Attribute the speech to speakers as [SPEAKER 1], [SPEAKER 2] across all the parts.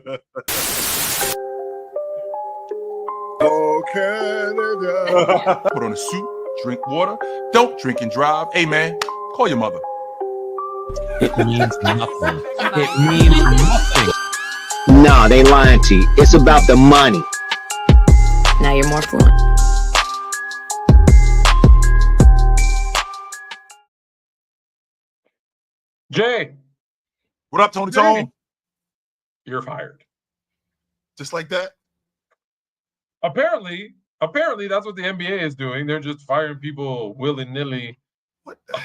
[SPEAKER 1] Oh, Canada.
[SPEAKER 2] Put on a suit, drink water, don't drink and drive. Hey, man, call your mother.
[SPEAKER 3] It means nothing. It means nothing.
[SPEAKER 4] Nah, they lying to you. It's about the money.
[SPEAKER 5] Now you're more fluent.
[SPEAKER 6] Jay.
[SPEAKER 2] What up, Tony Tone?
[SPEAKER 6] You're fired.
[SPEAKER 2] Just like that?
[SPEAKER 6] Apparently, that's what the NBA is doing. They're just firing people willy-nilly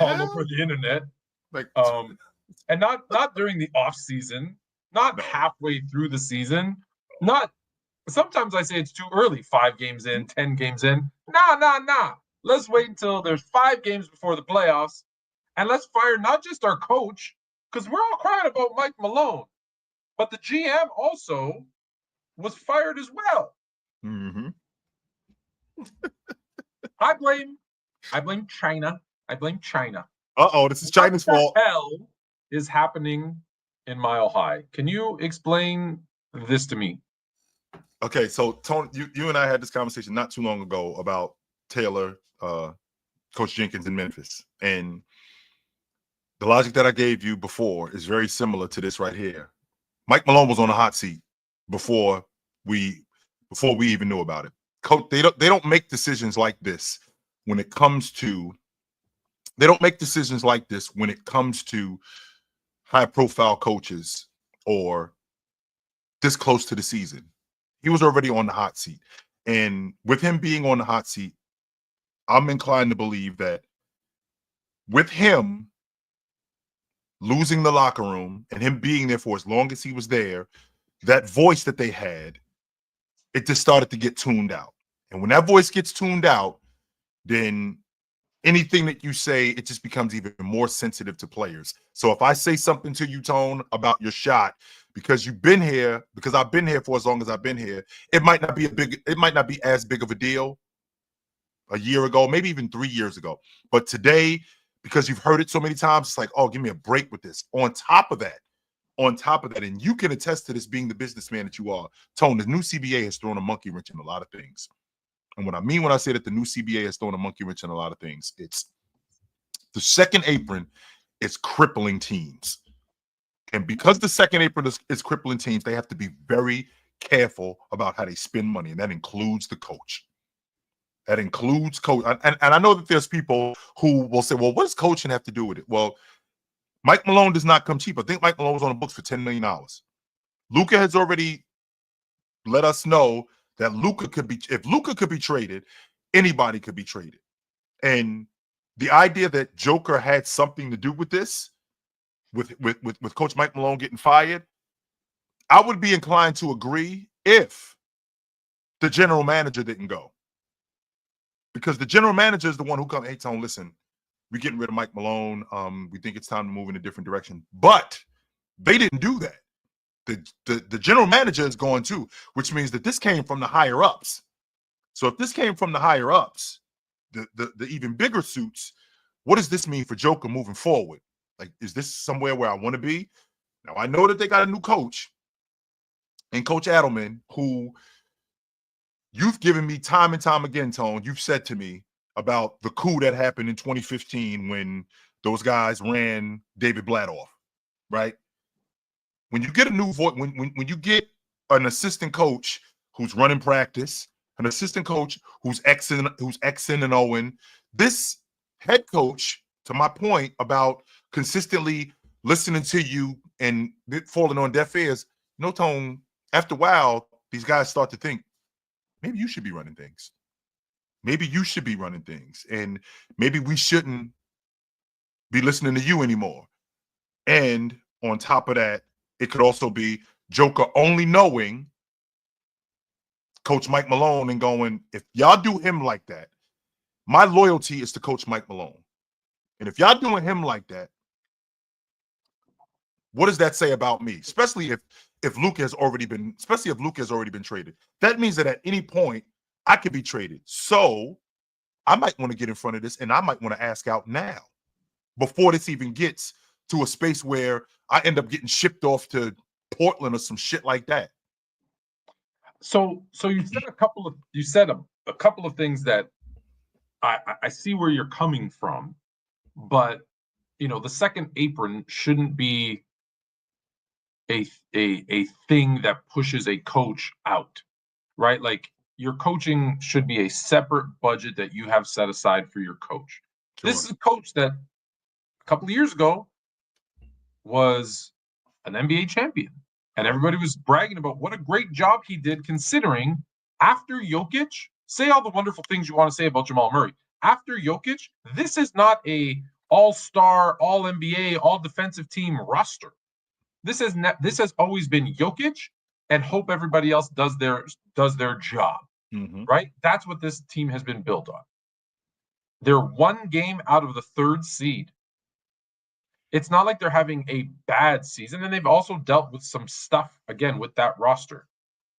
[SPEAKER 6] all over the internet.
[SPEAKER 2] Like,
[SPEAKER 6] and not during the off season, not halfway through the season, not. Sometimes I say it's too early. 5 games in, 10 games in. Nah. Let's wait until there's 5 games before the playoffs, and let's fire not just our coach, because we're all crying about Mike Malone, but the GM also was fired as well.
[SPEAKER 2] Mm-hmm.
[SPEAKER 6] I blame China.
[SPEAKER 2] Uh-oh, this is China's fault.
[SPEAKER 6] What the hell is happening in Mile High? Can you explain this to me?
[SPEAKER 2] Okay, so Tony, you and I had this conversation not too long ago about Taylor, Coach Jenkins in Memphis. And the logic that I gave you before is very similar to this right here. Mike Malone was on the hot seat before we even knew about it. Coach, they don't make decisions like this when it comes to high-profile coaches or this close to the season. He was already on the hot seat. And with him being on the hot seat, I'm inclined to believe that with him losing the locker room and him being there for as long as he was there, that voice that they had, it just started to get tuned out. And when that voice gets tuned out, then anything that you say, it just becomes even more sensitive to players. So if I say something to you, Tone, about your shot, because I've been here for as long as I've been here, it might not be as big of a deal a year ago, maybe even 3 years ago. But today, because you've heard it so many times, it's like, oh, give me a break with this. On top of that, and you can attest to this being the businessman that you are, Tone, the new CBA has thrown a monkey wrench in a lot of things. And what I mean when I say that the new CBA has thrown a monkey wrench in a lot of things, it's the second apron is crippling teams. And because the second apron is crippling teams, they have to be very careful about how they spend money. And that includes the coach. And I know that there's people who will say, well, what does coaching have to do with it? Well, Mike Malone does not come cheap. I think Mike Malone was on the books for $10 million. Luka has already let us know that if Luka could be traded, anybody could be traded. And the idea that Joker had something to do with this, with Coach Mike Malone getting fired, I would be inclined to agree if the general manager didn't go. Because the general manager is the one who comes, hey, Tone, listen, we're getting rid of Mike Malone. We think it's time to move in a different direction. But they didn't do that. The general manager is going too, which means that this came from the higher ups. So if this came from the higher ups, the even bigger suits, what does this mean for Joker moving forward? Like, is this somewhere where I want to be? Now, I know that they got a new coach, and Coach Adelman, who you've given me time and time again, Tone, you've said to me about the coup that happened in 2015 when those guys ran David Blatt off, right? When you get a new voice, when you get an assistant coach who's running practice, an assistant coach who's Xing and Owen, this head coach, to my point about consistently listening to you and falling on deaf ears, Tone, after a while, these guys start to think, maybe you should be running things. Maybe you should be running things. And maybe we shouldn't be listening to you anymore. And on top of that, it could also be Joker only knowing Coach Mike Malone and going, if y'all do him like that, my loyalty is to Coach Mike Malone. And if y'all doing him like that, what does that say about me? Especially if Luka has already been traded. That means that at any point I could be traded. So I might want to get in front of this, and I might want to ask out now before this even gets to a space where I end up getting shipped off to Portland or some shit like that.
[SPEAKER 6] So you said a couple of things that I see where you're coming from, but the second apron shouldn't be a thing that pushes a coach out, right? Like your coaching should be a separate budget that you have set aside for your coach.
[SPEAKER 2] Sure.
[SPEAKER 6] This is a coach that a couple of years ago was an NBA champion, and everybody was bragging about what a great job he did, considering after Jokic, say all the wonderful things you want to say about Jamal Murray. After Jokic, this is not a all-star, all-NBA, all-defensive team roster. This has always been Jokic, and hope everybody else does their job.
[SPEAKER 2] Mm-hmm.
[SPEAKER 6] Right? That's what this team has been built on. They're one game out of the third seed. It's not like they're having a bad season, and they've also dealt with some stuff again with that roster.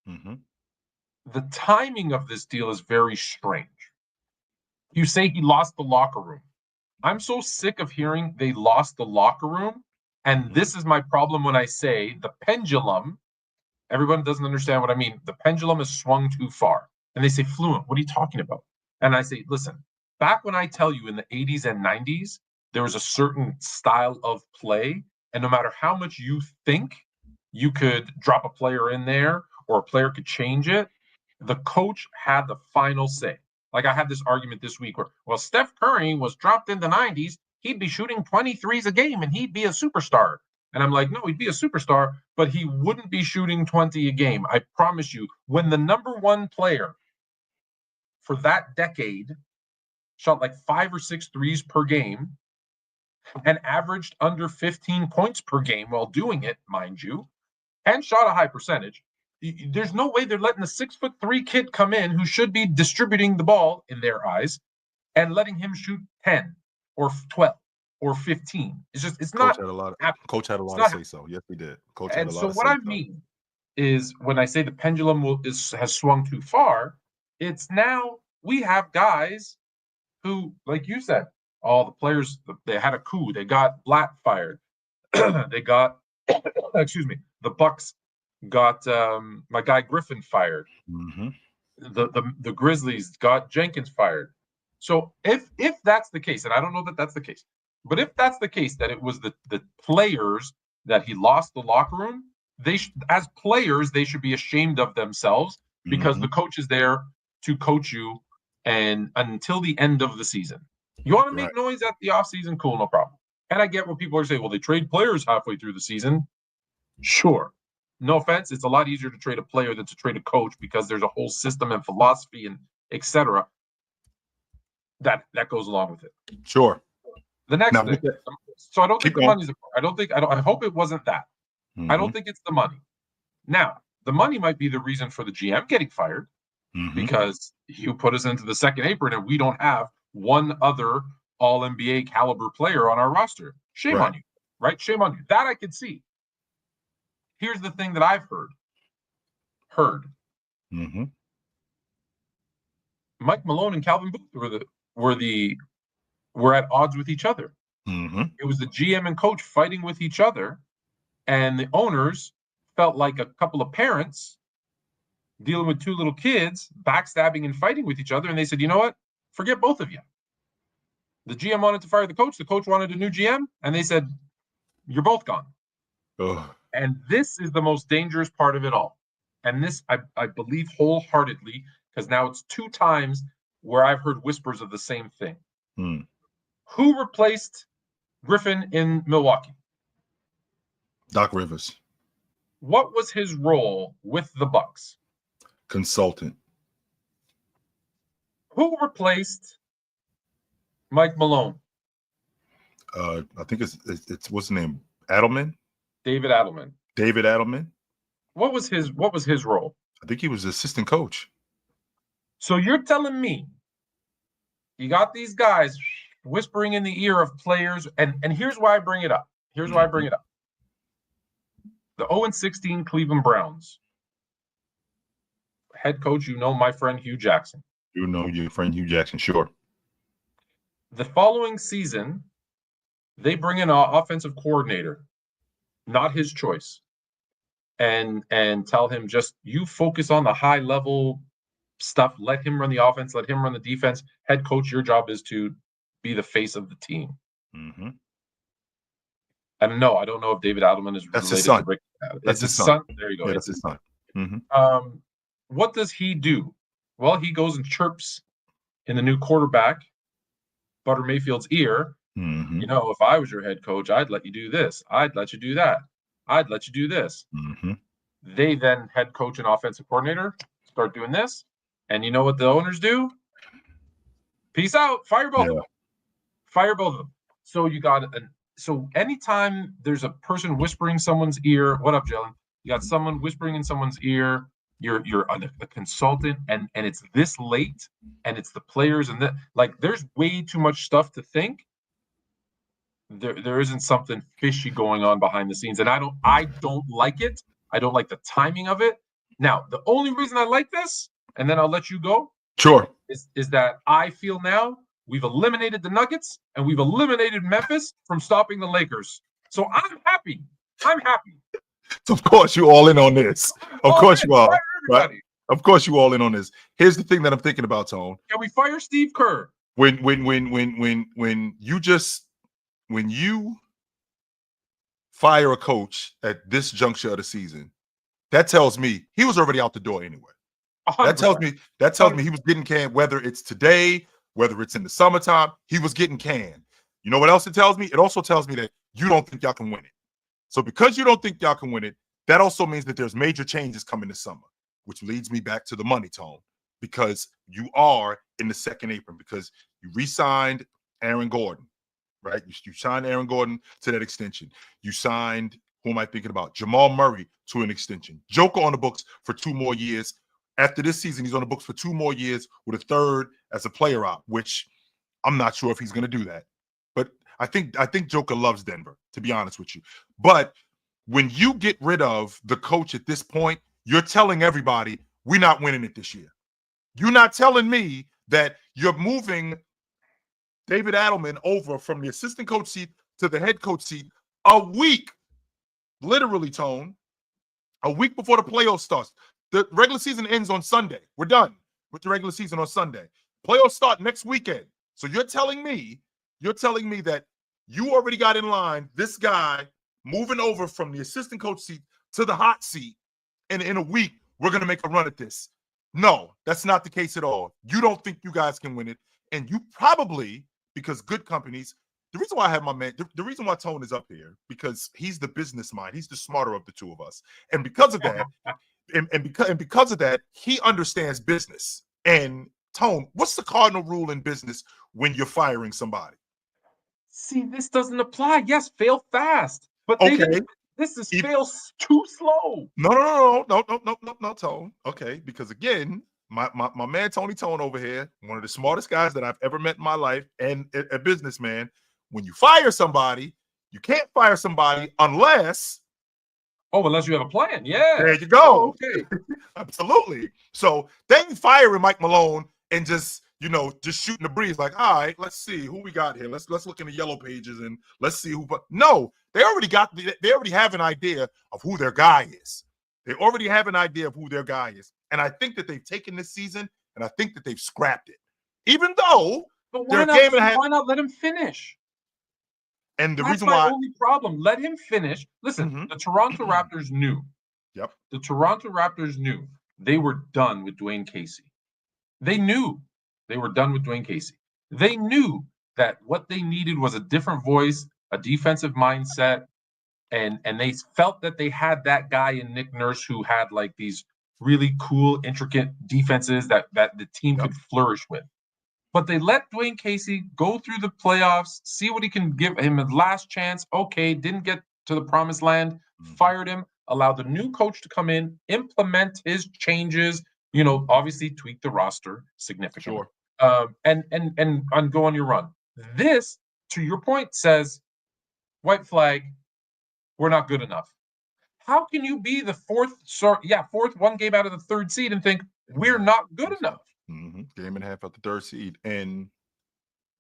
[SPEAKER 2] Mm-hmm.
[SPEAKER 6] The timing of this deal is very strange. You say he lost the locker room. I'm so sick of hearing they lost the locker room. And this is my problem when I say the pendulum, everyone doesn't understand what I mean. The pendulum has swung too far. And they say, Fluent, what are you talking about? And I say, listen, back when I tell you in the 80s and 90s, there was a certain style of play. And no matter how much you think you could drop a player in there or a player could change it, the coach had the final say. Like I had this argument this week where, well, Steph Curry was dropped in the 90s. He'd be shooting 23s a game and he'd be a superstar. And I'm like, no, he'd be a superstar, but he wouldn't be shooting 20 a game. I promise you, when the number one player for that decade shot like 5 or 6 threes per game and averaged under 15 points per game while doing it, mind you, and shot a high percentage, there's no way they're letting a 6'3" kid come in who should be distributing the ball in their eyes and letting him shoot 10 or 12 or 15. It's just, it's not.
[SPEAKER 2] Coach had a lot to say so. Yes, he did. Coach had a lot to say so.
[SPEAKER 6] And so what I mean is when I say the pendulum has swung too far, it's now we have guys who, like you said, all the players, they had a coup. They got Blatt fired. They got, excuse me, the Bucks got my guy Griffin fired.
[SPEAKER 2] Mm-hmm.
[SPEAKER 6] The Grizzlies got Jenkins fired. So if that's the case, and I don't know that that's the case, but if that's the case, that it was the players that he lost the locker room, as players, they should be ashamed of themselves because the coach is there to coach you and until the end of the season. You want to make noise at the offseason? Cool, no problem. And I get what people are saying. Well, they trade players halfway through the season. Sure. No offense. It's a lot easier to trade a player than to trade a coach because there's a whole system and philosophy and et cetera that goes along with it.
[SPEAKER 2] Sure.
[SPEAKER 6] The next thing. So I don't think the money's a part. I hope it wasn't that.
[SPEAKER 2] Mm-hmm.
[SPEAKER 6] I don't think it's the money. Now, the money might be the reason for the GM getting fired because you put us into the second apron and we don't have one other all-NBA caliber player on our roster. Shame on you, right? Shame on you. That I could see. Here's the thing that I've heard.
[SPEAKER 2] Mm-hmm.
[SPEAKER 6] Mike Malone and Calvin Booth were at odds with each other.
[SPEAKER 2] Mm-hmm.
[SPEAKER 6] It was the GM and coach fighting with each other, and the owners felt like a couple of parents dealing with two little kids, backstabbing and fighting with each other, and they said, you know what? Forget both of you. The GM wanted to fire the coach wanted a new GM, and they said, you're both gone.
[SPEAKER 2] Ugh.
[SPEAKER 6] And this is the most dangerous part of it all. And this, I believe wholeheartedly, because now it's 2 times where I've heard whispers of the same thing. Who replaced Griffin in Milwaukee?
[SPEAKER 2] Doc Rivers.
[SPEAKER 6] What was his role with the Bucks?
[SPEAKER 2] Consultant.
[SPEAKER 6] Who replaced Mike Malone?
[SPEAKER 2] I think it's what's the name? Adelman?
[SPEAKER 6] David Adelman.
[SPEAKER 2] David Adelman.
[SPEAKER 6] What was his role?
[SPEAKER 2] I think he was assistant coach.
[SPEAKER 6] So you're telling me you got these guys whispering in the ear of players, and here's why I bring it up. Here's why I bring it up. The 0-16 Cleveland Browns. Head coach, my friend Hugh Jackson.
[SPEAKER 2] You know your friend Hugh Jackson, sure.
[SPEAKER 6] The following season, they bring in an offensive coordinator. Not his choice. and tell him, just you focus on the high level stuff. Let him run the offense. Let him run the defense. Head coach, your job is to be the face of the team.
[SPEAKER 2] Mm-hmm.
[SPEAKER 6] And no, I don't know if David Adelman is
[SPEAKER 2] That's his
[SPEAKER 6] related
[SPEAKER 2] son.
[SPEAKER 6] to Rick. That's his son. There you go.
[SPEAKER 2] Yeah, that's his son. Mm-hmm.
[SPEAKER 6] What does he do? Well, he goes and chirps in the new quarterback, Butter Mayfield's ear.
[SPEAKER 2] Mm-hmm.
[SPEAKER 6] You know, if I was your head coach, I'd let you do this. I'd let you do that. I'd let you do this.
[SPEAKER 2] Mm-hmm.
[SPEAKER 6] They then head coach and offensive coordinator start doing this. And you know what the owners do? Peace out. Fire both of them. Fire both of them. So you got so anytime there's a person whispering someone's ear, what up, Jalen? You got someone whispering in someone's ear, you're a consultant, and it's this late, and it's the players, and that, like, there's way too much stuff to think. There isn't something fishy going on behind the scenes, and I don't like it. I don't like the timing of it. Now, the only reason I like this, and then I'll let you go,
[SPEAKER 2] Sure,
[SPEAKER 6] is that I feel now we've eliminated the Nuggets and we've eliminated Memphis from stopping the Lakers. So I'm happy. I'm happy.
[SPEAKER 2] So of course you all in on this. Of course you are. Right? Of course you all in on this. Here's the thing that I'm thinking about, Tone.
[SPEAKER 6] Can we fire Steve Kerr?
[SPEAKER 2] When you fire a coach at this juncture of the season, that tells me he was already out the door anyway.
[SPEAKER 6] 100%.
[SPEAKER 2] That tells me he was getting canned, whether it's today, whether it's in the summertime, he was getting canned. You know what else it tells me? It also tells me that you don't think y'all can win it. So because you don't think y'all can win it, that also means that there's major changes coming this summer, which leads me back to the money, Tone, because you are in the second apron, because you re-signed Aaron Gordon, right? You signed Aaron Gordon to that extension. You signed, who am I thinking about? Jamal Murray to an extension. Joker on the books for 2 more years. After this season, he's on the books for 2 more years with a third as a player op, which I'm not sure if he's going to do that. But I think Joker loves Denver, to be honest with you. But when you get rid of the coach at this point, you're telling everybody we're not winning it this year. You're not telling me that you're moving David Adelman over from the assistant coach seat to the head coach seat a week, literally, Tone, a week before the playoffs starts. The regular season ends on Sunday. We're done with the regular season on Sunday. Playoffs start next weekend. So you're telling me that you already got in line this guy moving over from the assistant coach seat to the hot seat, and in a week we're going to make a run at this. No, that's not the case at all. You don't think you guys can win it, and you probably, because good companies, the reason why I have my man, the reason why Tone is up here, because he's the business mind. He's the smarter of the two of us. And because of that, and because of that, he understands business. And Tone, what's the cardinal rule in business when you're firing somebody?
[SPEAKER 6] See, this doesn't apply. Yes, fail fast. But
[SPEAKER 2] okay,
[SPEAKER 6] this is fail too slow.
[SPEAKER 2] No, Tone. Okay, because again, my man Tony Tone over here, one of the smartest guys that I've ever met in my life, and a businessman. When you fire somebody, you can't fire somebody unless
[SPEAKER 6] you have a plan. Yeah.
[SPEAKER 2] There you go.
[SPEAKER 6] Oh, okay.
[SPEAKER 2] Absolutely. So they ain't firing Mike Malone and just shooting the breeze like, all right, let's see who we got here. Let's look in the yellow pages and let's see who. But no, they already have an idea of who their guy is. They already have an idea of who their guy is. And I think that they've taken this season and I think that they've scrapped it. Even though
[SPEAKER 6] why not let him finish?
[SPEAKER 2] And the
[SPEAKER 6] That's
[SPEAKER 2] reason
[SPEAKER 6] my
[SPEAKER 2] why
[SPEAKER 6] only problem. Let him finish. Listen, the Toronto Raptors knew.
[SPEAKER 2] Yep.
[SPEAKER 6] The Toronto Raptors knew they were done with Dwayne Casey. They knew they were done with Dwayne Casey. They knew that what they needed was a different voice, a defensive mindset, and they felt that they had that guy in Nick Nurse who had like these really cool, intricate defenses that the team could flourish with. But they let Dwayne Casey go through the playoffs, see what he can give him a last chance. Okay, didn't get to the promised land, fired him, allowed the new coach to come in, implement his changes, obviously tweak the roster significantly.
[SPEAKER 2] Sure.
[SPEAKER 6] And go on your run. This, to your point, says, white flag, we're not good enough. How can you be the fourth one game out of the third seed and think we're not good enough?
[SPEAKER 2] Game and a half out the third seed. And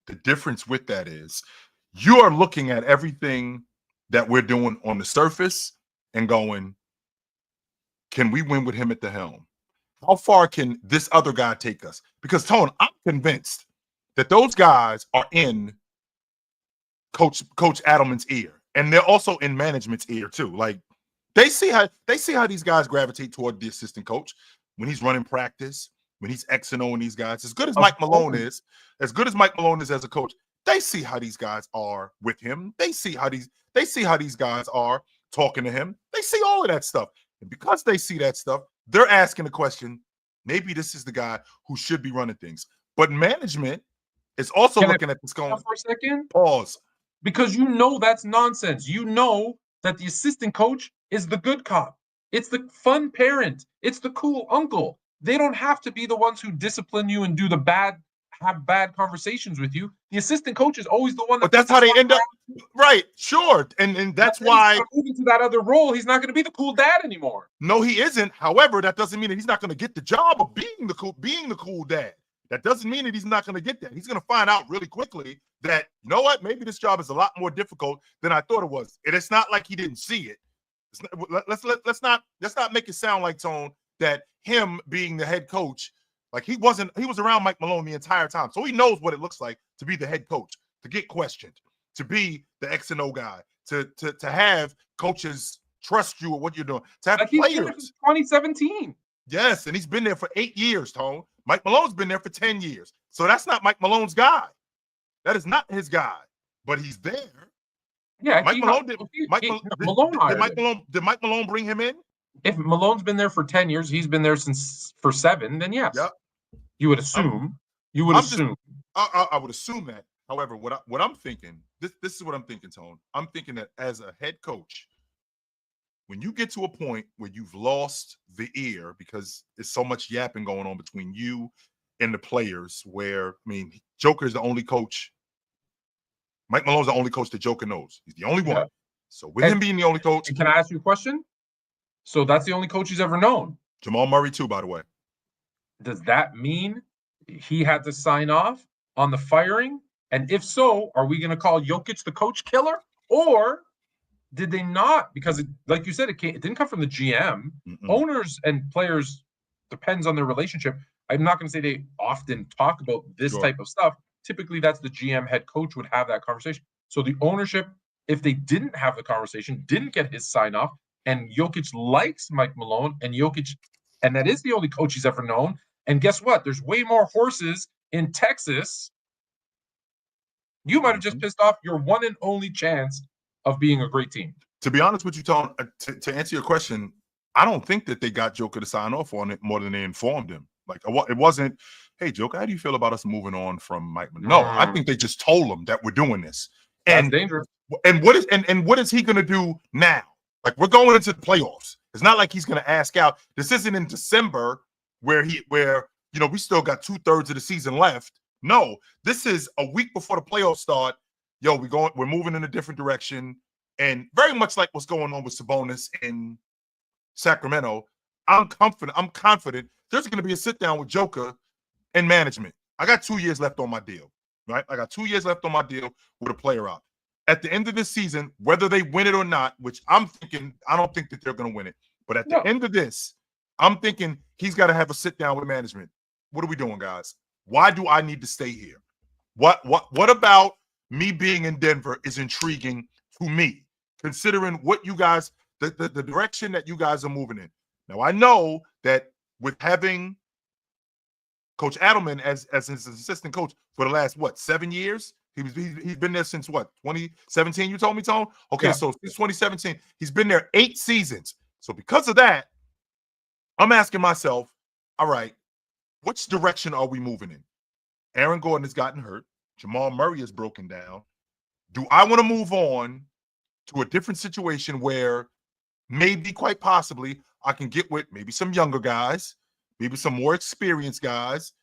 [SPEAKER 2] the difference with that is you are looking at everything that we're doing on the surface and going, can we win with him at the helm? How far can this other guy take us? Because, Tone, I'm convinced that those guys are in Coach Adelman's ear, and they're also in management's ear too. Like they see how these guys gravitate toward the assistant coach when he's running practice, when he's X and O these guys. As good as Mike Malone is as a coach, they see how these guys are with him. They see how these guys are talking to him. They see all of that stuff, and because they see that stuff, they're asking the question, maybe this is the guy who should be running things. But management is also looking at this going,
[SPEAKER 6] for a second?
[SPEAKER 2] Pause.
[SPEAKER 6] Because that's nonsense. You know that the assistant coach is the good cop. It's the fun parent. It's the cool uncle. They don't have to be the ones who discipline you and have bad conversations with you. The assistant coach is always the one
[SPEAKER 2] But that's how they end up. Right, sure. And that's why
[SPEAKER 6] moving to that other role, he's not going to be the cool dad anymore.
[SPEAKER 2] No, he isn't. However, that doesn't mean that he's not going to get the job of being the cool dad. That doesn't mean that he's not going to get that. He's going to find out really quickly that, you know what, maybe this job is a lot more difficult than I thought it was. And it's not like he didn't see it. Let's not make it sound like, Tone, that him being the head coach, like he was around Mike Malone the entire time. So he knows what it looks like to be the head coach, to get questioned, to be the X and O guy, to have coaches trust you with what you're doing, to have players.
[SPEAKER 6] Since 2017.
[SPEAKER 2] Yes, and he's been there for 8 years, Tone. Mike Malone's been there for 10 years. So that's not Mike Malone's guy. That is not his guy, but he's there.
[SPEAKER 6] Yeah,
[SPEAKER 2] Mike Malone did Mike Malone bring him in?
[SPEAKER 6] If Malone's been there for 10 years, he's been there for 7, then yes.
[SPEAKER 2] Yep.
[SPEAKER 6] You would assume.
[SPEAKER 2] I would assume that. However, what I'm thinking, this is what I'm thinking, Tone. I'm thinking that as a head coach, when you get to a point where you've lost the ear because there's so much yapping going on between you and the players, where, Joker is the only coach. Mike Malone's the only coach that Joker knows. He's the only one. Yeah. So with him being the only coach.
[SPEAKER 6] Can I ask you a question? So that's the only coach he's ever known.
[SPEAKER 2] Jamal Murray too, by the way.
[SPEAKER 6] Does that mean he had to sign off on the firing? And if so, are we going to call Jokic the coach killer? Or did they not? Because, like you said, it didn't come from the GM. Mm-mm. Owners and players, depends on their relationship. I'm not going to say they often talk about this type of stuff. Typically, that's the GM head coach would have that conversation. So the ownership, if they didn't have the conversation, didn't get his sign off, and Jokic likes Mike Malone, and that is the only coach he's ever known. And guess what? There's way more horses in Texas. You might have just pissed off your one and only chance of being a great team.
[SPEAKER 2] To be honest with you, Tone, to answer your question, I don't think that they got Joker to sign off on it more than they informed him. Like, it wasn't, hey, Joker, how do you feel about us moving on from Mike Malone? No, I think they just told him that we're doing this. And
[SPEAKER 6] that's dangerous.
[SPEAKER 2] And what is he going to do now? Like, we're going into the playoffs. It's not like he's going to ask out. This isn't in December where we still got 2/3 of the season left. No, this is a week before the playoffs start. We're moving in a different direction. And very much like what's going on with Sabonis in Sacramento, I'm confident there's going to be a sit down with Joker and management. I got 2 years left on my deal, right? I got 2 years left on my deal with a player out. At the end of this season, whether they win it or not, which I'm thinking, I don't think that they're going to win it. But at the end of this, I'm thinking he's got to have a sit down with management. What are we doing, guys? Why do I need to stay here? What about me being in Denver is intriguing to me, considering what you guys, the direction that you guys are moving in. Now, I know that with having Coach Adelman as his assistant coach for the last, 7 years? He's been there since 2017, you told me, Tone? Okay, yeah. So since 2017, he's been there 8 seasons. So because of that, I'm asking myself, all right, which direction are we moving in? Aaron Gordon has gotten hurt. Jamal Murray is broken down. Do I want to move on to a different situation where maybe, quite possibly, I can get with maybe some younger guys, maybe some more experienced guys,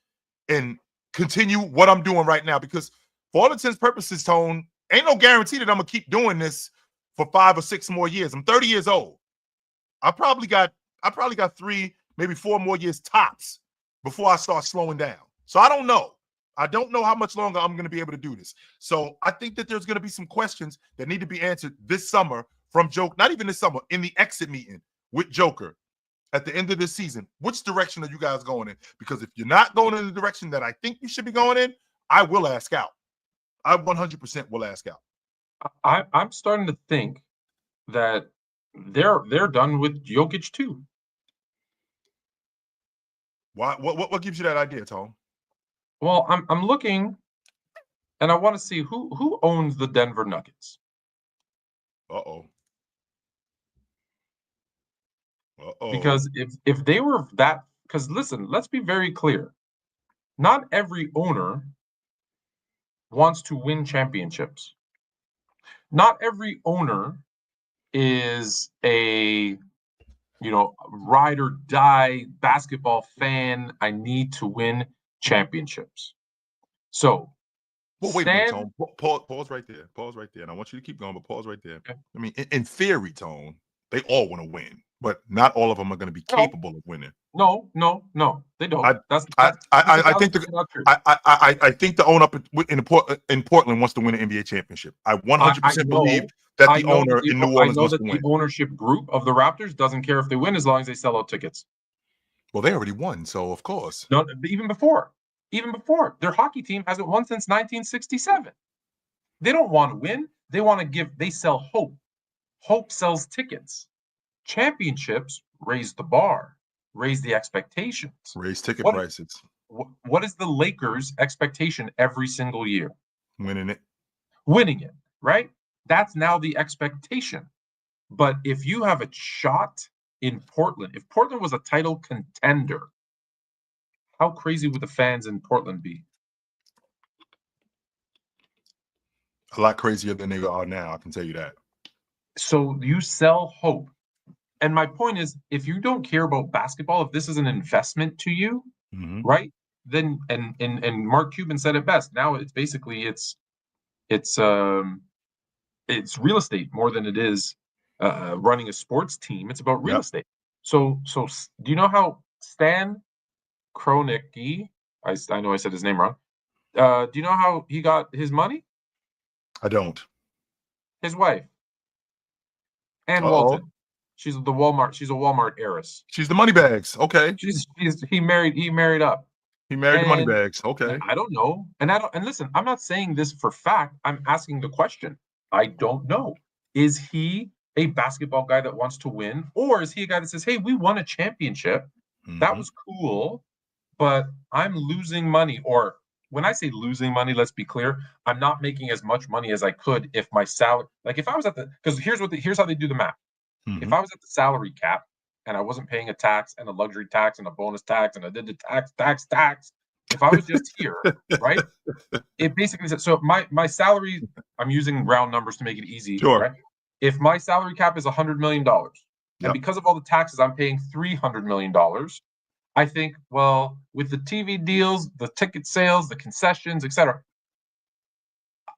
[SPEAKER 2] and continue what I'm doing right now? Because for all intents and purposes, Tone, ain't no guarantee that I'm going to keep doing this for 5 or 6 more years. I'm 30 years old. I probably got 3, maybe 4 more years tops before I start slowing down. So I don't know. I don't know how much longer I'm going to be able to do this. So I think that there's going to be some questions that need to be answered this summer from Joker, not even this summer, in the exit meeting with Joker. at the end of this season, which direction are you guys going in? Because if you're not going in the direction that I think you should be going in, I will ask out. I 100% will ask out.
[SPEAKER 6] I'm starting to think that they're done with Jokic too.
[SPEAKER 2] Why? What gives you that idea, Tom?
[SPEAKER 6] Well, I'm looking, and I want to see who owns the Denver Nuggets.
[SPEAKER 2] Uh-oh.
[SPEAKER 6] Because if they were that, because listen, let's be very clear. Not every owner wants to win championships. Not every owner is a ride or die basketball fan. I need to win championships. So,
[SPEAKER 2] well, wait a minute, Tone. Pause right there. Pause right there. And I want you to keep going, but pause right there.
[SPEAKER 6] Okay.
[SPEAKER 2] I mean, in theory, Tone, they all want to win, but not all of them are going to be capable of winning.
[SPEAKER 6] No, they don't.
[SPEAKER 2] I think the owner up in Portland wants to win an NBA championship. I 100% believe that the owner in New Orleans wants to win.
[SPEAKER 6] The ownership group of the Raptors doesn't care if they win as long as they sell out tickets.
[SPEAKER 2] Well, they already won, so of course.
[SPEAKER 6] No, even before, their hockey team hasn't won since 1967. They don't want to win. They want to give. They sell hope. Hope sells tickets. Championships raise the bar, raise the expectations,
[SPEAKER 2] raise ticket prices.
[SPEAKER 6] What is the Lakers' expectation every single year?
[SPEAKER 2] Winning it,
[SPEAKER 6] right? That's now the expectation. But if you have a shot in Portland, if Portland was a title contender, how crazy would the fans in Portland be?
[SPEAKER 2] A lot crazier than they are now, I can tell you that.
[SPEAKER 6] So you sell hope. And my point is, if you don't care about basketball, if this is an investment to you, right? Then and Mark Cuban said it best. Now it's basically it's real estate more than it is running a sports team. It's about real estate. So do you know how Stan Kroenke? I know I said his name wrong. Do you know how he got his money?
[SPEAKER 2] I don't.
[SPEAKER 6] His wife, Ann Walton. She's the Walmart. She's a Walmart heiress.
[SPEAKER 2] She's the money bags. Okay.
[SPEAKER 6] He married up.
[SPEAKER 2] He married the money bags. Okay.
[SPEAKER 6] I don't know. And listen, I'm not saying this for fact. I'm asking the question. I don't know. Is he a basketball guy that wants to win? Or is he a guy that says, hey, we won a championship. That was cool, but I'm losing money. Or when I say losing money, let's be clear, I'm not making as much money as I could if my salary, like if I was because here's how they do the math. If I was at the salary cap and I wasn't paying a tax and a luxury tax and a bonus tax and I did the tax, if I was just here, right? It basically says, so my salary, I'm using round numbers to make it easy.
[SPEAKER 2] Sure.
[SPEAKER 6] Right? If my salary cap is $100 million, and because of all the taxes, I'm paying $300 million, I think, well, with the TV deals, the ticket sales, the concessions, etc.,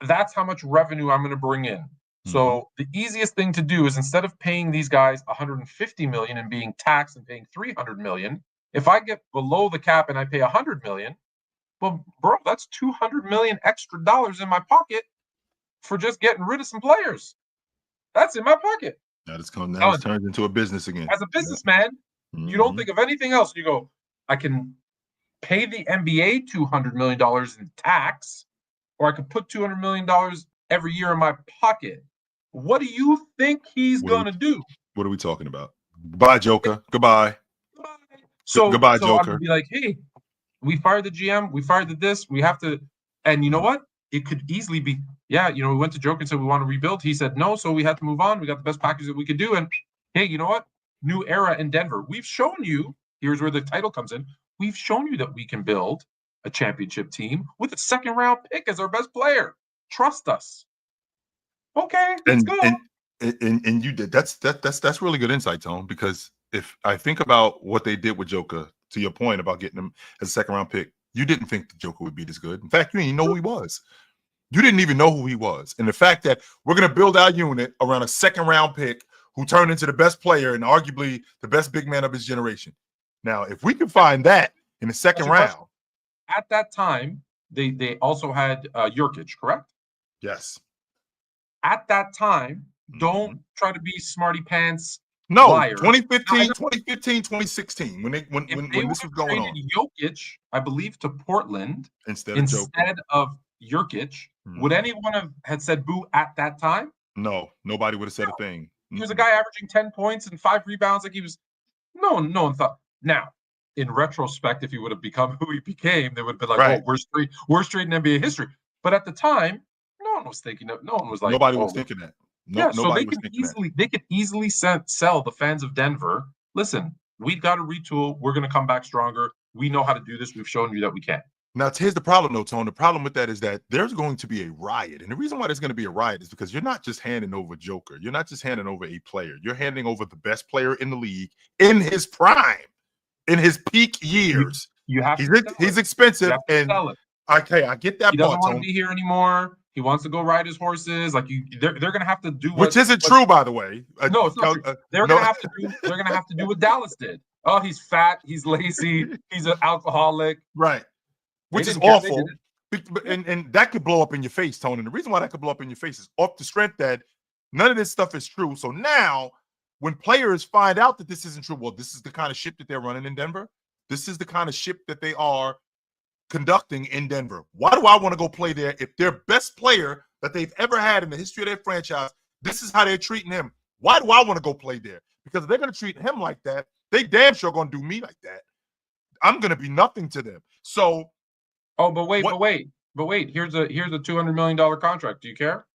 [SPEAKER 6] that's how much revenue I'm going to bring in. So the easiest thing to do is instead of paying these guys $150 million and being taxed and paying $300 million, if I get below the cap and I pay $100 million, well, bro, that's $200 million extra dollars in my pocket for just getting rid of some players. That's in my pocket.
[SPEAKER 2] That is coming now. It's turned into a business again.
[SPEAKER 6] As a businessman, you don't think of anything else. You go, I can pay the NBA $200 million in tax, or I could put $200 million every year in my pocket. What do you think he's going to do?
[SPEAKER 2] What are we talking about? Goodbye, Joker. Goodbye. Goodbye,
[SPEAKER 6] so
[SPEAKER 2] Joker.
[SPEAKER 6] I'd be like, hey, we fired the GM. We fired this. We have to. And you know what? It could easily be, we went to Joker and said we want to rebuild. He said no, so we had to move on. We got the best package that we could do. And hey, you know what? New era in Denver. We've shown you, here's where the title comes in. We've shown you that we can build a championship team with a second round pick as our best player. Trust us. Okay, let's go.
[SPEAKER 2] And you did. That's really good insight, Tone, because if I think about what they did with Joker, to your point about getting him as a second round pick, you didn't think the Joker would be this good. In fact, you didn't even know who he was. You didn't even know who he was. And the fact that we're going to build our unit around a second round pick who turned into the best player and arguably the best big man of his generation. Now, if we can find that in the second round.
[SPEAKER 6] At that time, they also had Jokic, correct?
[SPEAKER 2] Yes.
[SPEAKER 6] At that time, don't try to be smarty pants.
[SPEAKER 2] No,
[SPEAKER 6] liars.
[SPEAKER 2] 2015, 2016, when this was going on.
[SPEAKER 6] Jokic, I believe, to Portland
[SPEAKER 2] Instead
[SPEAKER 6] of Jokic, would anyone have had said boo at that time?
[SPEAKER 2] No, nobody would have said a thing.
[SPEAKER 6] He was a guy averaging 10 points and 5 rebounds. Like he was, no one thought. Now, in retrospect, if he would have become who he became, they would have been like,
[SPEAKER 2] Right.
[SPEAKER 6] "Oh, worst trade in NBA history." But at the time, no one was thinking of. No one was like,
[SPEAKER 2] nobody was thinking that.
[SPEAKER 6] So they could easily sell the fans of Denver. Listen, we've got to retool. We're going to come back stronger. We know how to do this. We've shown you that we can.
[SPEAKER 2] Now, here's the problem, though, Tone. The problem with that is that there's going to be a riot. And the reason why there's going to be a riot is because you're not just handing over Joker. You're not just handing over a player. You're handing over the best player in the league in his prime, in his peak years.
[SPEAKER 6] You have
[SPEAKER 2] he's expensive. And okay, I get that part,
[SPEAKER 6] He doesn't want
[SPEAKER 2] Tone.
[SPEAKER 6] to be here anymore. He wants to go ride his horses. Like they're going to have to do
[SPEAKER 2] which isn't true, by the way.
[SPEAKER 6] No, it's not true. They're going to have to do. They're going to have to do what Dallas did. Oh, he's fat. He's lazy. He's an alcoholic.
[SPEAKER 2] Right. Which is awful. And that could blow up in your face, Tony. And the reason why that could blow up in your face is off the strength that none of this stuff is true. So now, when players find out that this isn't true, well, this is the kind of ship that they're running in Denver. This is the kind of ship that they are conducting in Denver. Why do I want to go play there if their best player that they've ever had in the history of their franchise, this is how they're treating him? Why do I want to go play there? Because if they're going to treat him like that, they damn sure going to do me like that. I'm going to be nothing to them. So,
[SPEAKER 6] but wait. Here's a $200 million contract. Do you care?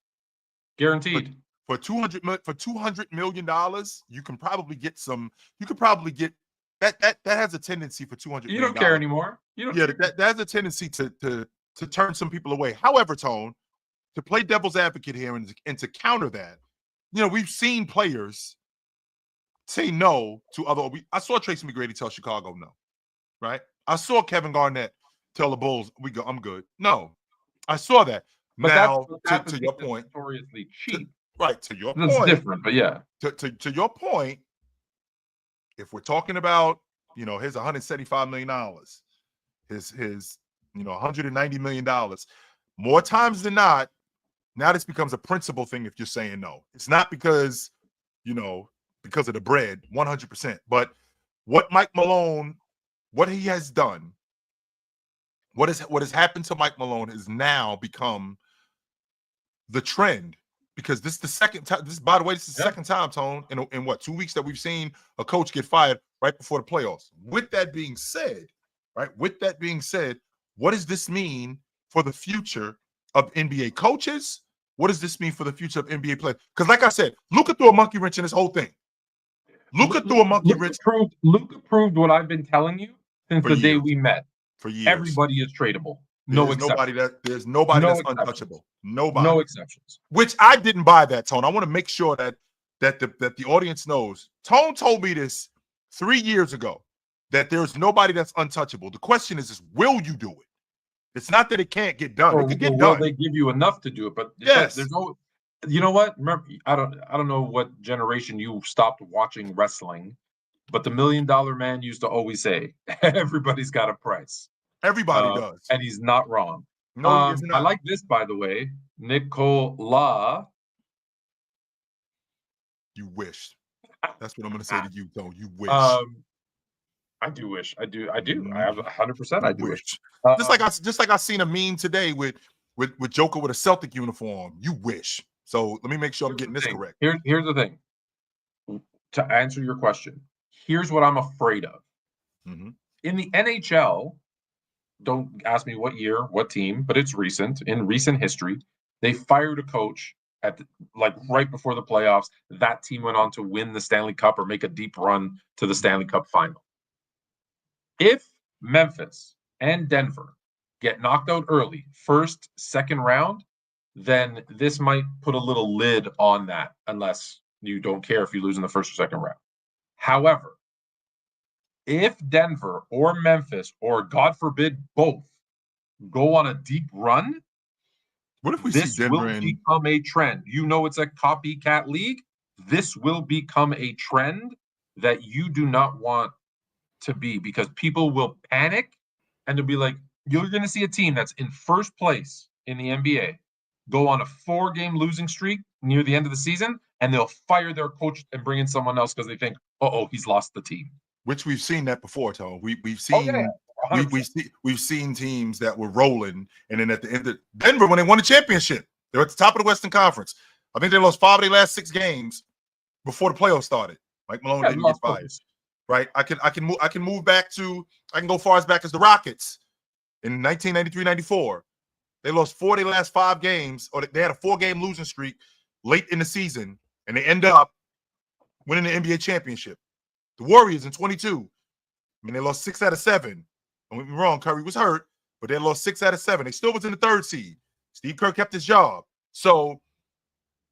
[SPEAKER 6] Guaranteed.
[SPEAKER 2] For $200 million, you can probably get some. You could probably get that has a tendency for $200 million.
[SPEAKER 6] You don't care anymore.
[SPEAKER 2] That has a tendency to turn some people away. However, Tone, to play devil's advocate here and to counter that, we've seen players say no to other. I saw Tracy McGrady tell Chicago no, right? I saw Kevin Garnett tell the Bulls, I'm good. No, I saw that.
[SPEAKER 6] But
[SPEAKER 2] now, to your point,
[SPEAKER 6] notoriously cheap.
[SPEAKER 2] To your
[SPEAKER 6] That's
[SPEAKER 2] point,
[SPEAKER 6] different, but yeah.
[SPEAKER 2] To your point, if we're talking about, his $175 million, his $190 million, more times than not, now this becomes a principle thing if you're saying no. It's not because of the bread, 100%. But what Mike Malone, what he has done, what has happened to Mike Malone has now become the trend. Because this is the second time. By the way, this is the second time, Tone, in what, 2 weeks that we've seen a coach get fired right before the playoffs. With that being said, what does this mean for the future of NBA coaches? What does this mean for the future of NBA players? Because, like I said, Luka threw a monkey wrench in this whole thing. Luka threw a monkey wrench.
[SPEAKER 6] Luka proved what I've been telling you since the day we met.
[SPEAKER 2] For years,
[SPEAKER 6] everybody is tradable. No exceptions.
[SPEAKER 2] There's nobody that's untouchable. Nobody.
[SPEAKER 6] No exceptions.
[SPEAKER 2] Which I didn't buy that, Tone. I want to make sure that the audience knows. Tone told me this 3 years ago, that there's nobody that's untouchable. The question is will you do it? It's not that it can't get done. It can get done.
[SPEAKER 6] They give you enough to do it, but
[SPEAKER 2] yes.
[SPEAKER 6] There's no. You know what? Remember, I don't know what generation you stopped watching wrestling, but the $1 Million Man used to always say, "Everybody's got a price."
[SPEAKER 2] Everybody does,
[SPEAKER 6] and he's not wrong.
[SPEAKER 2] No, he's not.
[SPEAKER 6] I like this, by the way. Nicola.
[SPEAKER 2] You wish. That's what I'm going to say to you, though. You wish.
[SPEAKER 6] I do wish. I do. I have 100%. I do wish.
[SPEAKER 2] Just like I seen a meme today with Joker with a Celtic uniform. You wish. So let me make sure I'm getting this correct.
[SPEAKER 6] Here's the thing. To answer your question, here's what I'm afraid of.
[SPEAKER 2] Mm-hmm.
[SPEAKER 6] In the NHL, don't ask me what year, what team, but it's recent. In recent history, they fired a coach right before the playoffs. That team went on to win the Stanley Cup or make a deep run to the Stanley Cup final. If Memphis and Denver get knocked out early, first, second round, then this might put a little lid on that, unless you don't care if you lose in the first or second round. However, if Denver or Memphis, or God forbid both, go on a deep run,
[SPEAKER 2] what if this
[SPEAKER 6] will become a trend? It's a copycat league. This will become a trend that you do not want to be, because people will panic and they'll be like, you're going to see a team that's in first place in the NBA go on a 4-game losing streak near the end of the season, and they'll fire their coach and bring in someone else because they think, oh, he's lost the team.
[SPEAKER 2] Which we've seen that before, Tone. We've
[SPEAKER 6] Oh,
[SPEAKER 2] seen
[SPEAKER 6] yeah,
[SPEAKER 2] we've seen teams that were rolling, and then at the end of Denver, when they won the championship, they're at the top of the Western Conference. I think they lost 5 of their last 6 games before the playoffs started. Mike Malone didn't get fired.
[SPEAKER 6] Focus.
[SPEAKER 2] Right? I can move back to, I can go far as back as the Rockets in 1993-94. They lost 4 of their last 5 games, or they had a 4-game losing streak late in the season, and they end up winning the NBA championship. The Warriors in 22, I mean, they lost 6 out of 7. Don't get me wrong, Curry was hurt, but they lost 6 out of 7. They still was in the 3rd seed. Steve Kerr kept his job. So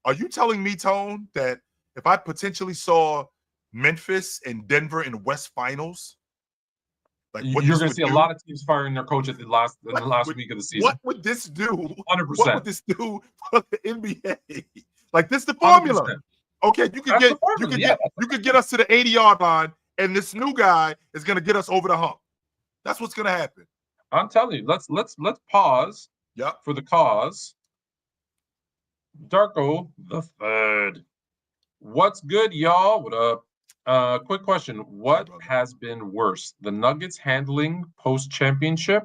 [SPEAKER 2] are you telling me, Tone, that if I potentially saw Memphis and Denver in the West Finals, like what
[SPEAKER 6] you're going to see a lot of teams firing their coach at the last week of the season.
[SPEAKER 2] What would this do?
[SPEAKER 6] 100%.
[SPEAKER 2] What would this do for the NBA? Like, this is the formula.
[SPEAKER 6] 100%.
[SPEAKER 2] Okay, you could get us to the 80-yard line, and this new guy is going to get us over the hump. That's what's going to happen.
[SPEAKER 6] I'm telling you. Let's pause.
[SPEAKER 2] Yep.
[SPEAKER 6] For the cause. Darko the third. What's good, y'all? What up? Quick question. What has been worse? The Nuggets handling post-championship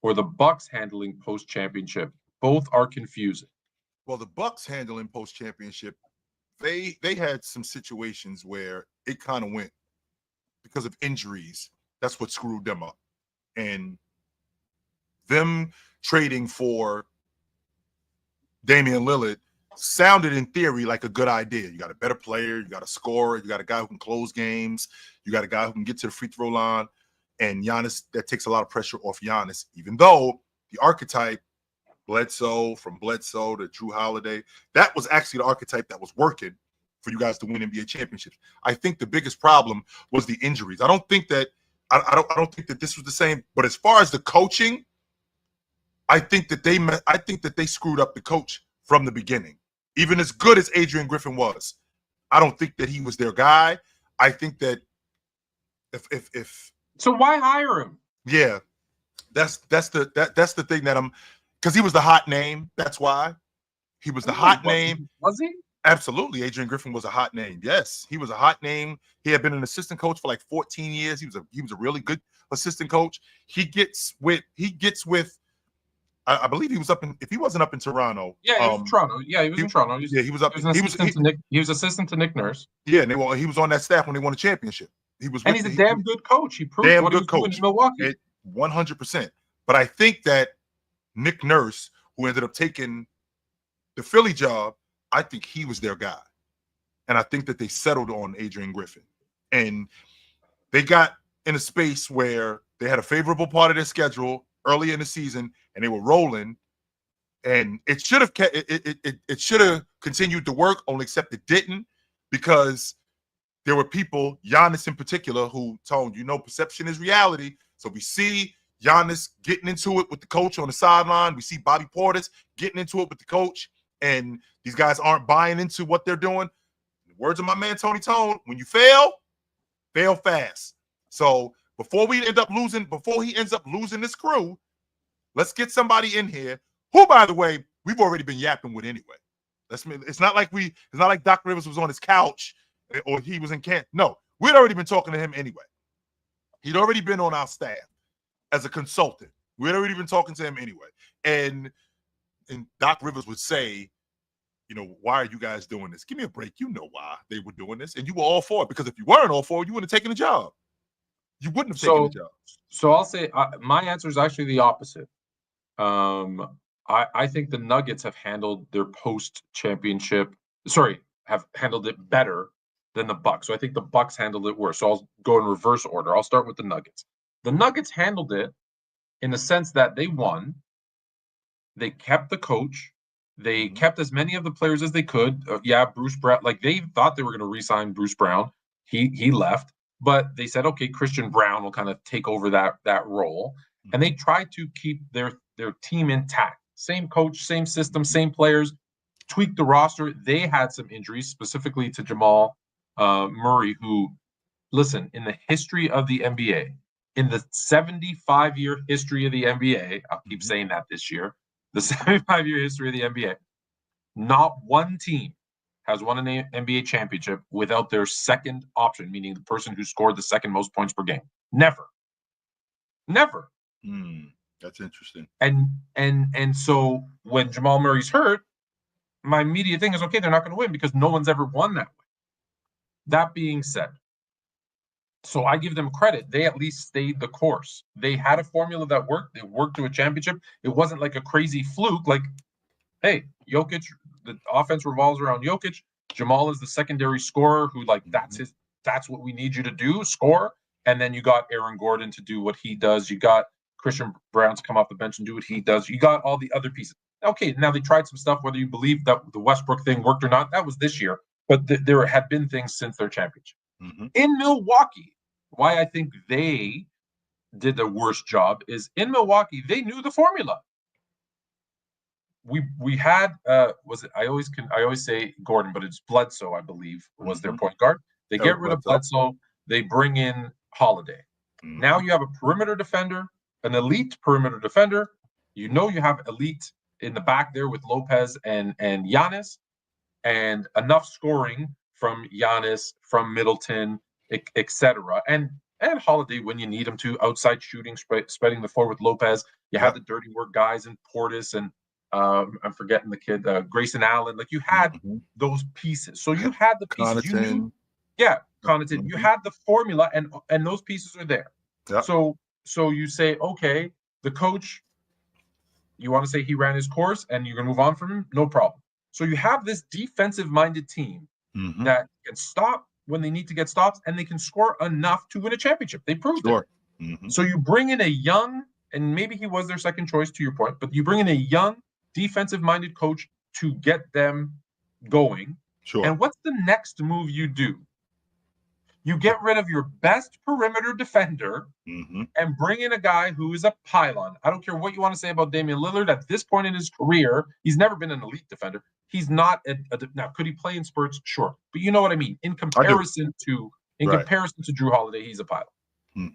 [SPEAKER 6] or the Bucks handling post-championship? Both are confusing.
[SPEAKER 2] Well, the Bucks handling post-championship, they had some situations where it kind of went because of injuries. That's what screwed them up. And them trading for Damian Lillard sounded in theory like a good idea. You got a better player, you got a scorer, you got a guy who can close games, you got a guy who can get to the free throw line, and Giannis, that takes a lot of pressure off Giannis, even though the archetype, Bledsoe, from Bledsoe to Drew Holiday, that was actually the archetype that was working for you guys to win NBA championships. I think the biggest problem was the injuries. I don't think that this was the same, but as far as the coaching, I think that they screwed up the coach from the beginning. Even as good as Adrian Griffin was, I don't think that he was their guy. I think that if
[SPEAKER 6] so, why hire him?
[SPEAKER 2] Yeah, that's the thing that because he was the hot name. That's why he was the hot name.
[SPEAKER 6] Was he?
[SPEAKER 2] Absolutely, Adrian Griffin was a hot name. Yes, he was a hot name. He had been an assistant coach for like 14 years. He was a really good assistant coach. He gets with. I believe he was if he wasn't up in Toronto.
[SPEAKER 6] Yeah, he was in Toronto. Yeah, he was in Toronto.
[SPEAKER 2] He was up.
[SPEAKER 6] He was assistant to Nick Nurse.
[SPEAKER 2] Yeah, and he was on that staff when they won a championship. He's a
[SPEAKER 6] damn good coach. He proved what he was doing in Milwaukee.
[SPEAKER 2] 100%. But I think that Nick Nurse, who ended up taking the Philly job, I think he was their guy. And I think that they settled on Adrian Griffin. And they got in a space where they had a favorable part of their schedule early in the season, and they were rolling. And it should have it should have continued to work, only except it didn't, because there were people, Giannis in particular, who told perception is reality. So we see Giannis getting into it with the coach on the sideline. We see Bobby Portis getting into it with the coach, and these guys aren't buying into what they're doing. In the words of my man Tony Tone, when you fail fast. So before he ends up losing this crew, let's get somebody in here who, by the way, we've already been yapping with anyway. It's not like Doc Rivers was on his couch or he was in camp. No, we'd already been talking to him anyway. He'd already been on our staff as a consultant. We'd already been talking to him anyway. And Doc Rivers would say, why are you guys doing this? Give me a break. You know why they were doing this. And you were all for it, because if you weren't all for it, you wouldn't have taken the job. You wouldn't have taken the job.
[SPEAKER 6] So I'll say my answer is actually the opposite. I think the Nuggets have handled their post-championship, have handled it better than the Bucks. So I think the Bucks handled it worse. So I'll go in reverse order. I'll start with the Nuggets. The Nuggets handled it in the sense that they won. They kept the coach. They kept as many of the players as they could. Bruce Brown. Like, they thought they were going to re-sign Bruce Brown. He left, but they said, okay, Christian Brown will kind of take over that role, and they tried to keep their team intact. Same coach, same system, same players. Tweak the roster. They had some injuries, specifically to Jamal Murray, who, listen, in the history of the NBA, in the 75-year history of the NBA, I'll keep saying that this year, the 75-year history of the NBA, not one team has won an NBA championship without their second option, meaning the person who scored the second most points per game. Never.
[SPEAKER 2] That's interesting.
[SPEAKER 6] And so when Jamal Murray's hurt, my immediate thing is, okay, they're not going to win because no one's ever won that way. That being said, so I give them credit. They at least stayed the course. They had a formula that worked. They worked to a championship. It wasn't like a crazy fluke. Like, hey, Jokic, the offense revolves around Jokic. Jamal is the secondary scorer who, like, that's what we need you to do, score. And then you got Aaron Gordon to do what he does. You got Christian Brown to come off the bench and do what he does. You got all the other pieces. Okay, now they tried some stuff, whether you believe that the Westbrook thing worked or not. That was this year. But there had been things since their championship. In Milwaukee, why I think they did the worst job is in Milwaukee, they knew the formula. We had was it I always say Gordon, but it's Bledsoe, I believe, was their point guard. They get rid of Bledsoe, they bring in Holiday. Now you have a perimeter defender, an elite perimeter defender. You know you have elite in the back there with Lopez and Giannis, and enough scoring from Giannis, from Middleton, etc. And Holiday when you need him to, outside shooting, spreading the floor with Lopez. You have the dirty work guys in Portis and I'm forgetting the kid, Grayson Allen. Like, you had those pieces. So you had the pieces.
[SPEAKER 2] Connaughton.
[SPEAKER 6] You knew, Connaughton. You had the formula, and those pieces are there.
[SPEAKER 2] Yeah.
[SPEAKER 6] So you say, okay, the coach, you want to say he ran his course and you're going to move on from him? No problem. So you have this defensive-minded team that can stop when they need to get stops, and they can score enough to win a championship. They proved it. So you bring in a young, and maybe he was their second choice to your point, but you bring in a young defensive-minded coach to get them going. And what's the next move you do? You get rid of your best perimeter defender and bring in a guy who is a pylon. I don't care what you want to say about Damian Lillard. At this point in his career, he's never been an elite defender. He's not now. Could he play in spurts? Sure, but you know what I mean. In comparison to Drew Holiday, he's a pylon.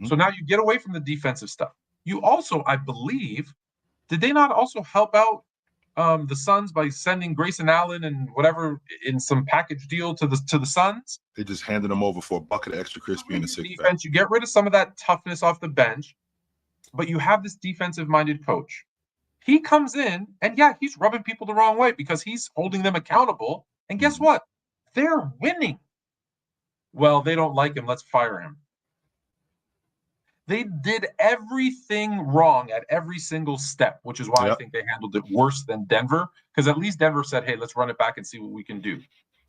[SPEAKER 6] So now you get away from the defensive stuff. You also, I believe, did they not also help out the Suns by sending Grayson Allen and whatever in some package deal to the Suns?
[SPEAKER 2] They just handed them over for a bucket of extra crispy in the six
[SPEAKER 6] defense. You get rid of some of that toughness off the bench, but you have this defensive-minded coach. He comes in, and he's rubbing people the wrong way because he's holding them accountable. And guess what? They're winning. Well, they don't like him. Let's fire him. They did everything wrong at every single step, which is why I think they handled it worse than Denver, because at least Denver said, hey, let's run it back and see what we can do.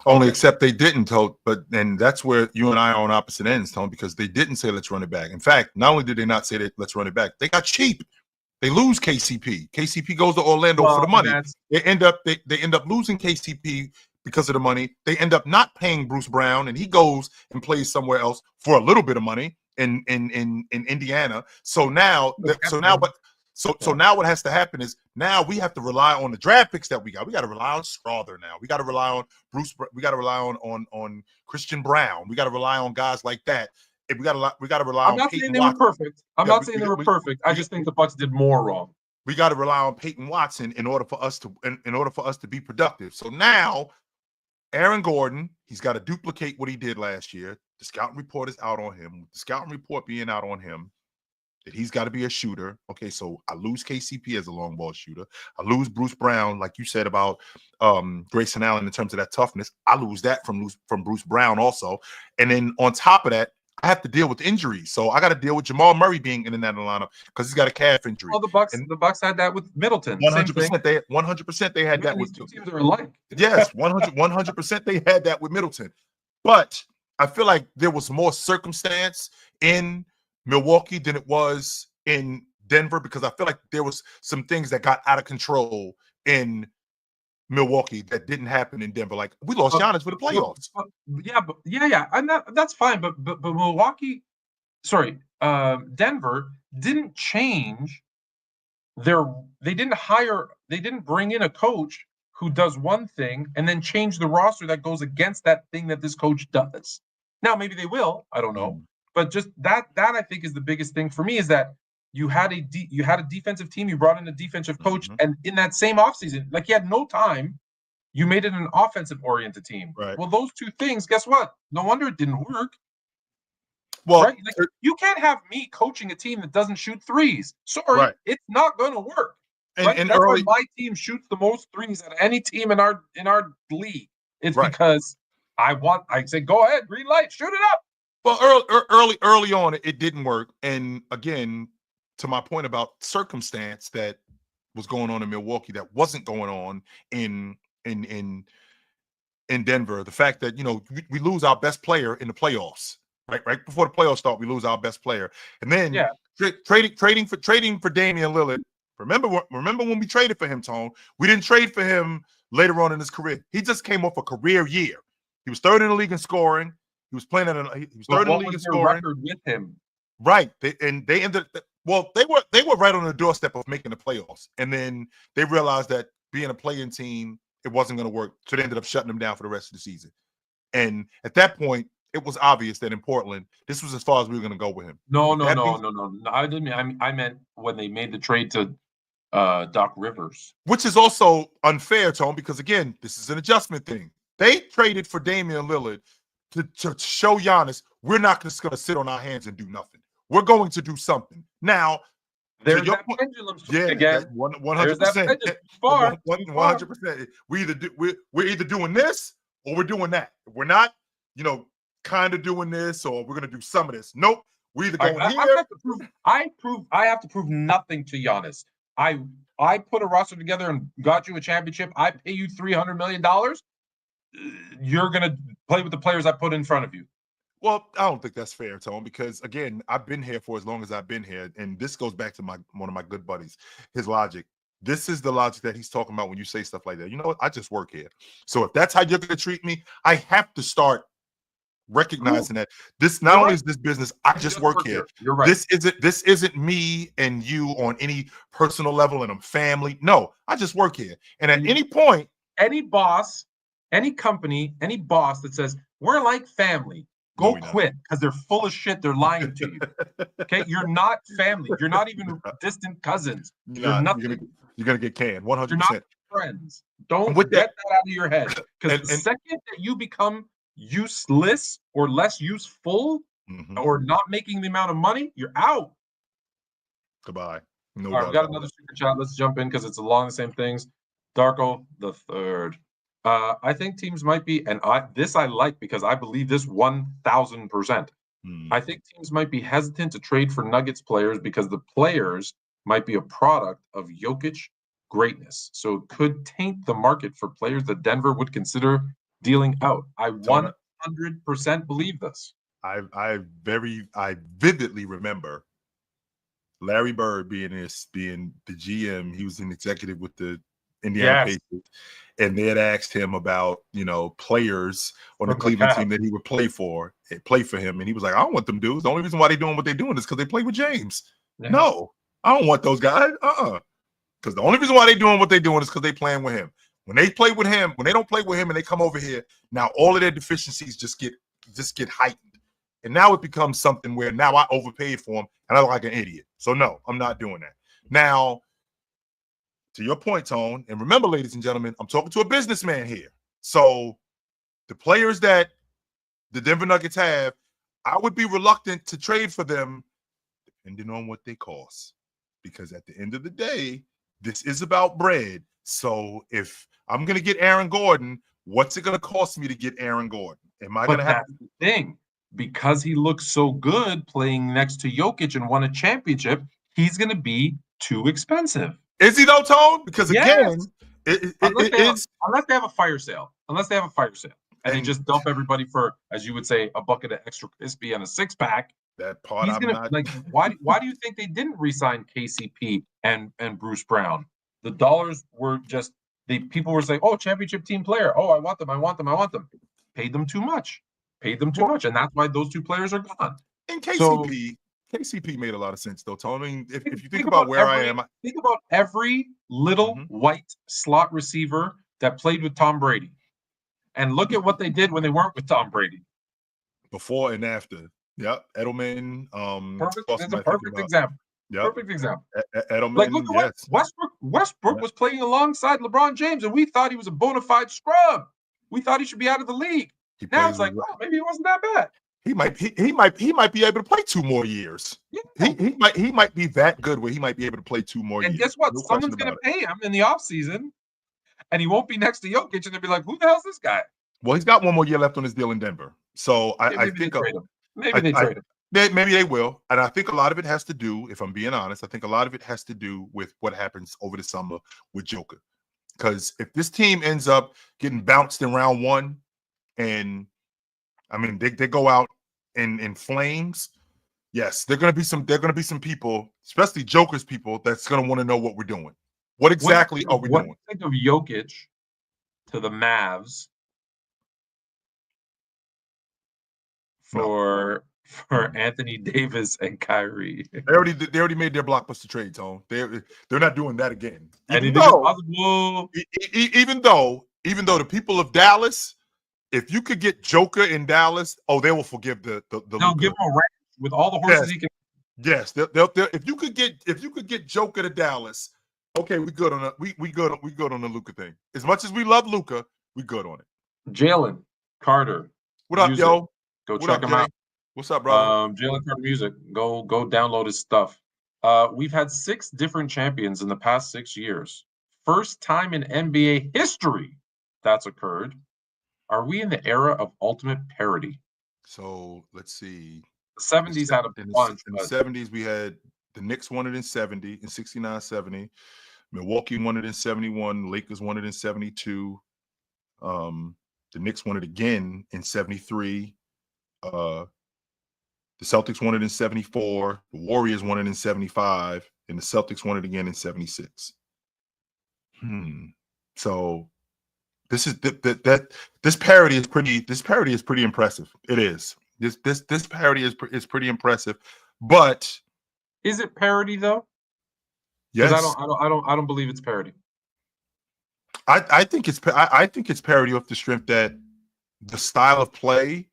[SPEAKER 2] Only except they didn't, and that's where you and I are on opposite ends, Tone, because they didn't say let's run it back. In fact, not only did they not say that let's run it back, they got cheap. They lose KCP. KCP goes to Orlando for the money. They end up losing KCP because of the money. They end up not paying Bruce Brown, and he goes and plays somewhere else for a little bit of money in Indiana. So now what has to happen is now we have to rely on the draft picks that we got. We got to rely on Strother now. We got to rely on Bruce. We got to rely on Christian Brown. We got to rely on guys like that. We got to rely on.
[SPEAKER 6] I'm not saying they were perfect. I'm not saying they were perfect. I just think the Bucks did more wrong.
[SPEAKER 2] We got to rely on Peyton Watson in order for us to be productive. So now, Aaron Gordon, he's got to duplicate what he did last year. The scouting report is out on him. The scouting report being out on him, that he's got to be a shooter. Okay, so I lose KCP as a long ball shooter. I lose Bruce Brown, like you said about Grayson Allen in terms of that toughness. I lose that from Bruce Brown also. And then on top of that, I have to deal with injuries. So I got to deal with Jamal Murray being in and out of the lineup because he's got a calf injury.
[SPEAKER 6] Well, the Bucks had that with Middleton.
[SPEAKER 2] 100%. They 100% they had that with
[SPEAKER 6] two teams are alike.
[SPEAKER 2] Yes, 100% they had that with Middleton. But I feel like there was more circumstance in Milwaukee than it was in Denver, because I feel like there was some things that got out of control in Milwaukee that didn't happen in Denver. Like, we lost Giannis for the playoffs.
[SPEAKER 6] And that's fine. But Milwaukee, Denver didn't change they didn't bring in a coach who does one thing and then change the roster that goes against that thing that this coach does. Now, maybe they will, I don't know. But just that I think is the biggest thing for me, is that you had a defensive team, you brought in a defensive coach, and in that same offseason, like, he had no time You made it an offensive-oriented team.
[SPEAKER 2] Right.
[SPEAKER 6] Well, those two things, guess what? No wonder it didn't work.
[SPEAKER 2] Well,
[SPEAKER 6] Right? Like, you can't have me coaching a team that doesn't shoot threes. Sorry,
[SPEAKER 2] Right.
[SPEAKER 6] it's not going to work. Right?
[SPEAKER 2] and
[SPEAKER 6] That's
[SPEAKER 2] early,
[SPEAKER 6] why my team shoots the most threes out of any team in our league. It's
[SPEAKER 2] Right.
[SPEAKER 6] because I say, go ahead, green light, shoot it up.
[SPEAKER 2] well, early on, it didn't work. And again, to my point about circumstance that was going on in Milwaukee that wasn't going on in Denver, the fact that we lose our best player in the playoffs, right before the playoffs start, we lose our best player, and then trading for Damian Lillard. Remember when we traded for him, Tone? We didn't trade for him later on in his career. He just came off a career year. He was third in the league in scoring. He was playing he was third in the league in scoring.
[SPEAKER 6] Record with him,
[SPEAKER 2] right? They ended. Well, they were right on the doorstep of making the playoffs, and then they realized that being a play-in team, it wasn't going to work, so they ended up shutting them down for the rest of the season. And at that point, it was obvious that in Portland, this was as far as we were going to go with him.
[SPEAKER 6] No. I didn't mean. I meant when they made the trade to Doc Rivers,
[SPEAKER 2] which is also unfair, Tone, because again, this is an adjustment thing. They traded for Damian Lillard to show Giannis we're not just going to sit on our hands and do nothing. We're going to do something. Now,
[SPEAKER 6] there's that pendulum swing again.
[SPEAKER 2] 100%. 100%. We're either doing this or we're doing that. We're not, kind of doing this or we're going to do some of this. Nope. We're either going here.
[SPEAKER 6] I have to prove nothing to Giannis. I put a roster together and got you a championship. I pay you $300 million. You're going to play with the players I put in front of you.
[SPEAKER 2] Well, I don't think that's fair, Tone, because again, I've been here for as long as I've been here, and this goes back to one of my good buddies, his logic. This is the logic that he's talking about when you say stuff like that. You know what? I just work here. So if that's how you're going to treat me, I have to start recognizing that this not only is this business, I just work here.
[SPEAKER 6] You're right.
[SPEAKER 2] This isn't me and you on any personal level and I'm family. No, I just work here. And at any point,
[SPEAKER 6] any boss, any company, any boss that says we're like family, go quit because they're full of shit. They're lying to you. Okay, you're not family. You're not even distant cousins. You're nothing.
[SPEAKER 2] You're gonna get canned. 100%.
[SPEAKER 6] You're not friends. Don't get that out of your head. Because the second that you become useless or less useful or not making the amount of money, you're out.
[SPEAKER 2] Goodbye.
[SPEAKER 6] No. All right, we got another super chat. Let's jump in because it's along the same things. Darko the third. I think teams might be, and I like because I believe this 1,000%. I think teams might be hesitant to trade for Nuggets players because the players might be a product of Jokic greatness. So it could taint the market for players that Denver would consider dealing out. I 100% believe this.
[SPEAKER 2] I vividly remember Larry Bird being the GM. He was an executive with the Indiana Pacers, and they had asked him about players on the Cleveland team that he would play for him, and he was like, I don't want them dudes. The only reason why they're doing what they're doing is because they play with James. Yeah. No, I don't want those guys. Because the only reason why they're doing what they're doing is because they're playing with him. When they play with him, when they don't play with him and they come over here, now all of their deficiencies just get heightened. And now it becomes something where now I overpaid for him and I look like an idiot. So no, I'm not doing that. Now, to your point, Tone, and remember, ladies and gentlemen, I'm talking to a businessman here. So the players that the Denver Nuggets have, I would be reluctant to trade for them depending on what they cost. Because at the end of the day, this is about bread. So if I'm going to get Aaron Gordon, what's it going to cost me to get Aaron Gordon? Am I going to have
[SPEAKER 6] the thing? Because he looks so good playing next to Jokic and won a championship, he's going to be too expensive.
[SPEAKER 2] Is he though, Tone? Because again,
[SPEAKER 6] unless they have a fire sale, and they just dump everybody for, as you would say, a bucket of extra crispy and a 6-pack.
[SPEAKER 2] That part
[SPEAKER 6] he's gonna, like. Why do you think they didn't re-sign KCP and Bruce Brown? The dollars were just people were saying, "Oh, championship team player. Oh, I want them. Paid them too much, and that's why those two players are gone."
[SPEAKER 2] And KCP made a lot of sense though, Tony. I mean, if you think about where I am,
[SPEAKER 6] think about every little white slot receiver that played with Tom Brady, and look at what they did when they weren't with Tom Brady.
[SPEAKER 2] Before and after. Yep, Edelman.
[SPEAKER 6] It's a perfect example.
[SPEAKER 2] Yep.
[SPEAKER 6] Perfect example.
[SPEAKER 2] Edelman,
[SPEAKER 6] Like, look at
[SPEAKER 2] yes.
[SPEAKER 6] Westbrook was playing alongside LeBron James, and we thought he was a bona fide scrub. We thought he should be out of the league.
[SPEAKER 2] He
[SPEAKER 6] Now
[SPEAKER 2] plays
[SPEAKER 6] it's like,
[SPEAKER 2] with-
[SPEAKER 6] oh, maybe he wasn't that bad.
[SPEAKER 2] He might be able to play 2 more years.
[SPEAKER 6] Yeah.
[SPEAKER 2] He might be that good where he might be able to play 2 more years.
[SPEAKER 6] And guess what?
[SPEAKER 2] No
[SPEAKER 6] Someone's
[SPEAKER 2] question
[SPEAKER 6] going to
[SPEAKER 2] about it.
[SPEAKER 6] pay him in the offseason, and he won't be next to Jokic, and they'll be like, who the hell's this guy?
[SPEAKER 2] Well, he's got 1 more year left on his deal in Denver. So I
[SPEAKER 6] Maybe
[SPEAKER 2] think
[SPEAKER 6] they trade him. Maybe they trade him.
[SPEAKER 2] Maybe they will. And I think a lot of it has to do, if I'm being honest, I think a lot of it has to do with what happens over the summer with Joker. Because if this team ends up getting bounced in round 1, and I mean they go out in flames, yes, there are gonna be some people, especially Joker's people, that's gonna want to know what we're doing. What exactly are we doing?
[SPEAKER 6] What do you think of Jokic to the Mavs for Anthony Davis and Kyrie?
[SPEAKER 2] They already made their blockbuster trade, Tone. They're not doing that again.
[SPEAKER 6] Anything is possible.
[SPEAKER 2] Even though the people of Dallas, if you could get Joker in Dallas, they will forgive the
[SPEAKER 6] They'll
[SPEAKER 2] Luka.
[SPEAKER 6] give him a ranch with all the horses he can.
[SPEAKER 2] Yes, they'll if you could get Joker to Dallas, okay, we good on the Luka thing. As much as we love Luka, we good on it.
[SPEAKER 6] Jalen Carter.
[SPEAKER 2] What up,
[SPEAKER 6] music.
[SPEAKER 2] yo?
[SPEAKER 6] Go
[SPEAKER 2] What
[SPEAKER 6] check
[SPEAKER 2] up,
[SPEAKER 6] him
[SPEAKER 2] Jay?
[SPEAKER 6] out.
[SPEAKER 2] What's up, brother?
[SPEAKER 6] Jalen Carter music. Go download his stuff. We've had 6 different champions in the past 6 years. First time in NBA history that's occurred. Are we in the era of ultimate parity?
[SPEAKER 2] So let's see.
[SPEAKER 6] The 70s had a bunch.
[SPEAKER 2] In the 70s, we had the Knicks won it in 70, in 69-70. Milwaukee won it in 71. Lakers won it in 72. The Knicks won it again in 73. The Celtics won it in 74. The Warriors won it in 75. And the Celtics won it again in 76. So this is this parity is pretty impressive. It is. This parity is pretty impressive. But
[SPEAKER 6] is it parity though?
[SPEAKER 2] Yes.
[SPEAKER 6] I don't believe it's parity.
[SPEAKER 2] I think it's parity off the strength that the style of play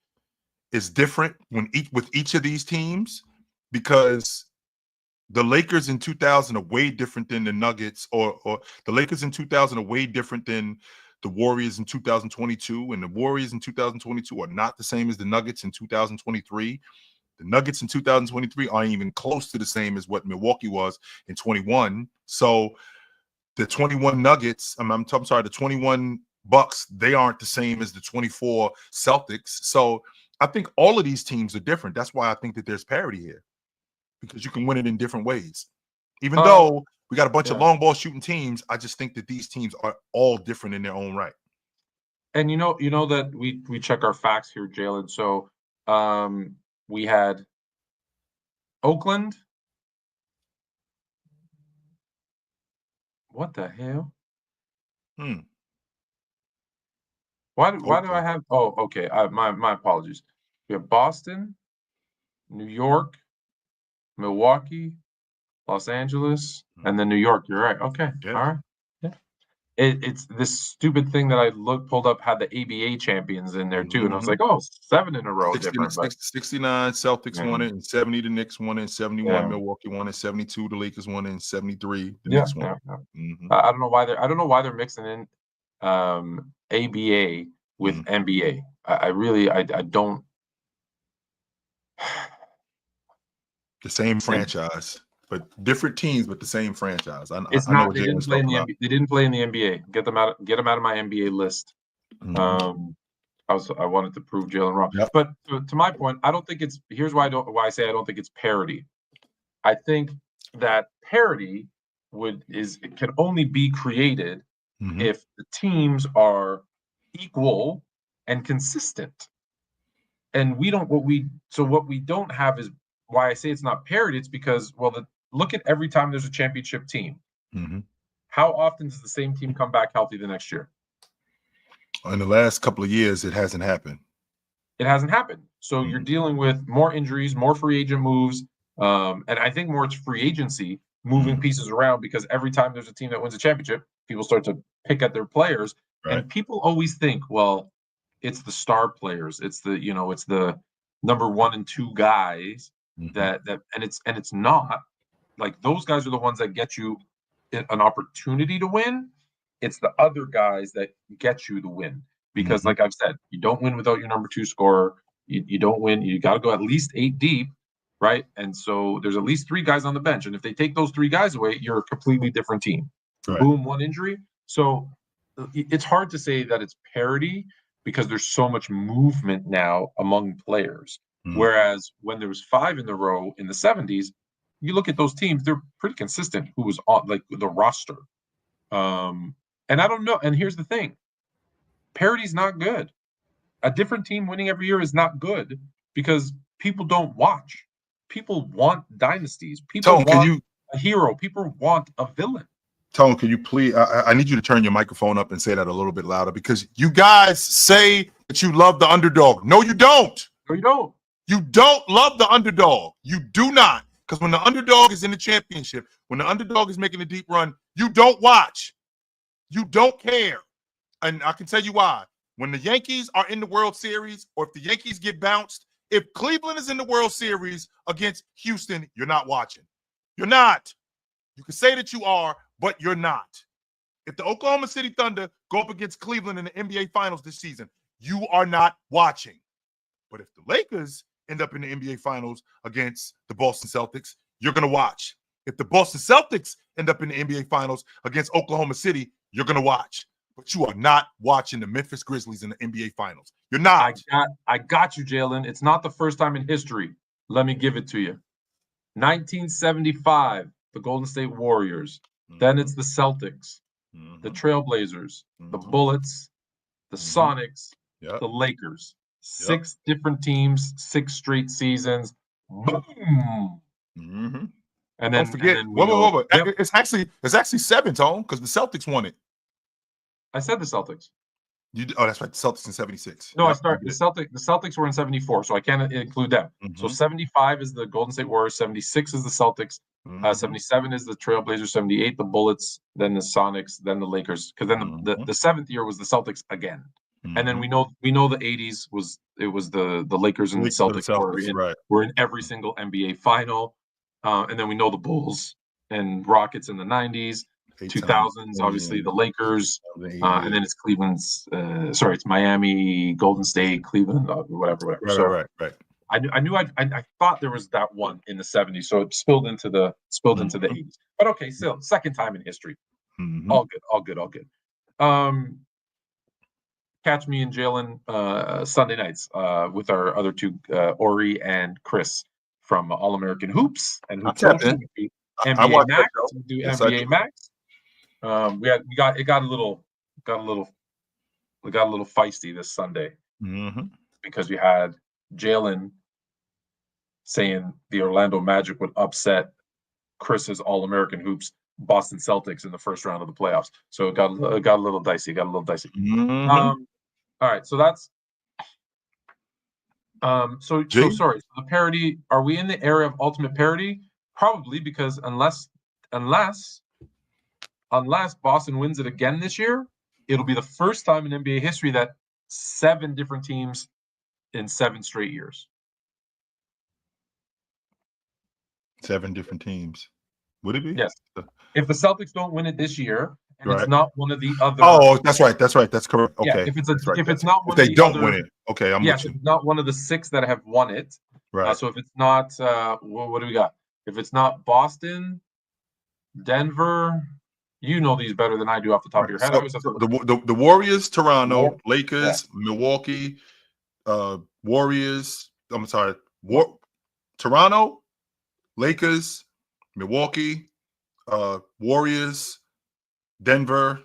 [SPEAKER 2] is different with each of these teams, because the Lakers in 2000 are way different than the Nuggets, or the Lakers in 2000 are way different than the Warriors in 2022, and the Warriors in 2022 are not the same as the Nuggets in 2023. The Nuggets in 2023 aren't even close to the same as what Milwaukee was in 21. So the 21 Nuggets, I'm sorry, the 21 Bucks, they aren't the same as the 24 Celtics. So I think all of these teams are different. That's why I think that there's parity here, because you can win it in different ways. Even though we got a bunch of long ball shooting teams, I just think that these teams are all different in their own right.
[SPEAKER 6] And you know that we check our facts here, Jalen. So we had Oakland. What the hell? Why do I have? Oh, okay. My apologies. We have Boston, New York, Milwaukee, Los Angeles, and then New York. You're right. Okay.
[SPEAKER 2] Yeah.
[SPEAKER 6] All right. Yeah. It's this stupid thing that I pulled up had the ABA champions in there too, and I was like, 7 in a row.
[SPEAKER 2] 69 Celtics won it, and 70 the Knicks won it, 71 Milwaukee won it, 72 the Lakers won it, and 73 the Knicks won it.
[SPEAKER 6] I don't know why they're mixing in ABA with NBA. I really don't.
[SPEAKER 2] The same franchise, but different teams, but the same franchise.
[SPEAKER 6] It's not. They didn't play in the NBA. They didn't play in the NBA. Get them out of my NBA list. I wanted to prove Jalen wrong. Yep. But to my point, I don't think it's. Here's why I say I don't think it's parity. I think that parity can only be created if the teams are equal and consistent. And what we don't have is why I say it's not parity. It's because, look at every time there's a championship team. How often does the same team come back healthy the next year?
[SPEAKER 2] In the last couple of years, it hasn't happened.
[SPEAKER 6] It hasn't happened. So you're dealing with more injuries, more free agent moves. And I think more it's free agency moving pieces around, because every time there's a team that wins a championship, people start to pick at their players. Right. And people always think, well, it's the star players. It's the number 1 and 2 guys that and it's not. like those guys are the ones that get you an opportunity to win. It's the other guys that get you the win because, like I've said, you don't win without your number 2 scorer. You don't win. You got to go at least 8 deep, right? And so there's at least 3 guys on the bench, and if they take those 3 guys away, you're a completely different team. Right. Boom, 1 injury. So it's hard to say that it's parity because there's so much movement now among players. Whereas when there was 5 in a row in the 70s, you look at those teams, they're pretty consistent who was on like the roster. And I don't know. And here's the thing. Parity's not good. A different team winning every year is not good because people don't watch. People want dynasties. People want a hero. People want a villain.
[SPEAKER 2] Tone, can you please? I need you to turn your microphone up and say that a little bit louder because you guys say that you love the underdog. No, you don't.
[SPEAKER 6] No, you don't.
[SPEAKER 2] You don't love the underdog. You do not. Because when the underdog is in the championship, when the underdog is making a deep run, you don't watch. You don't care. And I can tell you why. When the Yankees are in the World Series, or if the Yankees get bounced, if Cleveland is in the World Series against Houston, you're not watching. You're not. You can say that you are, but you're not. If the Oklahoma City Thunder go up against Cleveland in the NBA Finals this season, you are not watching. But if the Lakers end up in the NBA Finals against the Boston Celtics, you're going to watch. If the Boston Celtics end up in the NBA Finals against Oklahoma City, you're going to watch. But you are not watching the Memphis Grizzlies in the NBA Finals. You're not.
[SPEAKER 6] I got you, Jalen. It's not the first time in history. Let me give it to you. 1975, the Golden State Warriors. Then it's the Celtics, the Trailblazers, the Bullets, the Sonics, the Lakers. 6 different teams, 6 straight seasons. Boom. And then
[SPEAKER 2] don't forget. Whoa. Yep. It's actually 7, Tone, because the Celtics won it.
[SPEAKER 6] I said the Celtics.
[SPEAKER 2] That's right. The Celtics in 76.
[SPEAKER 6] No, I started the Celtics were in 74, so I can't include them. So 75 is the Golden State Warriors, 76 is the Celtics, 77 is the Trailblazers, 78 the Bullets, then the Sonics, then the Lakers. Because then the 7th year was the Celtics again. And then we know the 80s was the Lakers and the Celtics were in every single NBA final. And then we know the Bulls and Rockets in the 90s. 2000s, obviously the Lakers, and then it's Cleveland's. It's Miami, Golden State, Cleveland, whatever.
[SPEAKER 2] Right.
[SPEAKER 6] I thought there was that one in the 70s, so it spilled into the 80s. But okay, still second time in history. All good. Catch me and Jalen Sunday nights with our other 2, Ori and Chris from All American Hoops and Hoops Social. NBA Max. We do NBA Max. It got a little feisty this Sunday because we had Jalen saying the Orlando Magic would upset Chris's All-American Hoops Boston Celtics in the first round of the playoffs. So it got a little dicey. All right, so that's so sorry. So the parity, are we in the era of ultimate parity? Probably, because unless Boston wins it again this year, it'll be the first time in NBA history that 7 different teams in 7 straight years.
[SPEAKER 2] 7 different teams. Would it be?
[SPEAKER 6] Yes. If the Celtics don't win it this year, and it's not one of the other.
[SPEAKER 2] Oh, that's right. That's correct. Okay.
[SPEAKER 6] Yeah, if it's not one
[SPEAKER 2] if they don't win it. Okay, I'm with you.
[SPEAKER 6] If it's not one of the 6 that have won it.
[SPEAKER 2] Right.
[SPEAKER 6] So if it's not, what do we got? If it's not Boston, Denver, you know these better than I do off the top of your head.
[SPEAKER 2] The Warriors, Toronto, Lakers, Milwaukee, Warriors. I'm sorry, Toronto, Lakers, Milwaukee, Warriors, Denver,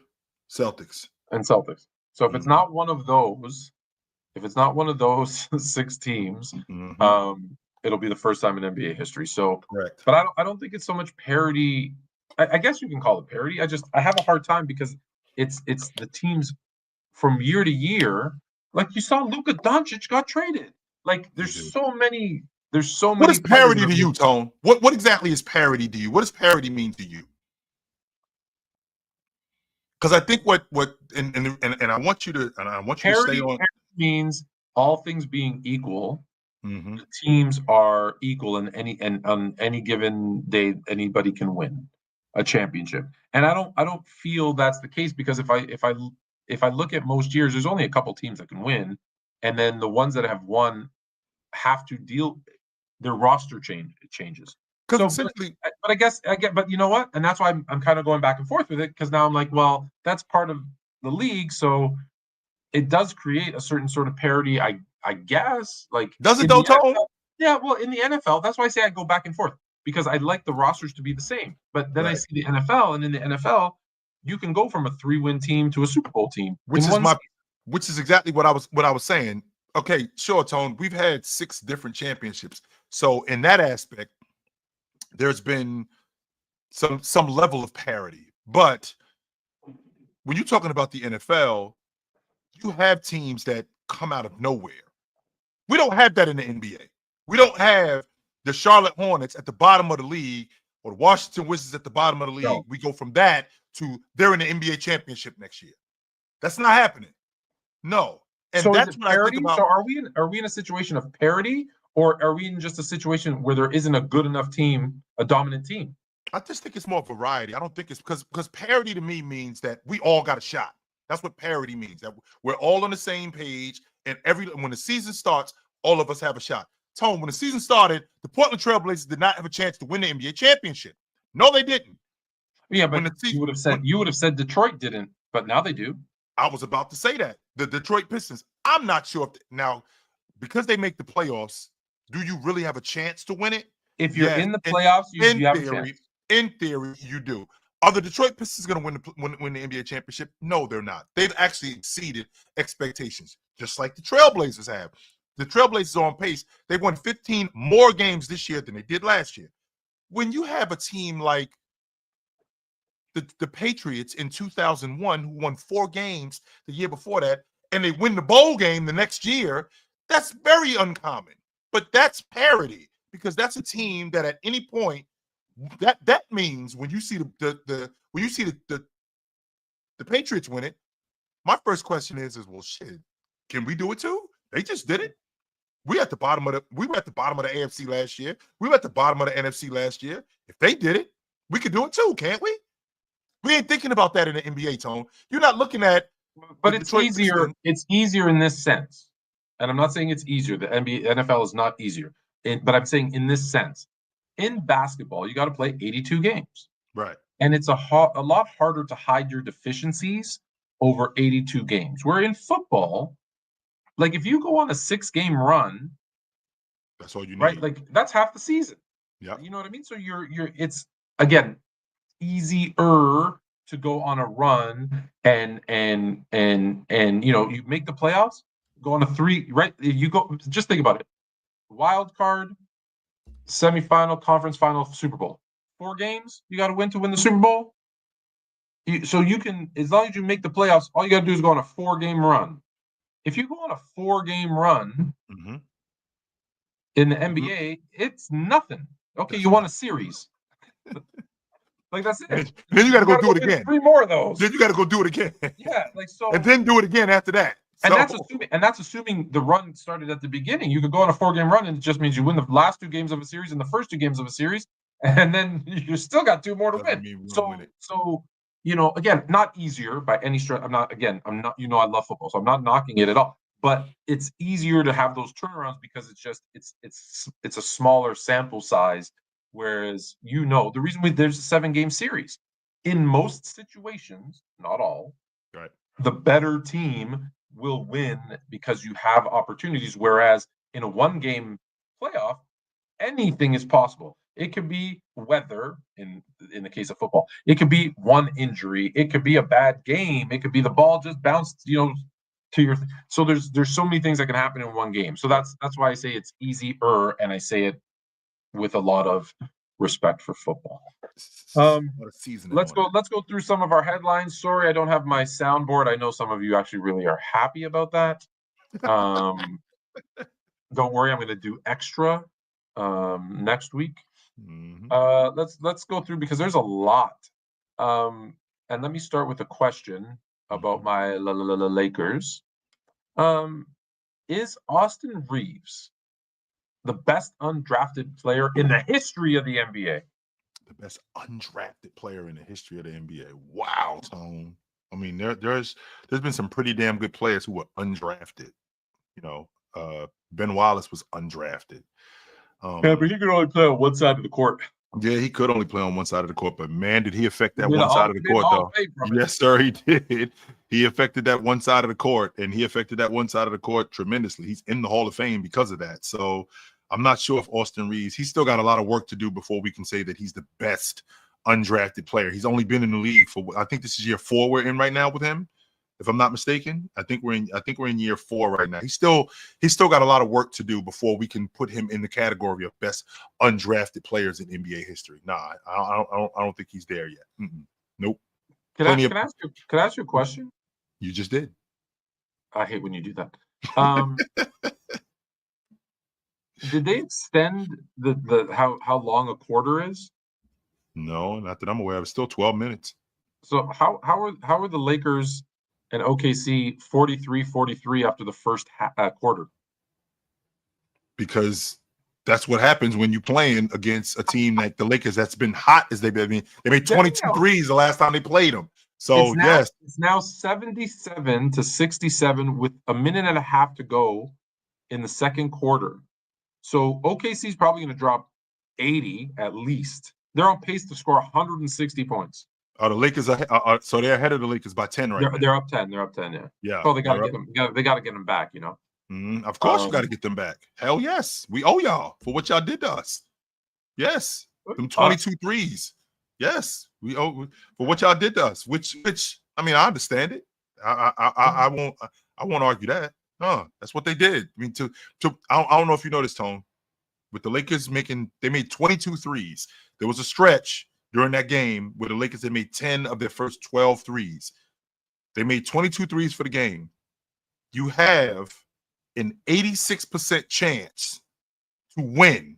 [SPEAKER 2] Celtics.
[SPEAKER 6] So if it's not one of those, 6 teams, it'll be the first time in NBA history. So,
[SPEAKER 2] correct.
[SPEAKER 6] But I don't think it's so much parity. I guess you can call it parity. I have a hard time because it's the teams from year to year. Like you saw, Luka Doncic got traded. Like there's so many.
[SPEAKER 2] What is parity to you, Tone? What exactly is parity to you? What does parity mean to you? Because I think and I want you to stay on.
[SPEAKER 6] Parity means all things being equal,
[SPEAKER 2] Mhm.
[SPEAKER 6] the teams are equal in and on any given day, anybody can win a championship. And I don't feel that's the case because if I look at most years, there's only a couple teams that can win, and then the ones that have won have to deal their roster changes.
[SPEAKER 2] Because
[SPEAKER 6] So,
[SPEAKER 2] essentially,
[SPEAKER 6] but I guess I get, but you know what? And that's why I'm kind of going back and forth with it because now I'm like, well, that's part of the league, so it does create a certain sort of parity, I guess. Like
[SPEAKER 2] does it
[SPEAKER 6] in
[SPEAKER 2] though,
[SPEAKER 6] the
[SPEAKER 2] Tone?
[SPEAKER 6] NFL, yeah, well, in the NFL, that's why I say I go back and forth because I like the rosters to be the same. But then I
[SPEAKER 2] Right.
[SPEAKER 6] see the NFL, and in the NFL, you can go from a 3-win team to a Super Bowl team
[SPEAKER 2] Which
[SPEAKER 6] in
[SPEAKER 2] is
[SPEAKER 6] one
[SPEAKER 2] my,
[SPEAKER 6] season.
[SPEAKER 2] which is exactly what I was saying. Okay, sure, Tone. We've had 6 different championships, so in that aspect, there's been some level of parity. But when you're talking about the NFL, you have teams that come out of nowhere. We don't have that in the NBA. We don't have the Charlotte Hornets at the bottom of the league or the Washington Wizards at the bottom of the league.
[SPEAKER 6] No.
[SPEAKER 2] We go from that to they're in the NBA championship next year. That's not happening. No. And
[SPEAKER 6] So is
[SPEAKER 2] that's
[SPEAKER 6] it
[SPEAKER 2] what I think
[SPEAKER 6] parity?
[SPEAKER 2] about.
[SPEAKER 6] So are we in a situation of parity, or are we in just a situation where there isn't a good enough team, a dominant team?
[SPEAKER 2] I just think it's more variety. I don't think it's because parity to me means that we all got a shot. That's what parity means. That we're all on the same page, and when the season starts, all of us have a shot. Tone, when the season started, the Portland Trailblazers did not have a chance to win the NBA championship. No, they didn't.
[SPEAKER 6] Yeah,
[SPEAKER 2] When
[SPEAKER 6] but
[SPEAKER 2] the season,
[SPEAKER 6] you would have said Detroit didn't, but now they do.
[SPEAKER 2] I was about to say that the Detroit Pistons. I'm not sure if now because they make the playoffs, do you really have a chance to win it?
[SPEAKER 6] If you're
[SPEAKER 2] Yes.
[SPEAKER 6] in the playoffs, you have a chance.
[SPEAKER 2] In theory, you do. Are the Detroit Pistons going to win the NBA championship? No, they're not. They've actually exceeded expectations, just like the Trailblazers have. The Trailblazers are on pace. They won 15 more games this year than they did last year. When you have a team like the Patriots in 2001, who won 4 games the year before that, and they win the bowl game the next year, that's very uncommon. But that's parity because that's a team that at any point that means when you see the Patriots win it, my first question is well shit, can we do it too? They just did it. We were at the bottom of the AFC last year. We were at the bottom of the NFC last year. If they did it, we could do it too, can't we? We ain't thinking about that in the NBA, Tone. You're not looking at
[SPEAKER 6] But it's easier. Pistons. It's easier in this sense, and I'm not saying it's easier. The NFL is not easier, but I'm saying in this sense. In basketball, you got to play 82 games.
[SPEAKER 2] Right.
[SPEAKER 6] And it's a lot harder to hide your deficiencies over 82 games. Where in football, like if you go on a 6-game run,
[SPEAKER 2] that's all you need.
[SPEAKER 6] Right? Like that's half the season.
[SPEAKER 2] Yeah.
[SPEAKER 6] You know what I mean? So it's again easier to go on a run and you know, you make the playoffs, go on a 3, right? You go just think about it. Wild card, semifinal, conference final, Super Bowl. 4 games you got to win the Super Bowl. So you can, as long as you make the playoffs, all you got to do is go on a 4-game run. If you go on a 4-game run in the NBA, it's nothing. Okay, you won a series. Like that's it.
[SPEAKER 2] And then you got to go do it again.
[SPEAKER 6] 3 more of those.
[SPEAKER 2] Then you got to go do it again.
[SPEAKER 6] Yeah, like so.
[SPEAKER 2] And then do it again after that.
[SPEAKER 6] And that's assuming the run started at the beginning. You could go on a 4-game run, and it just means you win the last 2 games of a series and the first 2 games of a series, and then you still got 2 more to win. So you know, again, not easier by any stretch. I'm not. You know, I love football, so I'm not knocking it at all. But it's easier to have those turnarounds because it's a smaller sample size. Whereas you know the reason there's a 7-game series in most situations, not all.
[SPEAKER 2] Right.
[SPEAKER 6] The better team will win because you have opportunities. Whereas in a 1-game playoff, anything is possible. It could be weather in the case of football. It could be one injury. It could be a bad game. It could be the ball just bounced, you know, to your. So there's so many things that can happen in 1 game. So that's why I say it's easier, and I say it with a lot of respect for football. Let's go through some of our headlines. Sorry, I don't have my soundboard. I know some of you actually really are happy about that. Don't worry, I'm going to do extra next week. Let's go through because there's a lot. And let me start with a question about my Lakers. Is Austin Reeves the best undrafted player in the history of the NBA.
[SPEAKER 2] The best undrafted player in the history of the NBA. Wow, Tone. I mean, there's been some pretty damn good players who were undrafted. You know, Ben Wallace was undrafted.
[SPEAKER 6] Yeah, but he could only play on one side of the court.
[SPEAKER 2] Yeah, he could only play on one side of the court, but man, did he affect that one side of the court, though? Yes, sir, he did. He affected that one side of the court, and he affected that one side of the court tremendously. He's in the Hall of Fame because of that. So I'm not sure if Austin Reeves, he's still got a lot of work to do before we can say that he's the best undrafted player. He's only been in the league for, I think this is year 4 we're in right now with him, if I'm not mistaken. I think we're in year 4 right now. He's still got a lot of work to do before we can put him in the category of best undrafted players in NBA history. Nah, I don't think he's there yet. Nope.
[SPEAKER 6] Can I ask you a question?
[SPEAKER 2] You just did.
[SPEAKER 6] I hate when you do that. Did they extend the how long a quarter is?
[SPEAKER 2] No, not that I'm aware of. It's still 12 minutes.
[SPEAKER 6] So how are the Lakers and OKC 43-43 after the first quarter?
[SPEAKER 2] Because that's what happens when you're playing against a team like the Lakers that's been hot as they've been. I mean, they made 22 threes the last time they played them. So it's
[SPEAKER 6] now 77-67 with a minute and a half to go in the second quarter. So OKC is probably going to drop 80 at least. They're on pace to score 160 points.
[SPEAKER 2] The Lakers so they're ahead of the Lakers by 10 right now.
[SPEAKER 6] They're up 10. They're up 10. Yeah.
[SPEAKER 2] Yeah.
[SPEAKER 6] Oh, they got to get them. They got to get them back. You know.
[SPEAKER 2] Of course, you got to get them back. Hell yes, we owe y'all for what y'all did to us. Yes, them 22 threes. Yes, we owe for what y'all did to us. Which I mean, I understand it. I won't argue that. That's what they did. I mean, I don't know if you noticed, Tone, with the Lakers they made 22 threes. There was a stretch during that game where the Lakers had made 10 of their first 12 threes. They made 22 threes for the game. You have an 86% chance to win.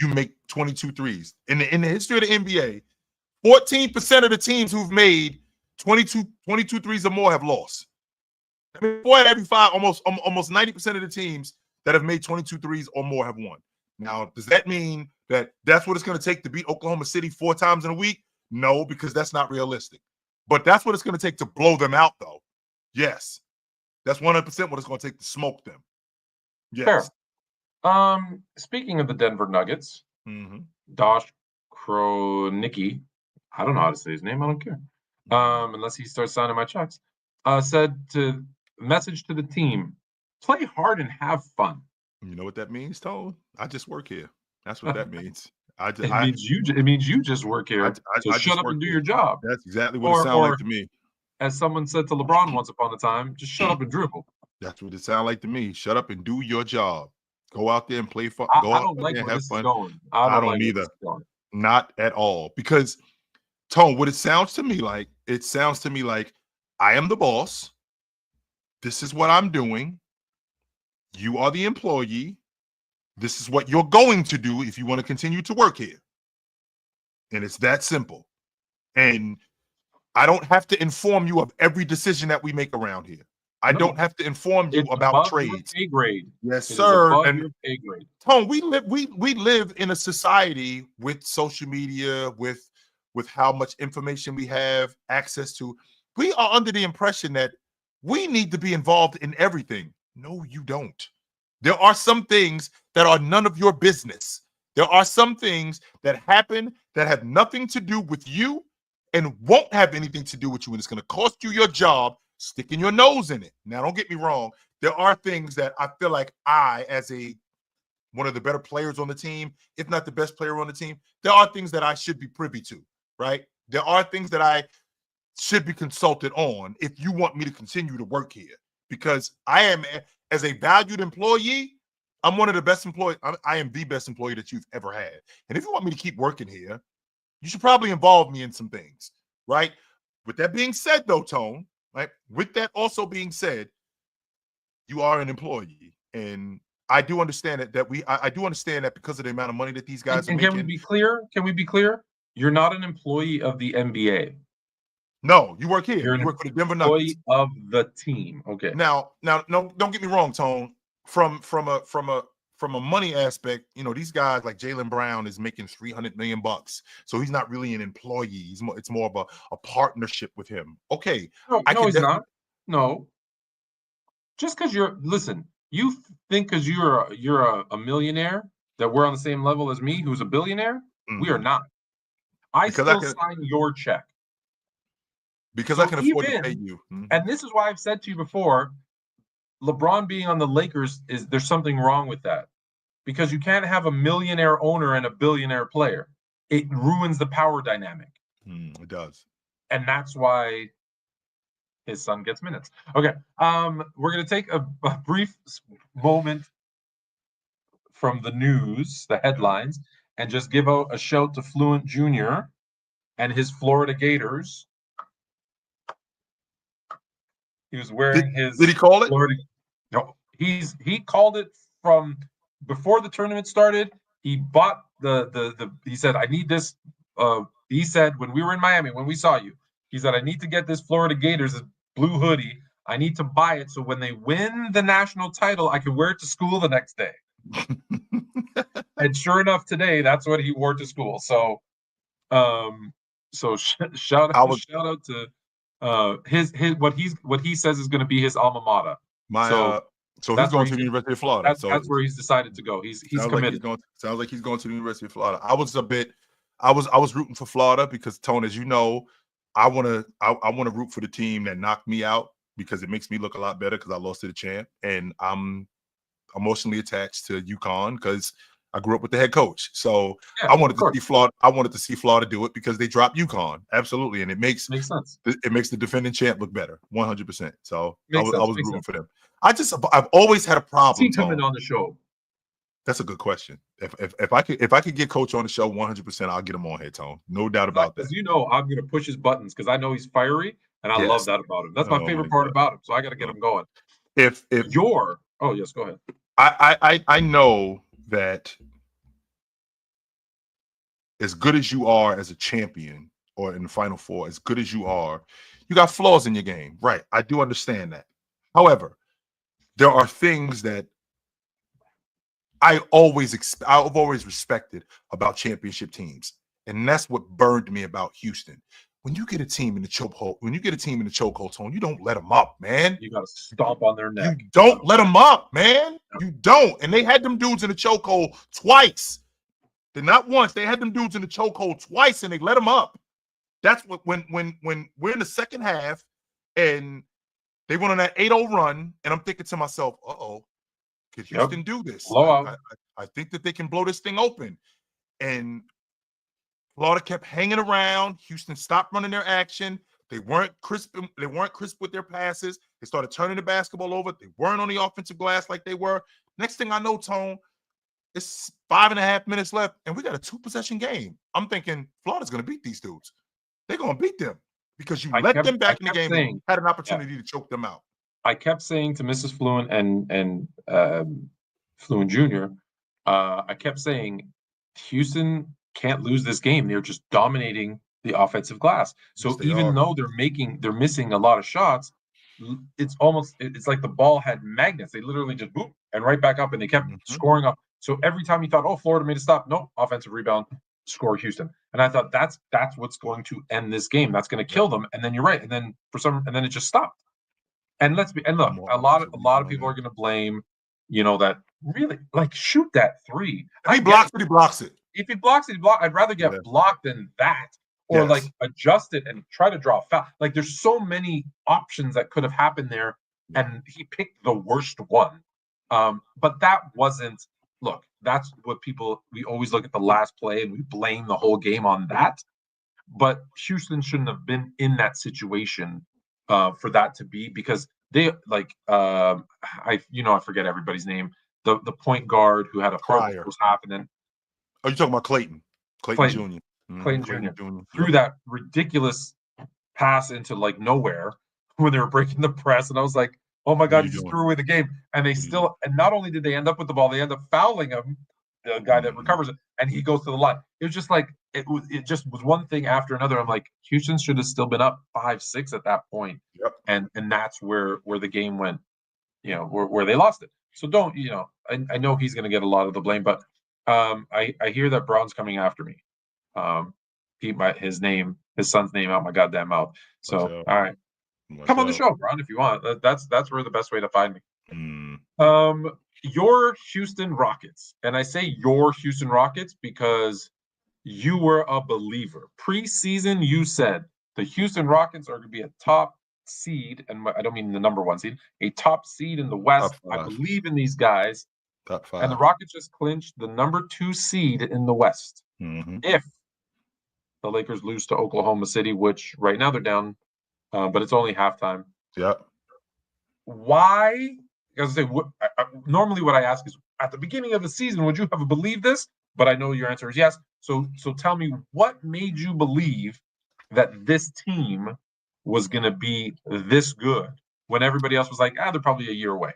[SPEAKER 2] You make 22 threes. In the history of the NBA, 14% of the teams who've made 22 threes or more have lost. I mean, 4 out of every 5, almost 90% of the teams that have made 22 threes or more have won. Now, does that mean that that's what it's going to take to beat Oklahoma City 4 times in a week? No, because that's not realistic. But that's what it's going to take to blow them out, though. Yes. That's 100% what it's going to take to smoke them. Yes.
[SPEAKER 6] Fair. Speaking of the Denver Nuggets, Dosh Kronicki, I don't know how to say his name. I don't care. Unless he starts signing my checks. Said to message to the team, play hard and have fun.
[SPEAKER 2] You know what that means, Tone? I just work here. That's what that means.
[SPEAKER 6] It means you just work here. So shut up and do your job.
[SPEAKER 2] That's exactly what it sounds like to me.
[SPEAKER 6] As someone said to LeBron once upon a time, just shut up and dribble.
[SPEAKER 2] That's what it sounds like to me. Shut up and do your job. Go out there and play fun.
[SPEAKER 6] I don't like where this is going. I don't either.
[SPEAKER 2] Not at all. Because, Tone, what it sounds to me like, I am the boss. This is what I'm doing. You are the employee. This is what you're going to do if you want to continue to work here. And it's that simple. And I don't have to inform you of every decision that we make around here. I don't have to inform you about trades.
[SPEAKER 6] Pay grade.
[SPEAKER 2] Yes, sir.
[SPEAKER 6] And pay grade.
[SPEAKER 2] Tone, we live in a society with social media, with how much information we have access to. We are under the impression that we need to be involved in everything. No, you don't. There are some things that are none of your business. There are some things that happen that have nothing to do with you and won't have anything to do with you, and it's going to cost you your job, sticking your nose in it. Now, don't get me wrong. There are things that I feel like I, as one of the better players on the team, if not the best player on the team, there are things that I should be privy to, right? There are things that I should be consulted on if you want me to continue to work here, because I am, as a valued employee, I'm one of the best employees. I am the best employee that you've ever had. And if you want me to keep working here, you should probably involve me in some things, right? With that being said, though, Tone, right? With that also being said, you are an employee, and I do understand I do understand that because of the amount of money that these guys are making.
[SPEAKER 6] Can we be clear? Can we be clear? You're not an employee of the NBA.
[SPEAKER 2] No, you work here.
[SPEAKER 6] You're
[SPEAKER 2] you work for the Denver Nuggets.
[SPEAKER 6] Employee of the team. Okay.
[SPEAKER 2] Now, no, don't get me wrong, Tone. From a from a money aspect, these guys like Jaylen Brown is making $300 million, so he's not really an employee. It's more of a partnership with him. Okay,
[SPEAKER 6] no, he's not. No, just because you think because you're a millionaire that we're on the same level as me, who's a billionaire. We are not. I sign your check
[SPEAKER 2] because I can afford to pay you.
[SPEAKER 6] And this is why I've said to you before, LeBron being on the Lakers there's something wrong with that, because you can't have a millionaire owner and a billionaire player. It ruins the power dynamic.
[SPEAKER 2] It does,
[SPEAKER 6] and that's why his son gets minutes. Okay, we're gonna take a brief moment from the news, the headlines, and just give out a shout to Fluent Jr. and his Florida Gators. He was wearing his.
[SPEAKER 2] Did he call it?
[SPEAKER 6] Florida, no, he called it from before the tournament started. He bought he said, I need this. He said, when we were in Miami, when we saw you, he said, I need to get this Florida Gators blue hoodie. I need to buy it so when they win the national title, I can wear it to school the next day. And sure enough, today that's what he wore to school. So, shout out to his what he says is going to be his alma mater.
[SPEAKER 2] So he's going to the University of Florida.
[SPEAKER 6] That's where he's decided to go. He's committed.
[SPEAKER 2] Sounds like he's going to the University of Florida. I was rooting for Florida because, Tone, as you know, I want to root for the team that knocked me out because it makes me look a lot better because I lost to the champ, and I'm emotionally attached to UConn because I grew up with the head coach. So I wanted to see Florida. I wanted to see Florida do it because they dropped UConn. Absolutely, and it makes sense. It makes the defending champ look better, 100%. So I was rooting for them. I've always had a problem.
[SPEAKER 6] Is he coming on the show?
[SPEAKER 2] That's a good question. If I could get Coach on the show 100%, I'll get him on here, Tone. No doubt about that.
[SPEAKER 6] Because I'm going to push his buttons because I know he's fiery, and I love that about him. That's my favorite part about him. So I got to get him going. Oh yes, go ahead.
[SPEAKER 2] I know that as good as you are as a champion or in the Final Four, as good as you are, you got flaws in your game. Right. I do understand that. However, there are things that I've always respected about championship teams. And that's what burned me about Houston. When you get a team in the chokehold, Tone, you don't let them up, man.
[SPEAKER 6] You got to stomp on their neck.
[SPEAKER 2] You don't let them up, man. You don't. And they had them dudes in the chokehold twice. Not once. They had them dudes in the chokehold twice, and they let them up. That's what when we're in the second half, and they went on that 8-0 run, and I'm thinking to myself, could Houston do this? I think that they can blow this thing open. And Florida kept hanging around. Houston stopped running their action. They weren't crisp with their passes. They started turning the basketball over. They weren't on the offensive glass like they were. Next thing I know, Tone, it's 5.5 minutes left, and we got a 2-possession game. I'm thinking Florida's going to beat these dudes. They're going to beat them because you let them back in the game and had an opportunity to choke them out.
[SPEAKER 6] I kept saying to Mrs. Fluent and Fluent Jr., I kept saying Houston can't lose this game. They're just dominating the offensive glass. So even though they're missing a lot of shots, it's like the ball had magnets. They literally just boop and right back up, and they kept scoring up. So every time you thought, Florida made a stop, no, offensive rebound, score Houston. And I thought that's what's going to end this game. That's going to kill them. And then you're right. And then it just stopped. And look, a lot of people are going to blame, that really shoot that three.
[SPEAKER 2] If he blocks it, he blocks it.
[SPEAKER 6] If he blocks it, I'd rather get blocked than that, or adjust it and try to draw a foul. There's so many options that could have happened there, and he picked the worst one. But that wasn't. Look, that's what we always look at the last play and we blame the whole game on that. But Houston shouldn't have been in that situation for that to be, because they I forget everybody's name. The point guard who had a horrible first half, and then
[SPEAKER 2] you're talking about Clayton Jr.
[SPEAKER 6] Clayton Jr. threw that ridiculous pass into nowhere when they were breaking the press, and I was like, oh my God, he just threw away the game. And they still, and not only did they end up with the ball, they end up fouling him, the guy that recovers it, and he goes to the line. It was just it just was one thing after another. I'm like, Houston should have still been up 5-6 at that point. Yep. And that's where the game went, where they lost it. So don't, I know he's going to get a lot of the blame, but I hear that Braun's coming after me. Keep his son's name out my goddamn mouth. So, all right. Come on the show, Braun, if you want. That's where the best way to find me. Your Houston Rockets, and I say your Houston Rockets because you were a believer. Preseason, you said the Houston Rockets are going to be a top seed, and I don't mean the number one seed, a top seed in the West. I believe in these guys.
[SPEAKER 2] Top 5.
[SPEAKER 6] And the Rockets just clinched the number 2 seed in the West. If the Lakers lose to Oklahoma City, which right now they're down, but it's only halftime.
[SPEAKER 2] Yeah.
[SPEAKER 6] Why? Because normally what I ask is, at the beginning of the season, would you have believed this? But I know your answer is yes. So tell me, what made you believe that this team was going to be this good when everybody else was like, they're probably a year away?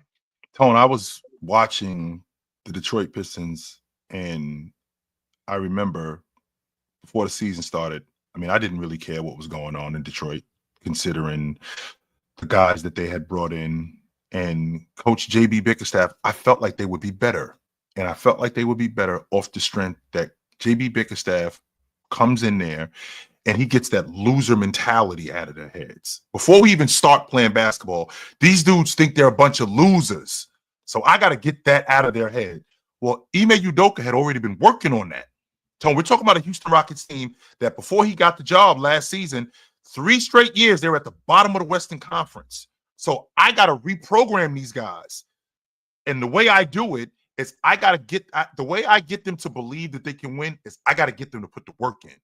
[SPEAKER 2] Tone, I was watching the Detroit Pistons, and I remember before the season started, I mean, I didn't really care what was going on in Detroit, considering the guys that they had brought in. And Coach J.B. Bickerstaff, I felt like they would be better. And I felt like they would be better off the strength that J.B. Bickerstaff comes in there and he gets that loser mentality out of their heads. Before we even start playing basketball, these dudes think they're a bunch of losers. So I got to get that out of their head. Well, Ime Udoka had already been working on that. So we're talking about a Houston Rockets team that before he got the job last season, 3 straight years, they were at the bottom of the Western Conference. So I got to reprogram these guys. And the way I do it is the way I get them to believe that they can win is I got to get them to put the work in.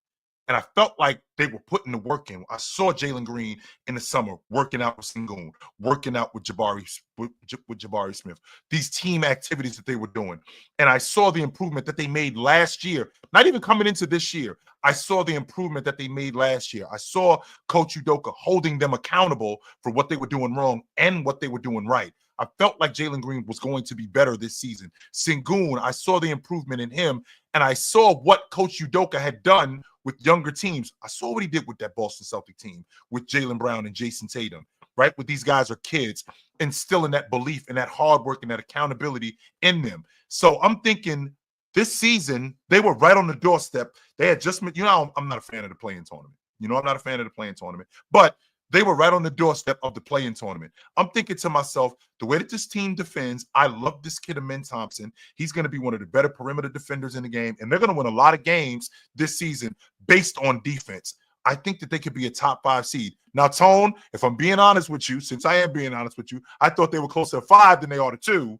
[SPEAKER 2] And I felt like they were putting the work in. I saw Jalen Green in the summer working out with Sengun, working out with Jabari Smith, these team activities that they were doing. And I saw the improvement that they made last year, not even coming into this year. I saw the improvement that they made last year. I saw Coach Udoka holding them accountable for what they were doing wrong and what they were doing right. I felt like Jalen Green was going to be better this season. Sengun, I saw the improvement in him, and I saw what Coach Udoka had done with younger teams. I saw what he did with that Boston Celtic team with Jaylen Brown and Jason Tatum, right? With these guys are kids, instilling that belief and that hard work and that accountability in them. So I'm thinking this season, they were right on the doorstep. They had just, I'm not a fan of the play-in tournament. I'm not a fan of the play-in tournament, but they were right on the doorstep of the play-in tournament. I'm thinking to myself, the way that this team defends, I love this kid, Amen Thompson. He's going to be one of the better perimeter defenders in the game, and they're going to win a lot of games this season based on defense. I think that they could be a top 5 seed. Now, Tone, if I'm being honest with you, since I am being honest with you, I thought they were closer to 5 than they are to 2.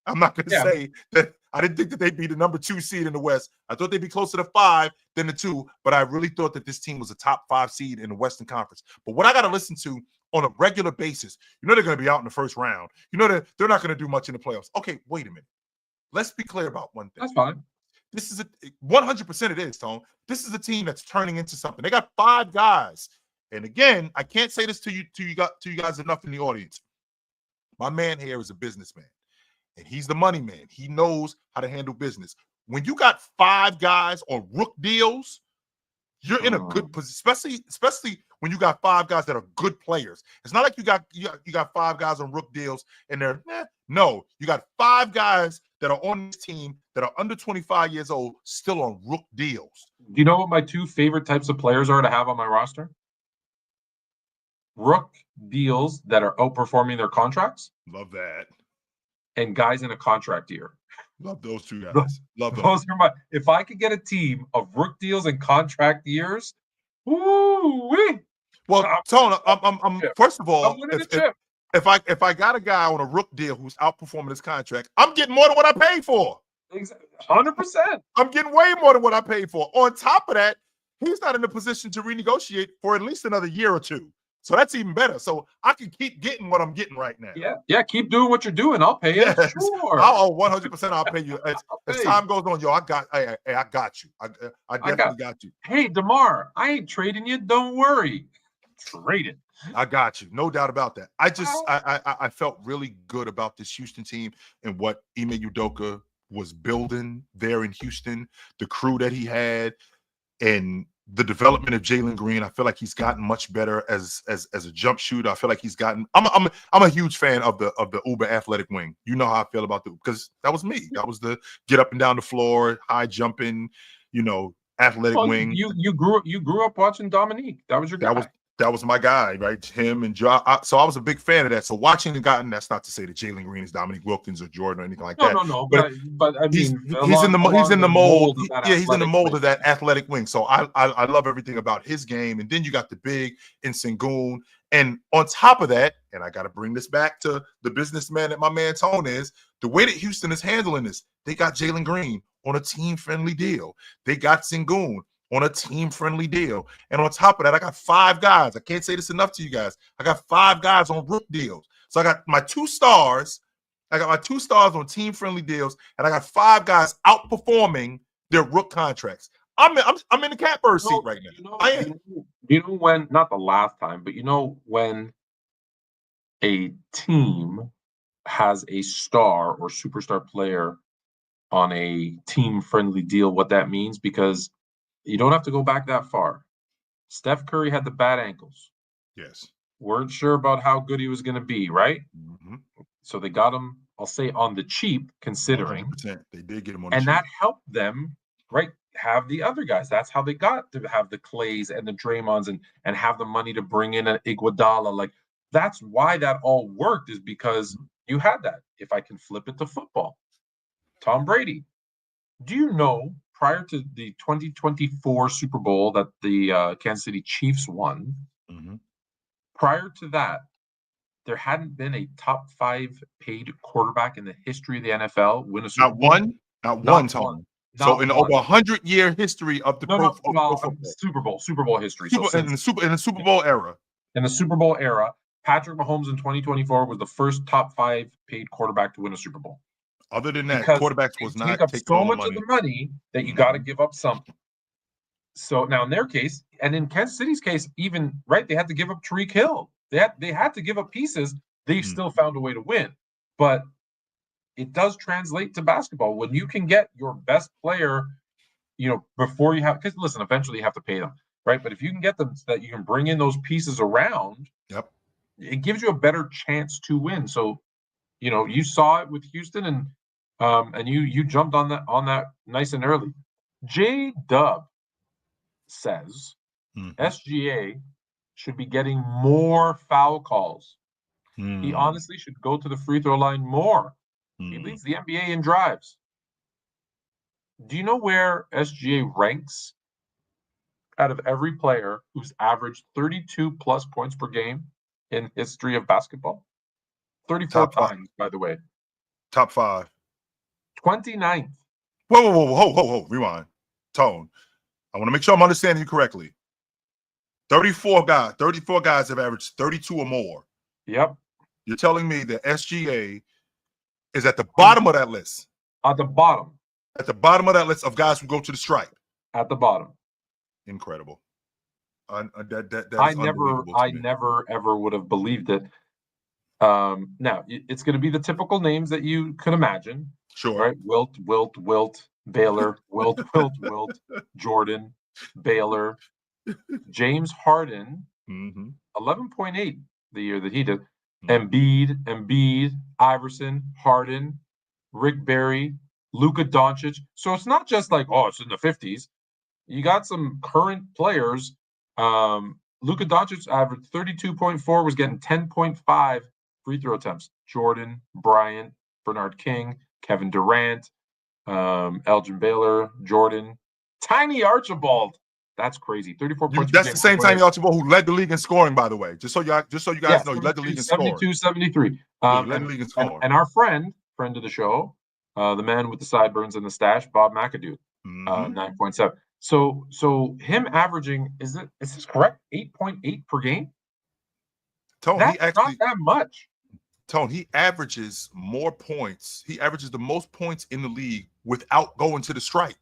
[SPEAKER 2] I'm not going to say that I didn't think that they'd be the number 2 seed in the West. I thought they'd be closer to 5 than the 2, but I really thought that this team was a top 5 seed in the Western Conference. But what I got to listen to on a regular basis, they're going to be out in the first round. That they're not going to do much in the playoffs. Okay, wait a minute. Let's be clear about one thing.
[SPEAKER 6] That's fine.
[SPEAKER 2] This is 100% it is, Tone. This is a team that's turning into something. They got 5 guys. And again, I can't say this to you guys enough in the audience. My man here is a businessman. And he's the money man. He knows how to handle business. When you got 5 guys on rook deals, you're in a good position, especially when you got 5 guys that are good players. It's not like you got 5 guys on rook deals and they're no. You got 5 guys that are on this team that are under 25 years old, still on rook deals.
[SPEAKER 6] Do you know what my 2 favorite types of players are to have on my roster? Rook deals that are outperforming their contracts.
[SPEAKER 2] Love that.
[SPEAKER 6] And guys in a contract year.
[SPEAKER 2] Love those 2 guys. Love those.
[SPEAKER 6] Those are if I could get a team of rook deals and contract years, woo-wee.
[SPEAKER 2] Well, Tone, I'm first of all, if I got a guy on a rook deal who's outperforming his contract, I'm getting more than what I paid for.
[SPEAKER 6] Exactly. 100%.
[SPEAKER 2] I'm getting way more than what I paid for. On top of that, he's not in a position to renegotiate for at least another year or 2. So that's even better. So I can keep getting what I'm getting right now.
[SPEAKER 6] Yeah. Keep doing what you're doing. I'll pay you. Yes. Sure.
[SPEAKER 2] 100%. I'll pay you. As time goes on, I got you. I definitely got you.
[SPEAKER 6] Hey, DeMar, I ain't trading you. Don't worry. Trade it.
[SPEAKER 2] I got you. No doubt about that. I felt really good about this Houston team and what Ime Udoka was building there in Houston, the crew that he had, and the development of Jalen Green. I feel like he's gotten much better as a jump shooter. I feel like he's gotten. I'm a huge fan of the uber athletic wing. You know how I feel about because that was me. That was the get up and down the floor, high jumping, athletic wing.
[SPEAKER 6] You grew up watching Dominique. That was your guy.
[SPEAKER 2] That was my guy, right? Him and Joe. So I was a big fan of that. So watching the guy, and that's not to say that Jalen Green is Dominique Wilkins or Jordan or anything like that.
[SPEAKER 6] No. But I mean,
[SPEAKER 2] he's in the mold. He's in the mold
[SPEAKER 6] wing.
[SPEAKER 2] of that athletic wing. So I love everything about his game. And then you got the big in Sengun. And on top of that, and I got to bring this back to the businessman that my man Tone is, the way that Houston is handling this, they got Jalen Green on a team-friendly deal. They got Sengun on a team-friendly deal. And on top of that, I got 5 guys. I can't say this enough to you guys. I got 5 guys on rook deals. So I got my 2 stars. I got my 2 stars on team-friendly deals, and I got 5 guys outperforming their rook contracts. I'm in the catbird seat right now. I am.
[SPEAKER 6] You know when, not the last time, but when a team has a star or superstar player on a team-friendly deal, what that means, because you don't have to go back that far. Steph Curry had the bad ankles.
[SPEAKER 2] Yes.
[SPEAKER 6] Weren't sure about how good he was going to be, right?
[SPEAKER 2] Mm-hmm.
[SPEAKER 6] So they got him, I'll say, on the cheap, considering.
[SPEAKER 2] 100%. They did get him on the cheap.
[SPEAKER 6] And that helped them, right, have the other guys. That's how they got to have the Clays and the Draymonds and have the money to bring in an Iguodala. Like, that's why that all worked, is because you had that. If I can flip it to football. Tom Brady. Do you know, prior to the 2024 Super Bowl that the Kansas City Chiefs won, prior to that, there hadn't been a top 5 paid quarterback in the history of the NFL win a Super Bowl.
[SPEAKER 2] Not one, Tom. So in over 100-year history of the
[SPEAKER 6] Super Bowl history.
[SPEAKER 2] In the Super Bowl era.
[SPEAKER 6] In the Super Bowl era, Patrick Mahomes in 2024 was the first top 5 paid quarterback to win a Super Bowl.
[SPEAKER 2] Other than that,
[SPEAKER 6] because
[SPEAKER 2] quarterbacks was not
[SPEAKER 6] take up
[SPEAKER 2] taking
[SPEAKER 6] so
[SPEAKER 2] all
[SPEAKER 6] much
[SPEAKER 2] the
[SPEAKER 6] of the money that you got to give up something. So now in their case, and in Kansas City's case, even right, they had to give up Tariq Hill. They had to give up pieces. They still found a way to win. But it does translate to basketball when you can get your best player, before you have, because listen, eventually you have to pay them, right? But if you can get them so that you can bring in those pieces around, it gives you a better chance to win. So, you saw it with Houston, and you jumped on that nice and early. J-Dub says SGA should be getting more foul calls. He honestly should go to the free throw line more. He leads the NBA in drives. Do you know where SGA ranks out of every player who's averaged 32 plus points per game in history of basketball? 34 times, by the way.
[SPEAKER 2] Top 5.
[SPEAKER 6] 29th.
[SPEAKER 2] Whoa. Rewind. Tone. I want to make sure I'm understanding you correctly. 34 guys have averaged 32 or more.
[SPEAKER 6] Yep.
[SPEAKER 2] You're telling me that SGA is at the bottom of that list?
[SPEAKER 6] At the bottom.
[SPEAKER 2] At the bottom of that list of guys who go to the stripe?
[SPEAKER 6] At the bottom.
[SPEAKER 2] Incredible.
[SPEAKER 6] I never ever would have believed it. Now it's going to be the typical names that you could imagine.
[SPEAKER 2] Sure.
[SPEAKER 6] Right? Wilt, Baylor, Wilt, Jordan, Baylor, James Harden, 11.8 the year that he did. Embiid, Iverson, Harden, Rick Barry, Luka Doncic. So it's not just like, it's in the 50s. You got some current players. Luka Doncic averaged 32.4, was getting 10.5 free throw attempts. Jordan, Bryant, Bernard King, Kevin Durant, Elgin Baylor, Jordan, Tiny Archibald. That's crazy. 34 points.
[SPEAKER 2] That's the same Tiny Archibald who led the league in scoring, by the way. Just so you guys know, he led the league in scoring.
[SPEAKER 6] 72-73.
[SPEAKER 2] Led the league in scoring.
[SPEAKER 6] And our friend of the show, the man with the sideburns and the stash, Bob McAdoo, 9.7. So him averaging, is this correct? 8.8 per game?
[SPEAKER 2] Tone,
[SPEAKER 6] That's not that much.
[SPEAKER 2] Tone, he averages more points. He averages the most points in the league without going to the stripe.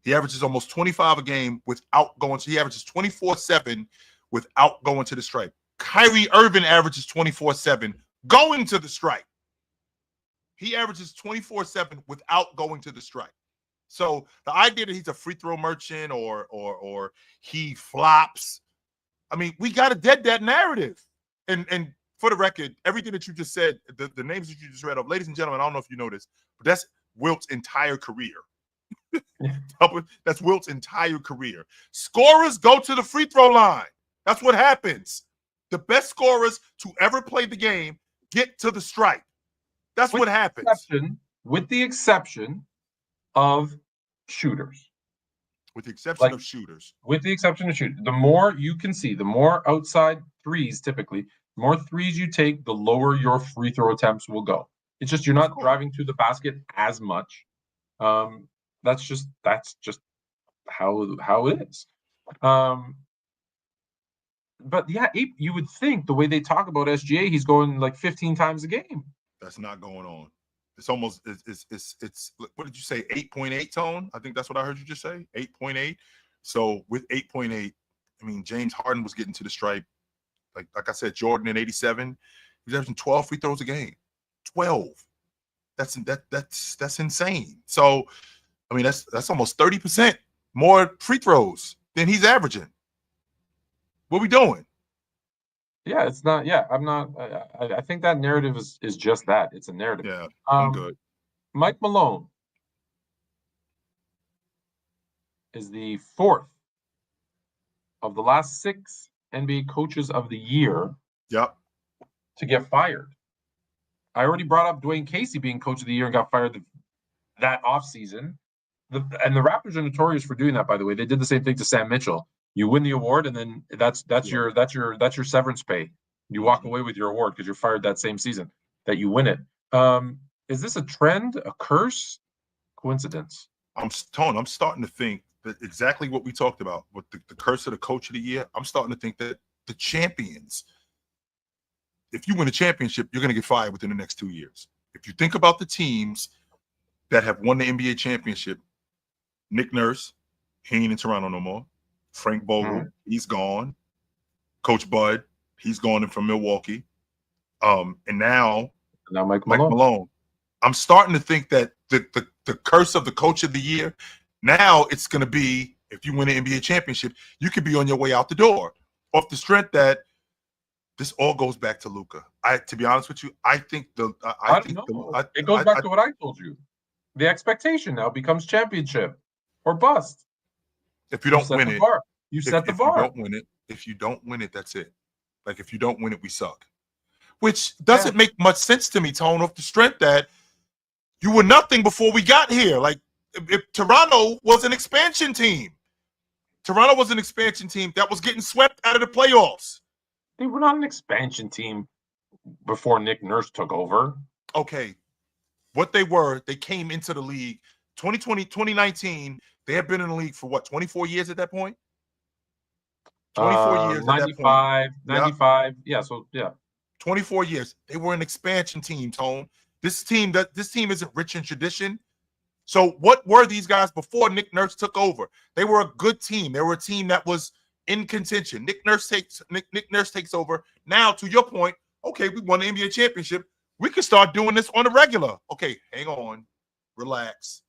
[SPEAKER 2] He averages almost 25 a game without going to. He averages 24/7 without going to the stripe. Kyrie Irving averages 24/7 going to the stripe. He averages 24/7 without going to the stripe. So the idea that he's a free throw merchant or he flops, I mean, we got to dead that narrative. And for the record, everything that you just said, the names that you just read off, ladies and gentlemen, I don't know if you know this, but that's Wilt's entire career. That's Wilt's entire career. Scorers go to the free throw line. That's what happens. The best scorers to ever play the game get to the stripe. That's what happens.
[SPEAKER 6] With the exception of shooters.
[SPEAKER 2] With the exception of shooters.
[SPEAKER 6] With the exception of shooters. The more you can see, the more outside threes typically, the more threes you take, the lower your free throw attempts will go. It's just you're not driving to the basket as much. That's just how it is. But yeah, you would think the way they talk about SGA, he's going like 15 times a game.
[SPEAKER 2] That's not going on. It's almost it's what did you say? 8.8 tone? I think that's what I heard you just say. 8.8. So with 8.8, I mean James Harden was getting to the stripe. Like I said, Jordan in 87, he's averaging 12 free throws a game. 12. That's insane. So I mean that's almost 30% more free throws than he's averaging. What we doing?
[SPEAKER 6] Yeah, it's not. Yeah, I'm not. I think that narrative is just that. It's a narrative.
[SPEAKER 2] Yeah, I'm good.
[SPEAKER 6] Mike Malone is the 4th of the last 6 NBA coaches of the year.
[SPEAKER 2] Yep.
[SPEAKER 6] To get fired. I already brought up Dwayne Casey being coach of the year and got fired that offseason. And the Raptors are notorious for doing that, by the way. They did the same thing to Sam Mitchell. You win the award, and then that's your severance pay. You walk away with your award because you're fired that same season that you win it. Is this a trend, a curse, coincidence?
[SPEAKER 2] I'm starting to think that exactly what we talked about with the curse of the coach of the year. I'm starting to think that the champions, if you win a championship, you're going to get fired within the next 2 years. If you think about the teams that have won the NBA championship, Nick Nurse, he ain't in Toronto no more. Frank Vogel, he's gone. Coach Bud, he's gone in from Milwaukee. And now Mike Malone. I'm starting to think that the curse of the coach of the year, now it's going to be, if you win an NBA championship, you could be on your way out the door. Off the strength that this all goes back to Luka. To be honest with you, I think it
[SPEAKER 6] goes back to what I told you. The expectation now becomes championship or bust.
[SPEAKER 2] If you don't win it,
[SPEAKER 6] you set the bar.
[SPEAKER 2] If you don't win it, that's it. Like if you don't win it, we suck. Which doesn't make much sense to me, Tone, off the strength that you were nothing before we got here. Like if Toronto was an expansion team. Toronto was an expansion team that was getting swept out of the playoffs.
[SPEAKER 6] They were not an expansion team before Nick Nurse took over.
[SPEAKER 2] Okay. What they were, they came into the league 2020, 2019. They had been in the league for what, 24 years at that point? 24 years
[SPEAKER 6] 95, 95. Yeah, so yeah.
[SPEAKER 2] 24 years. They were an expansion team, Tone. This team isn't rich in tradition. So what were these guys before Nick Nurse took over? They were a good team. They were a team that was in contention. Nick Nurse takes over. Now, to your point, okay, we won the NBA championship. We can start doing this on the regular. Okay, hang on. Relax.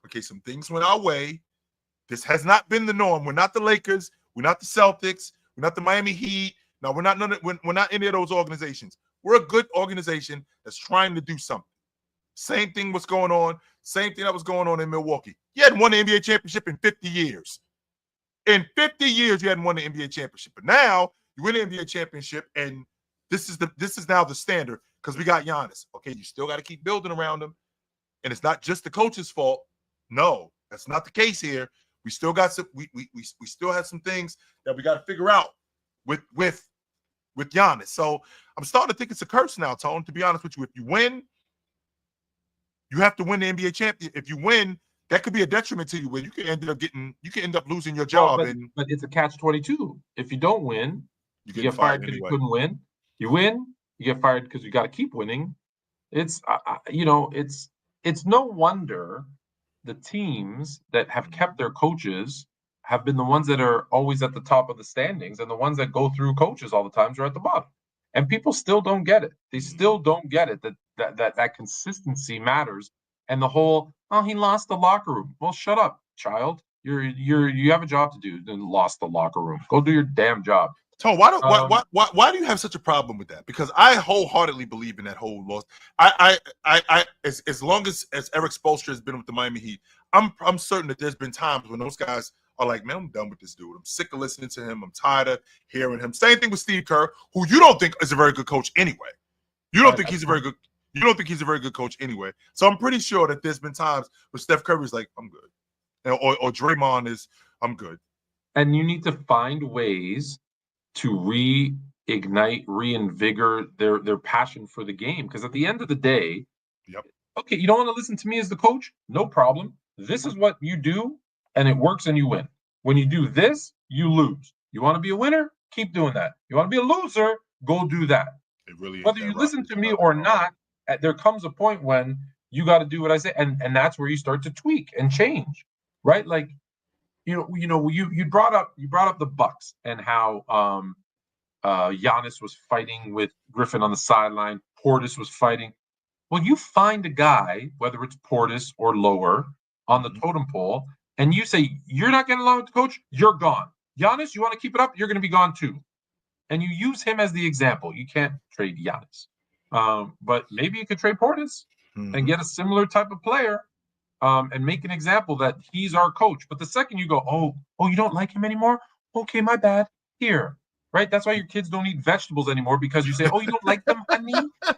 [SPEAKER 2] Okay, some things went our way. This has not been the norm. We're not the Lakers. We're not the Celtics. We're not the Miami Heat. No, we're not any of those organizations. We're a good organization that's trying to do something. Same thing was going on. Same thing that was going on in Milwaukee. You hadn't won the NBA championship in 50 years. In 50 years, you hadn't won the NBA championship. But now you win the NBA championship, and this is now the standard because we got Giannis. Okay, you still got to keep building around him. And it's not just the coach's fault. No, that's not the case here. We still got some. We still have some things that we got to figure out with Giannis. So I'm starting to think it's a curse now, Tone. To be honest with you, if you win, you have to win the NBA champion. If you win, that could be a detriment to you, where you can end up losing your job.
[SPEAKER 6] But it's a catch-22. If you don't win, you get fired because you couldn't win. You win, you get fired because you got to keep winning. It's it's no wonder the teams that have kept their coaches have been the ones that are always at the top of the standings, and the ones that go through coaches all the times are at the bottom. And people still don't get it. They still don't get it that consistency matters. And the whole Oh, he lost the locker room. Well, shut up, child. You have a job to do. Then lost the locker room. Go do your damn job.
[SPEAKER 2] Tone, why do you have such a problem with that? Because I wholeheartedly believe in that whole loss. As long as Eric Spoelstra has been with the Miami Heat, I'm certain that there's been times when those guys are like, man, I'm done with this dude. I'm sick of listening to him. I'm tired of hearing him. Same thing with Steve Kerr, who you don't think is a very good coach anyway. You don't think he's a very good coach anyway. So I'm pretty sure that there's been times where Steph Curry's like, I'm good, or Draymond is, I'm good.
[SPEAKER 6] And you need to find ways to reignite, reinvigorate their passion for the game. Because at the end of the day, okay, you don't want to listen to me as the coach? No problem. This is what you do, and it works and you win. When you do this, you lose. You want to be a winner? Keep doing that. You want to be a loser? Go do that.
[SPEAKER 2] It really is.
[SPEAKER 6] Whether you listen to me or not, there comes a point when you got to do what I say, and that's where you start to tweak and change, right? Like, you brought up the Bucks and how Giannis was fighting with Griffin on the sideline. Portis was fighting. Well, you find a guy, whether it's Portis or lower on the totem pole, and you say, you're not getting along with the coach, you're gone. Giannis, you want to keep it up, you're going to be gone too. And you use him as the example. You can't trade Giannis. But maybe you could trade Portis and get a similar type of player and make an example that he's our coach. But the second you go, oh, you don't like him anymore? Okay, my bad. Here. Right? That's why your kids don't eat vegetables anymore, because you say, oh, you don't like them, honey?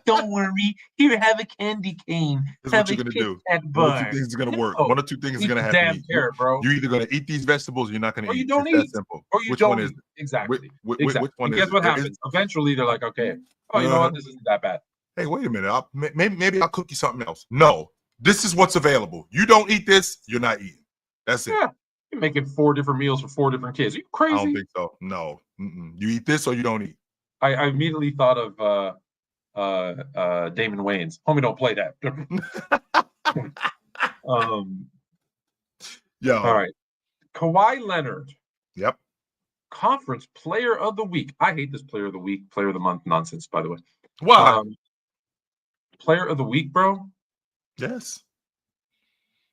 [SPEAKER 6] Don't worry. Here, have a candy cane.
[SPEAKER 2] This is what you're going to do. One or two things is going to work. One or two things is going to happen.
[SPEAKER 6] Damn carrot, bro.
[SPEAKER 2] You're either going to eat these vegetables or you're not going to eat.
[SPEAKER 6] Or you don't
[SPEAKER 2] it's
[SPEAKER 6] eat.
[SPEAKER 2] That simple.
[SPEAKER 6] Or you
[SPEAKER 2] Which
[SPEAKER 6] don't
[SPEAKER 2] one is
[SPEAKER 6] eat. Exactly.
[SPEAKER 2] Which
[SPEAKER 6] exactly.
[SPEAKER 2] one
[SPEAKER 6] and
[SPEAKER 2] is
[SPEAKER 6] guess what happens? Eventually, they're like, okay, you know what? This isn't that bad.
[SPEAKER 2] Hey, wait a minute. Maybe I'll cook you something else. No, this is what's available. You don't eat this, you're not eating. That's it.
[SPEAKER 6] Yeah. You're making 4 different meals for 4 different kids. Are you crazy?
[SPEAKER 2] I don't think so. No. You eat this or you don't eat.
[SPEAKER 6] I immediately thought of Damon Wayans. Homie, don't play that.
[SPEAKER 2] Yeah.
[SPEAKER 6] All right. Kawhi Leonard.
[SPEAKER 2] Yep.
[SPEAKER 6] Conference Player of the Week. I hate this Player of the Week, Player of the Month nonsense, by the way.
[SPEAKER 2] Why?
[SPEAKER 6] Player of the Week, bro.
[SPEAKER 2] Yes.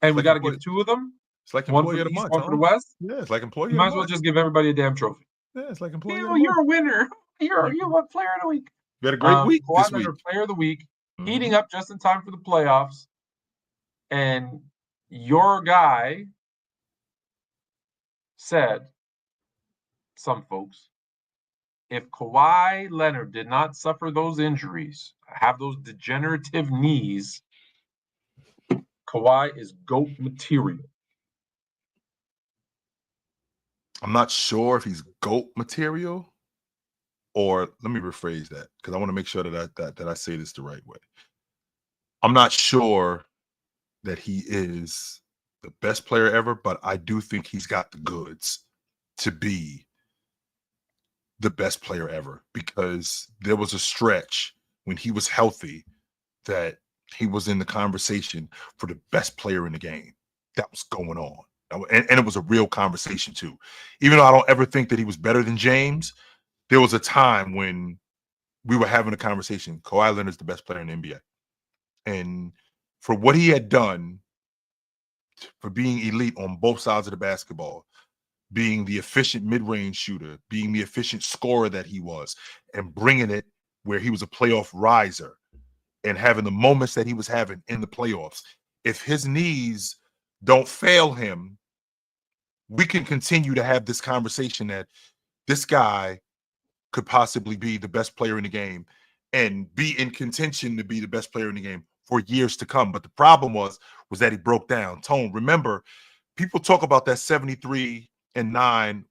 [SPEAKER 6] And we got to give 2 of them.
[SPEAKER 2] It's like
[SPEAKER 6] One for
[SPEAKER 2] employee
[SPEAKER 6] the
[SPEAKER 2] of the
[SPEAKER 6] East,
[SPEAKER 2] month.
[SPEAKER 6] one for the West.
[SPEAKER 2] Yeah, it's like employee.
[SPEAKER 6] You might as well just give everybody a damn trophy.
[SPEAKER 2] Yeah, it's like employee.
[SPEAKER 6] You're a winner. You're a Player of the Week.
[SPEAKER 2] You had a great week
[SPEAKER 6] Kawhi
[SPEAKER 2] this week.
[SPEAKER 6] Leonard, Player of the Week, heating up just in time for the playoffs. And your guy said, some folks, if Kawhi Leonard did not suffer those injuries, have those degenerative knees, Kawhi is GOAT material.
[SPEAKER 2] I'm not sure if he's GOAT material, or let me rephrase that because I want to make sure that I say this the right way. I'm not sure that he is the best player ever, but I do think he's got the goods to be the best player ever, because there was a stretch when he was healthy that he was in the conversation for the best player in the game. That was going on. And it was a real conversation too. Even though I don't ever think that he was better than James, there was a time when we were having a conversation. Kawhi Leonard's the best player in the NBA. And for what he had done, for being elite on both sides of the basketball, being the efficient mid-range shooter, being the efficient scorer that he was, and bringing it where he was a playoff riser and having the moments that he was having in the playoffs. If his knees don't fail him, we can continue to have this conversation that this guy could possibly be the best player in the game and be in contention to be the best player in the game for years to come. But the problem was that he broke down. Tone, remember, people talk about that 73-9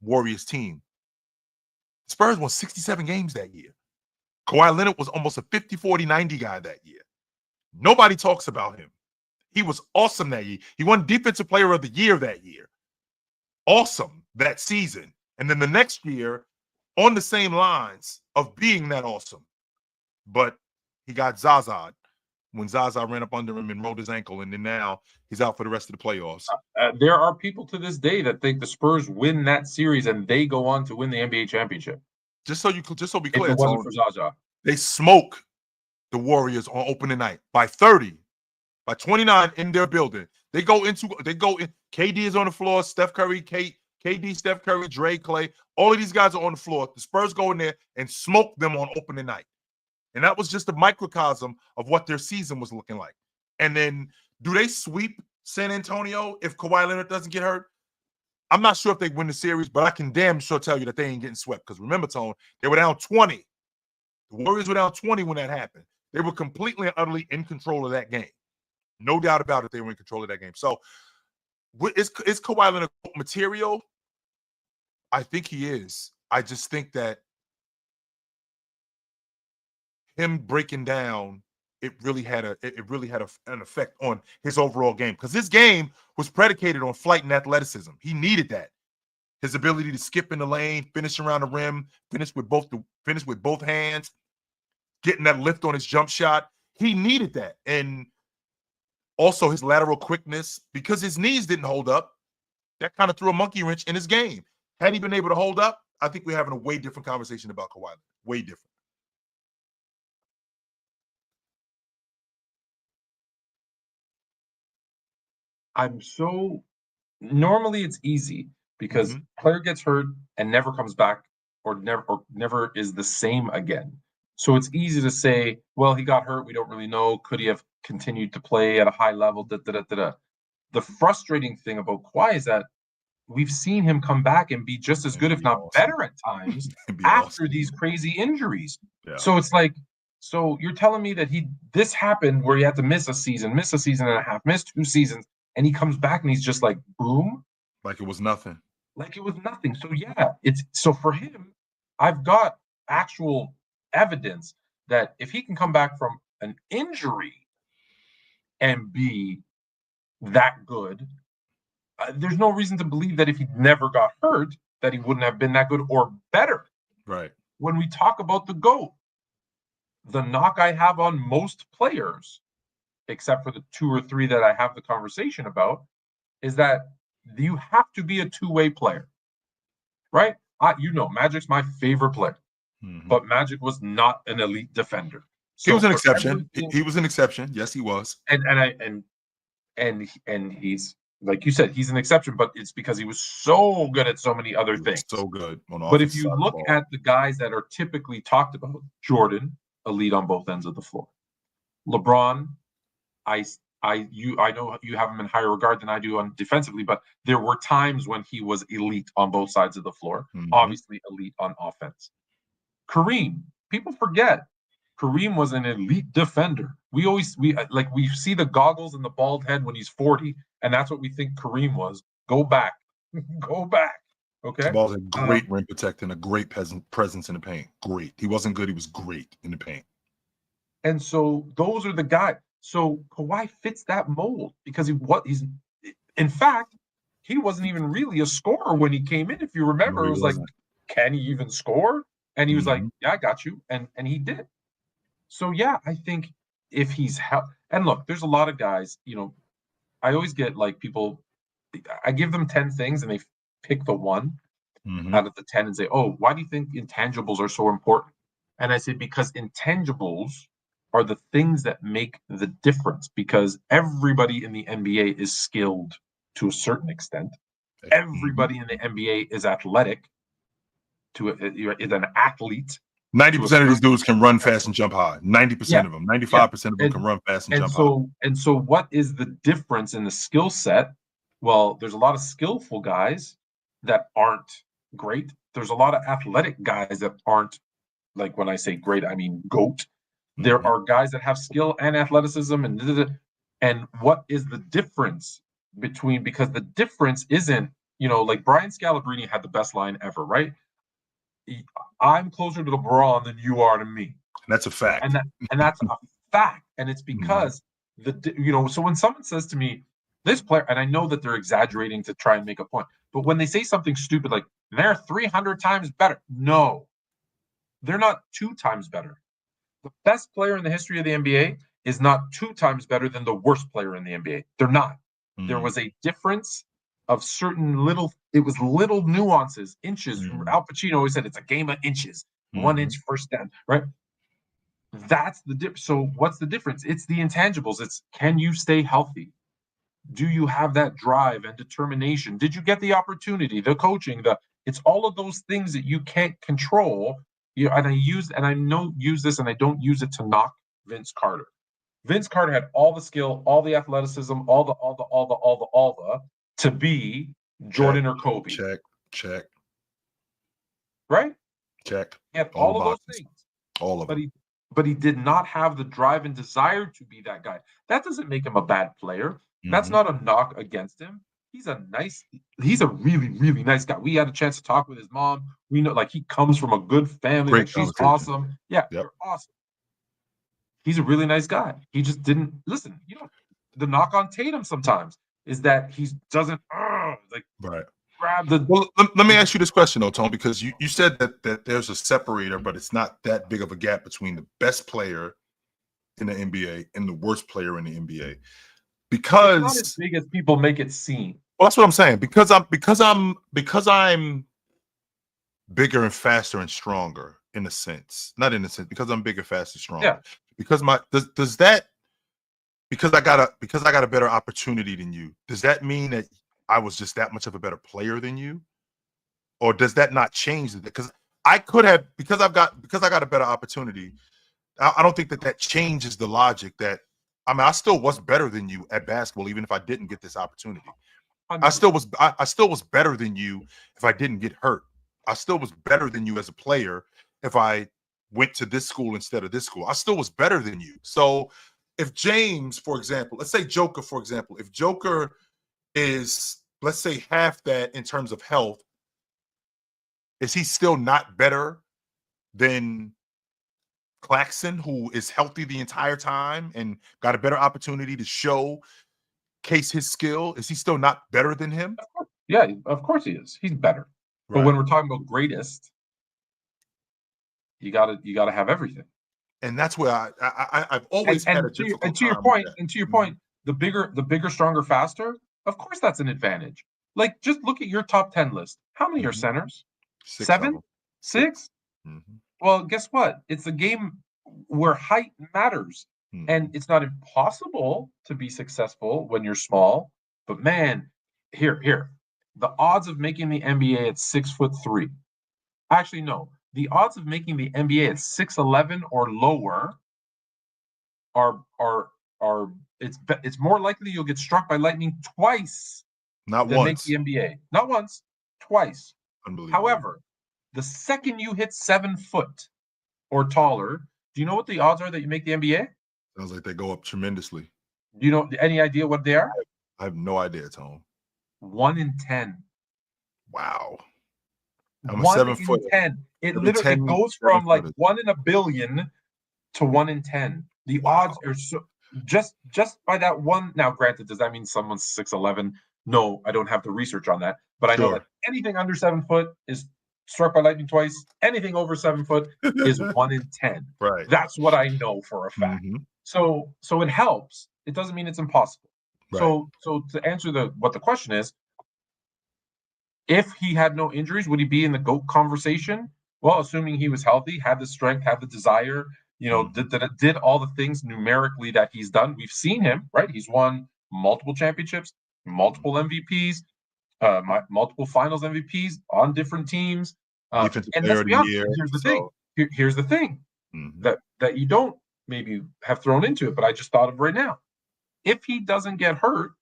[SPEAKER 2] Warriors team. Spurs won 67 games that year. Kawhi Leonard was almost a 50-40-90 guy that year. Nobody talks about him. He was awesome that year. He won Defensive Player of the Year that year. Awesome that season. And then the next year, on the same lines of being that awesome. But he got Zaza'd when Zaza ran up under him and rolled his ankle, and then now he's out for the rest of the playoffs.
[SPEAKER 6] There are people to this day that think the Spurs win that series and they go on to win the NBA championship.
[SPEAKER 2] Just so be clear,
[SPEAKER 6] if it wasn't for Zaza.
[SPEAKER 2] They smoke the Warriors on opening night by 30, by 29 in their building. They go in. KD is on the floor. Steph Curry, KD, Steph Curry, Dre, Clay. All of these guys are on the floor. The Spurs go in there and smoke them on opening night. And that was just a microcosm of what their season was looking like. And then do they sweep San Antonio if Kawhi Leonard doesn't get hurt? I'm not sure if they win the series, but I can damn sure tell you that they ain't getting swept. Because remember, Tone, they were down 20. The Warriors were down 20 when that happened. They were completely and utterly in control of that game. No doubt about it, they were in control of that game. So is Kawhi Leonard material? I think he is. I just think that him breaking down, it really had an effect on his overall game, because his game was predicated on flight and athleticism. He needed that. His ability to skip in the lane, finish around the rim, finish with both hands, getting that lift on his jump shot. He needed that. And also his lateral quickness, because his knees didn't hold up. That kind of threw a monkey wrench in his game. Had he been able to hold up, I think we're having a way different conversation about Kawhi Leonard. Way different.
[SPEAKER 6] Normally it's easy because player gets hurt and never comes back or never is the same again. So it's easy to say, well, he got hurt. We don't really know. Could he have continued to play at a high level? The frustrating thing about Kawhi is that we've seen him come back and be just as good, if not better at times, after these crazy injuries. Yeah. So it's like, so you're telling me that this happened where he had to miss a season and a half, miss 2 seasons, and he comes back and he's just like, boom.
[SPEAKER 2] Like it was nothing.
[SPEAKER 6] So yeah, so for him, I've got actual evidence that if he can come back from an injury and be that good, there's no reason to believe that if he never got hurt, that he wouldn't have been that good or better.
[SPEAKER 2] Right.
[SPEAKER 6] When we talk about the GOAT, the knock I have on most players, except for the 2 or 3 that I have the conversation about, is that you have to be a two-way player, right? Magic's my favorite player, but Magic was not an elite defender. So
[SPEAKER 2] he was an exception. He was an exception. Yes, he was.
[SPEAKER 6] And he's, like you said, he's an exception, but it's because he was so good at so many other things.
[SPEAKER 2] So good.
[SPEAKER 6] But if you look at the guys that are typically talked about, Jordan, elite on both ends of the floor. LeBron, I know you have him in higher regard than I do on defensively, but there were times when he was elite on both sides of the floor. Obviously elite on offense. Kareem, people forget, Kareem was an elite defender. We see the goggles and the bald head when he's 40, and that's what we think Kareem was. Go back. Okay.
[SPEAKER 2] The ball's a great rim protector and a great presence in the paint. Great. He wasn't good. He was great in the paint.
[SPEAKER 6] And so those are the guys. So Kawhi fits that mold because in fact, he wasn't even really a scorer when he came in. If you remember, it was like, can he even score? And he was like, yeah, I got you. And he did. So yeah, I think if he's and look, there's a lot of guys, I always get like people, I give them 10 things and they pick the one out of the 10 and say, oh, why do you think intangibles are so important? And I say, because intangibles are the things that make the difference, because everybody in the NBA is skilled to a certain extent. Everybody in the NBA is athletic, is an athlete.
[SPEAKER 2] 90% of these dudes can run fast and jump high. 90% of them, 95% of them can run fast and jump high.
[SPEAKER 6] And so what is the difference in the skill set? Well, there's a lot of skillful guys that aren't great. There's a lot of athletic guys that aren't, like when I say great, I mean GOAT. There are guys that have skill and athleticism and what is the difference between, because the difference isn't, like Brian Scalabrine had the best line ever, right? I'm closer to LeBron than you are to me.
[SPEAKER 2] That's a fact.
[SPEAKER 6] And that's a fact. And it's because so when someone says to me, this player, and I know that they're exaggerating to try and make a point, but when they say something stupid like they're 300 times better, no, they're not 2 times better. The best player in the history of the NBA is not 2 times better than the worst player in the NBA. They're not. There was a difference of certain little nuances, inches. Al Pacino always said it's a game of inches, 1 inch first down, right? That's the difference. So what's the difference? It's the intangibles. It's, can you stay healthy? Do you have that drive and determination? Did you get the opportunity, the coaching, it's all of those things that you can't control. You know, and I use this and I don't use it to knock Vince Carter. Vince Carter had all the skill, all the athleticism, all the to be Jordan or Kobe.
[SPEAKER 2] Check.
[SPEAKER 6] Right?
[SPEAKER 2] Check.
[SPEAKER 6] He had all of those things.
[SPEAKER 2] All of them.
[SPEAKER 6] But he did not have the drive and desire to be that guy. That doesn't make him a bad player. That's not a knock against him. He's a really, really nice guy. We had a chance to talk with his mom. We know, like, he comes from a good family. Like, she's awesome. Yeah, they're awesome. He's a really nice guy. He just didn't listen. You know, the knock on Tatum sometimes is that he doesn't grab the.
[SPEAKER 2] Well, let me ask you this question, though, Tone, because you said that there's a separator, but it's not that big of a gap between the best player in the NBA and the worst player in the NBA. Because
[SPEAKER 6] it's not as big as people make it seem.
[SPEAKER 2] Well, that's what I'm saying. Because I'm bigger and faster and stronger in a sense. Not in a sense, because I'm bigger, faster, stronger. Yeah. Because because I got a better opportunity than you, does that mean that I was just that much of a better player than you? Or does that not change it? Because I could have, because I got a better opportunity, I don't think that changes the logic that, I mean, I still was better than you at basketball, even if I didn't get this opportunity. I still was better than you if I didn't get hurt. I still was better than you as a player if I went to this school instead of this school. I still was better than you. So if James, for example, let's say Joker, for example, if Joker is, let's say, half that in terms of health, is he still not better than Claxton, who is healthy the entire time and got a better opportunity to showcase his skill? Is he still not better than him?
[SPEAKER 6] Yeah, of course he is. He's better. Right. But when we're talking about greatest, you gotta have everything.
[SPEAKER 2] And that's where I've always had a difficult time.
[SPEAKER 6] To your point, the bigger, stronger, faster. Of course, that's an advantage. Like, just look at your top 10 list. How many are centers? 7? 6? Mm-hmm. Well, guess what? It's a game where height matters. And it's not impossible to be successful when you're small. But man, here. The odds of making the NBA at 6'3". Actually, no. The odds of making the NBA at 6'11" or lower are it's more likely you'll get struck by lightning twice
[SPEAKER 2] than
[SPEAKER 6] make the NBA. Not once, twice.
[SPEAKER 2] Unbelievable.
[SPEAKER 6] However, the second you hit 7 foot or taller, do you know what the odds are that you make the NBA?
[SPEAKER 2] Sounds like they go up tremendously.
[SPEAKER 6] Do you know any idea what they are?
[SPEAKER 2] I have no idea, Tom.
[SPEAKER 6] 1 in 10.
[SPEAKER 2] Wow.
[SPEAKER 6] I'm 1 in 10. It literally goes from like 1 in a billion to 1 in 10. The odds are so just by that one. Now, granted, does that mean someone's 6'11"? No, I don't have the research on that, but I know that anything under 7 foot is struck by lightning twice. Anything over 7 foot is 1 in 10.
[SPEAKER 2] Right.
[SPEAKER 6] That's what I know for a fact. Mm-hmm. So it helps. It doesn't mean it's impossible. Right. So to answer what the question is, if he had no injuries, would he be in the GOAT conversation? Well, assuming he was healthy, had the strength, had the desire, did all the things numerically that he's done. We've seen him, right? He's won multiple championships, multiple MVPs, multiple finals MVPs on different teams. And let's be honest, here's the thing that you don't maybe have thrown into it, but I just thought of right now. If he doesn't get hurt,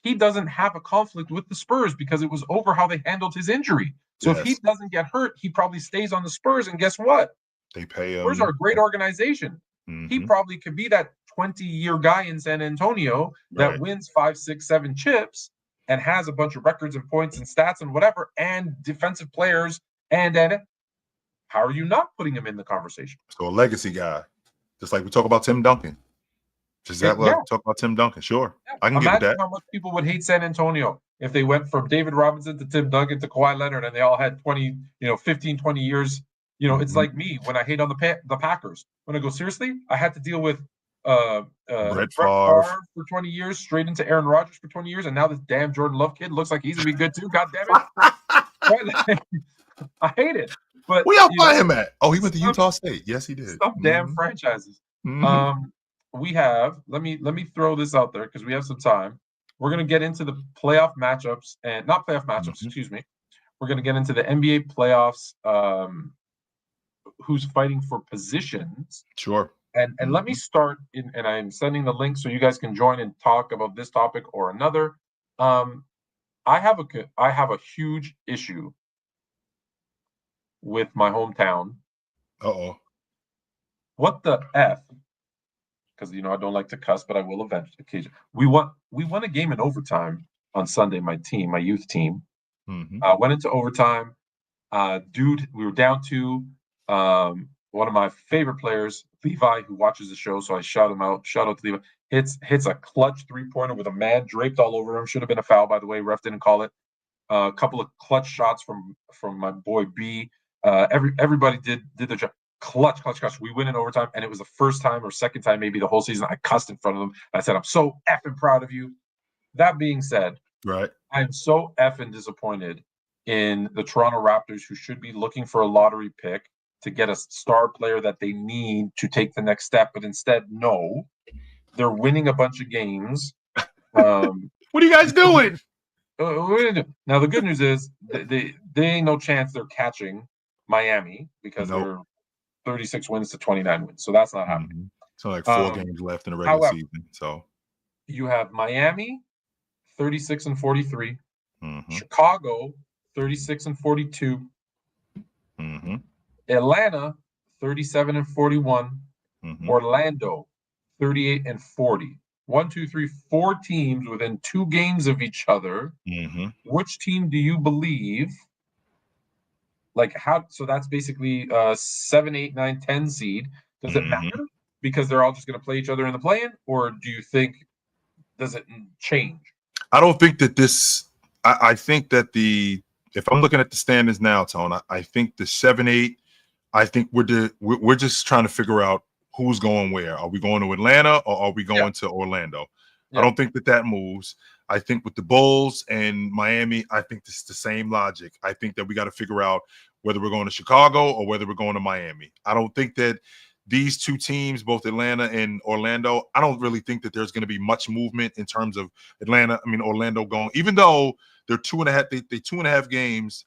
[SPEAKER 6] he doesn't have a conflict with the Spurs because it was over how they handled his injury. So if he doesn't get hurt, he probably stays on the Spurs. And guess what?
[SPEAKER 2] They pay him.
[SPEAKER 6] Spurs are a great organization. Mm-hmm. He probably could be that 20-year guy in San Antonio that wins 5, 6, 7 chips and has a bunch of records and points and stats and whatever, and defensive players. And how are you not putting him in the conversation?
[SPEAKER 2] So a legacy guy, just like we talk about Tim Duncan. Talk about Tim Duncan. Sure. Yeah. I can get that.
[SPEAKER 6] Imagine how much people would hate San Antonio if they went from David Robinson to Tim Duncan to Kawhi Leonard and they all had 15, 20 years. It's like me when I hate on the Packers. When I go, seriously, I had to deal with Brett Favre for 20 years, straight into Aaron Rodgers for 20 years, and now this damn Jordan Love kid looks like he's going to be good too. God damn it. I hate it. But
[SPEAKER 2] where y'all find him at? Oh, he went to Utah State. Yes, he did.
[SPEAKER 6] Some damn franchises. We have, let me throw this out there because we have some time. we're gonna get into the playoff matchups and not playoff matchups. Excuse me. We're gonna get into the NBA playoffs. Who's fighting for positions?
[SPEAKER 2] Sure.
[SPEAKER 6] And let me start and I'm sending the link so you guys can join and talk about this topic or another. I have a huge issue with my hometown.
[SPEAKER 2] Uh-oh.
[SPEAKER 6] What the F? Because I don't like to cuss, but I will occasionally. We won a game in overtime on Sunday. My youth team, went into overtime. We were down 2. One of my favorite players, Levi, who watches the show, so I shout him out. Shout out to Levi. Hits a clutch 3-pointer with a man draped all over him. Should have been a foul, by the way. Ref didn't call it. A couple of clutch shots from my boy B. Everybody did their job. Clutch. We win in overtime, and it was the first time or second time, maybe the whole season, I cussed in front of them. I said, "I'm so effing proud of you." That being said,
[SPEAKER 2] right,
[SPEAKER 6] I'm so effing disappointed in the Toronto Raptors, who should be looking for a lottery pick to get a star player that they need to take the next step, but instead, no, they're winning a bunch of games.
[SPEAKER 2] What are you guys doing?
[SPEAKER 6] Now the good news is they ain't no chance they're catching Miami because they're 36 wins to 29 wins, so that's not happening.
[SPEAKER 2] So like 4 games left in the regular season. So
[SPEAKER 6] you have Miami 36 and 43, Chicago 36 and 42. Atlanta, 37 and 41. Orlando, 38 and 40. 1, 2, 3, 4 teams within 2 games of each other. Which team do you believe? So that's basically 7, 8, 9, 10 seed. Does it matter because they're all just going to play each other in the play-in, or do you think does it change?
[SPEAKER 2] I don't think that this. I think that if I'm looking at the standings now, Tone, I think the 7, 8. I think we're just trying to figure out who's going where. Are we going to Atlanta or are we going to Orlando? I don't think that moves. I think with the Bulls and Miami, I think it's the same logic. I think that we got to figure out whether we're going to Chicago or whether we're going to Miami. I don't think that these 2 teams, both Atlanta and Orlando, I don't really think that there's going to be much movement in terms of Orlando going, even though they're 2.5, they 2.5 games.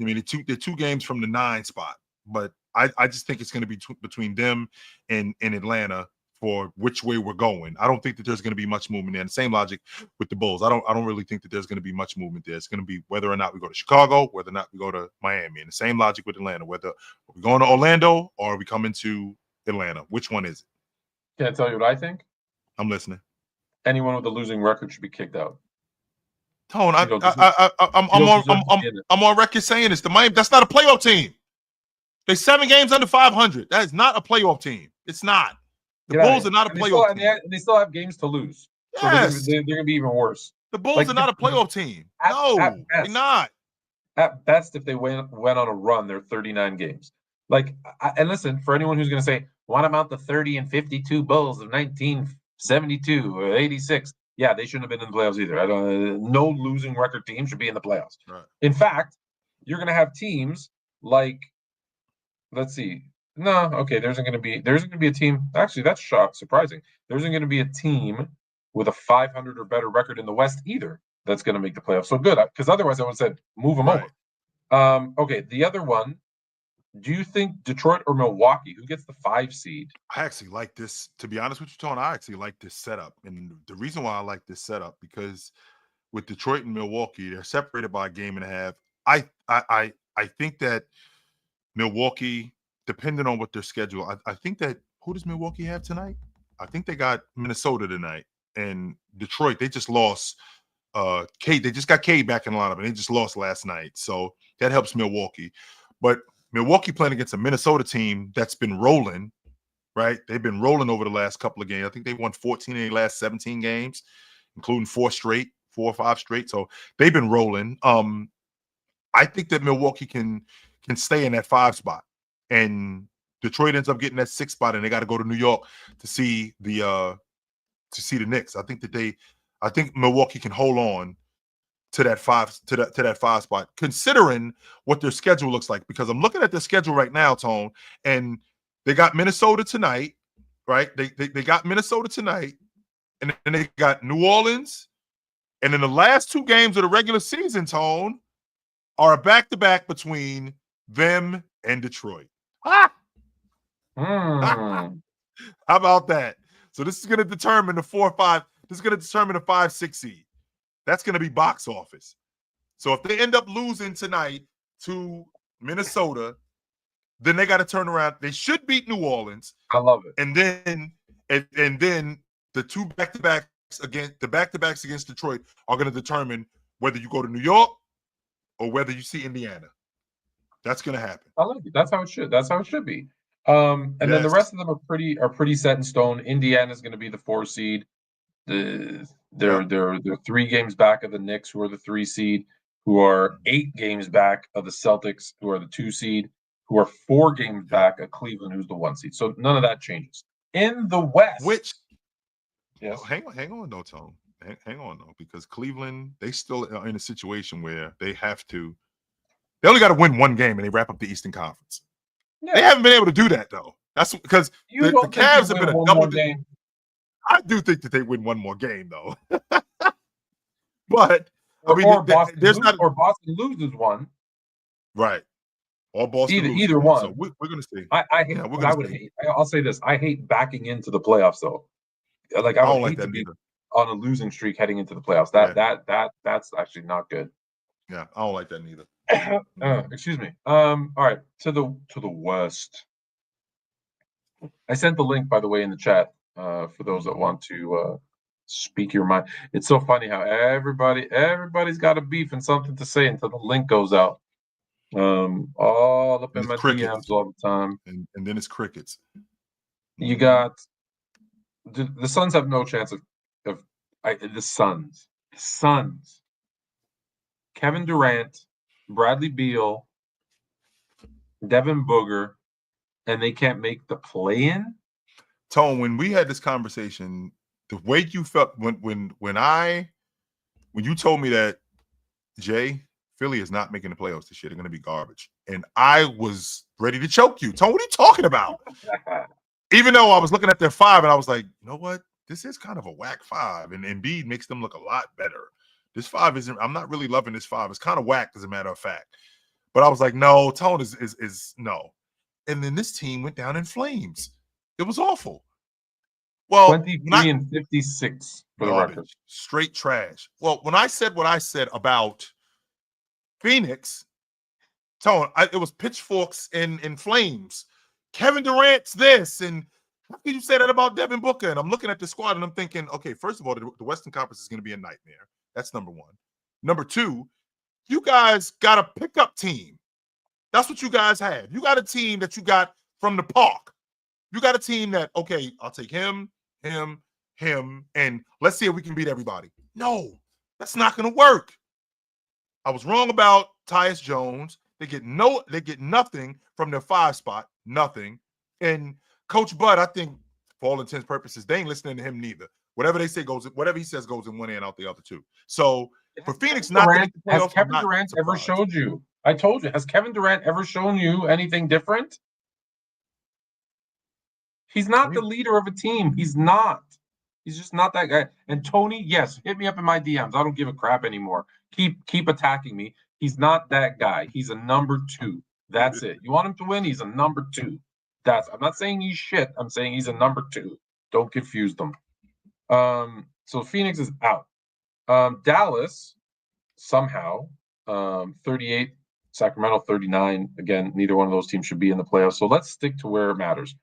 [SPEAKER 2] I mean, they're 2 games from the 9 spot. But I just think it's going to be between them and Atlanta for which way we're going. I don't think that there's going to be much movement there. And the same logic with the Bulls. I don't really think that there's going to be much movement there. It's going to be whether or not we go to Chicago, whether or not we go to Miami. And the same logic with Atlanta, whether we're going to Orlando or are we coming to Atlanta. Which one is it?
[SPEAKER 6] Can I tell you what I think?
[SPEAKER 2] I'm listening.
[SPEAKER 6] Anyone with a losing record should be kicked out.
[SPEAKER 2] Tone, I'm on record saying this. The Miami, that's not a playoff team. They're 7 games under 500. That is not a playoff team. It's not. The Bulls are not a playoff team.
[SPEAKER 6] They still have games to lose.
[SPEAKER 2] Yes.
[SPEAKER 6] So they're going to be even worse.
[SPEAKER 2] The Bulls are not a playoff team. They're not.
[SPEAKER 6] At best, if they went on a run, they're 39 games. And listen, for anyone who's going to say, what about the 30 and 52 Bulls of 1972 or 86? Yeah, they shouldn't have been in the playoffs either. No losing record team should be in the playoffs.
[SPEAKER 2] Right.
[SPEAKER 6] In fact, you're going to have teams like, let's see. No, okay. There isn't going to be a team. Actually, that's surprising. There isn't going to be a team with a 500 or better record in the West either that's going to make the playoffs. So good, because otherwise I would have said move them over. Okay, the other one. Do you think Detroit or Milwaukee? Who gets the 5 seed?
[SPEAKER 2] I actually like this. To be honest with you, Tony, I actually like this setup, and the reason why I like this setup because with Detroit and Milwaukee, they're separated by a game and a half. I think that Milwaukee, depending on what their schedule, I think that who does Milwaukee have tonight? I think they got Minnesota tonight, and Detroit, they just lost Cade. They just got Cade back in the lineup, and they just lost last night, so that helps Milwaukee. But Milwaukee playing against a Minnesota team that's been rolling, right? They've been rolling over the last couple of games. I think they won 14 in the last 17 games, including 4 or 5 straight. So they've been rolling. I think that Milwaukee can stay in that 5 spot, and Detroit ends up getting that 6 spot, and they got to go to New York to see the Knicks. I think Milwaukee can hold on to that 5 spot, considering what their schedule looks like. Because I'm looking at their schedule right now, Tone, and they got Minnesota tonight, right? They got Minnesota tonight, and then they got New Orleans, And in the last 2 games of the regular season, Tone, are a back-to-back between them and Detroit. Ah! How about that? So this is going to determine the 4-5. This is going to determine the 5-6 seed. That's going to be box office. So if they end up losing tonight to Minnesota, then they got to turn around. They should beat New Orleans.
[SPEAKER 6] I love it.
[SPEAKER 2] And then the 2 back-to-backs against Detroit are going to determine whether you go to New York or whether you see Indiana. That's going to happen.
[SPEAKER 6] I like it. That's how it should. That's how it should be. And then the rest of them are pretty set in stone. Indiana's going to be the 4 seed. They're 3 games back of the Knicks, who are the 3 seed, who are 8 games back of the Celtics, who are the 2 seed, who are 4 games back of Cleveland, who's the 1 seed. So none of that changes. In the West, yes.
[SPEAKER 2] Hang on, though, Tone. Hang on, though, because Cleveland, they still are in a situation where they only got to win 1 game and they wrap up the Eastern Conference. Yeah. They haven't been able to do that, though. That's because the Cavs have been a double game. I do think that they win 1 more game, though. But
[SPEAKER 6] Boston loses 1.
[SPEAKER 2] Right. Or Boston
[SPEAKER 6] either one.
[SPEAKER 2] So we're going to see.
[SPEAKER 6] I'll say this. I hate backing into the playoffs, though. Like I don't like that either. On a losing streak heading into the playoffs. That's actually not good.
[SPEAKER 2] Yeah, I don't like that neither.
[SPEAKER 6] Excuse me. All right, to the West. I sent the link, by the way, in the chat for those that want to speak your mind. It's so funny how everybody's got a beef and something to say until the link goes out. All up in my DMs all the time,
[SPEAKER 2] and then it's crickets.
[SPEAKER 6] You got the Suns have no chance of the Suns. Kevin Durant, Bradley Beal, Devin Booker, and they can't make the play-in.
[SPEAKER 2] Tone, when we had this conversation, the way you felt when you told me that, Jay, Philly is not making the playoffs this year, they're going to be garbage, and I was ready to choke you. Tone, what are you talking about? Even though I was looking at their 5 and I was like, you know what? This is kind of a whack 5, and Embiid makes them look a lot better. This 5 isn't. I'm not really loving this 5. It's kind of whack, as a matter of fact. But I was like, no, Tone is no. And then this team went down in flames. It was awful. Well,
[SPEAKER 6] 23 and 56 for the record.
[SPEAKER 2] Straight trash. Well, when I said what I said about Phoenix, Tone, it was pitchforks and flames. Kevin Durant's this, and how can you say that about Devin Booker? And I'm looking at the squad and I'm thinking, okay, first of all, the Western Conference is going to be a nightmare. That's number 1. Number 2, you guys got a pickup team. That's what you guys have. You got a team that you got from the park. You got a team that, okay, I'll take him, and let's see if we can beat everybody. No, that's not going to work. I was wrong about Tyus Jones. They get nothing from their 5 spot, nothing. And Coach Bud, I think, for all intents and purposes, they ain't listening to him neither. Whatever he says goes in one ear and out the other too. So for Phoenix not to make the playoffs,
[SPEAKER 6] has Kevin Durant ever showed you? I told you, has Kevin Durant ever shown you anything different? He's not the leader of a team. He's not. He's just not that guy. And Tony, yes, hit me up in my DMs. I don't give a crap anymore. Keep attacking me. He's not that guy. He's a number 2. That's it. You want him to win? He's a number 2. I'm not saying he's shit. I'm saying he's a number 2. Don't confuse them. So Phoenix is out. Dallas somehow 38, Sacramento 39. Again, neither one of those teams should be in the playoffs. So let's stick to where it matters.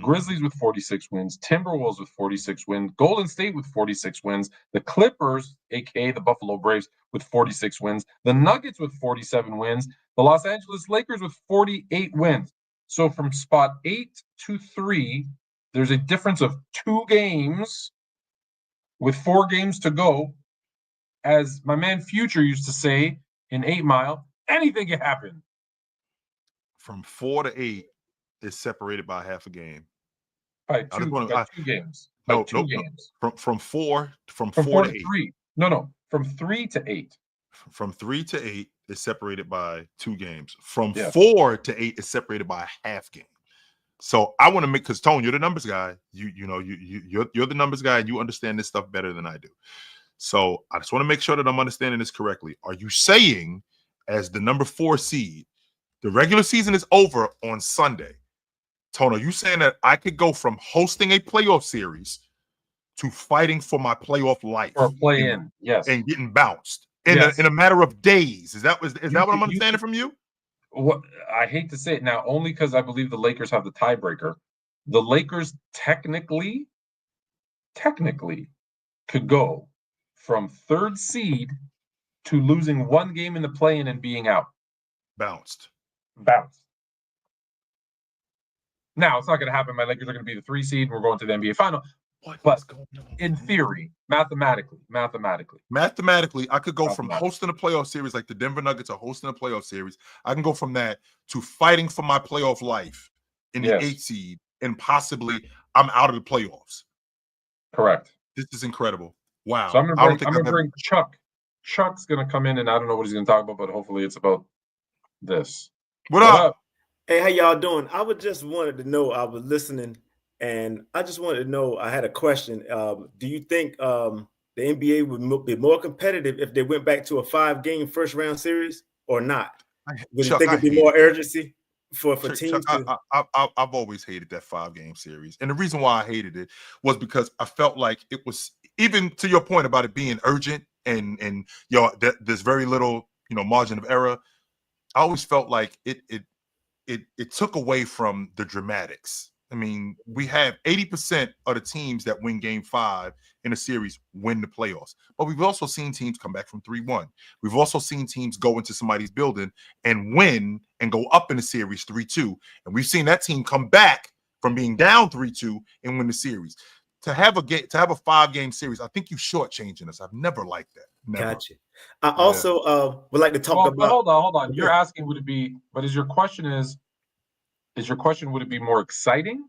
[SPEAKER 6] Grizzlies with 46 wins, Timberwolves with 46 wins, Golden State with 46 wins, the Clippers, aka the Buffalo Braves, with 46 wins, the Nuggets with 47 wins, the Los Angeles Lakers with 48 wins. So from spot 8 to 3, there's a difference of 2 games with 4 games to go. As my man Future used to say in 8 Mile, anything can happen.
[SPEAKER 2] From 4 to 8 is separated by half a game.
[SPEAKER 6] By 2 games.
[SPEAKER 2] No,
[SPEAKER 6] games.
[SPEAKER 2] From 4 to 8.
[SPEAKER 6] 3. No. From 3 to 8.
[SPEAKER 2] From 3 to 8 is separated by 2 games. From 4 to 8 is separated by a half game. So I want to make, because Tone, you're the numbers guy. You're the numbers guy, and you understand this stuff better than I do. So I just want to make sure that I'm understanding this correctly. Are you saying, as the number 4 seed, the regular season is over on Sunday? Tone, are you saying that I could go from hosting a playoff series to fighting for my playoff life
[SPEAKER 6] Or play-in, yes.
[SPEAKER 2] and getting bounced in a matter of days? Is that what I'm understanding from you?
[SPEAKER 6] What I hate to say it now, only because I believe the Lakers have the tiebreaker. The Lakers technically could go from 3rd seed to losing 1 game in the play-in and being out.
[SPEAKER 2] Bounced.
[SPEAKER 6] Now, it's not going to happen. My Lakers are going to be the 3 seed, and we're going to the NBA final. But in theory, mathematically,
[SPEAKER 2] I could go from hosting a playoff series like the Denver Nuggets are hosting a playoff series. I can go from that to fighting for my playoff life in the 8th seed, and possibly I'm out of the playoffs.
[SPEAKER 6] Correct.
[SPEAKER 2] This is incredible. Wow.
[SPEAKER 6] So I'm going to bring Chuck. Chuck's going to come in, and I don't know what he's going to talk about, but hopefully it's about this.
[SPEAKER 2] What up?
[SPEAKER 7] Hey, how y'all doing? I just wanted to know, I was listening, and I just wanted to know, I had a question. Do you think the NBA would be more competitive if they went back to a 5-game first-round series or not? Would you think it'd be more urgency for teams?
[SPEAKER 2] I've always hated that 5-game series. And the reason why I hated it was because I felt like it was, even to your point about it being urgent and there's very little, margin of error. I always felt like it took away from the dramatics. I mean, we have 80% of the teams that win Game 5 in a series win the playoffs. But we've also seen teams come back from 3-1. We've also seen teams go into somebody's building and win and go up in the series 3-2. And we've seen that team come back from being down 3-2 and win the series. To have a 5-game series, I think you're shortchanging us. I've never liked that. Never.
[SPEAKER 7] Gotcha. I also would like to talk about.
[SPEAKER 6] Hold on. You're asking, would it be? But is your question would it be more exciting?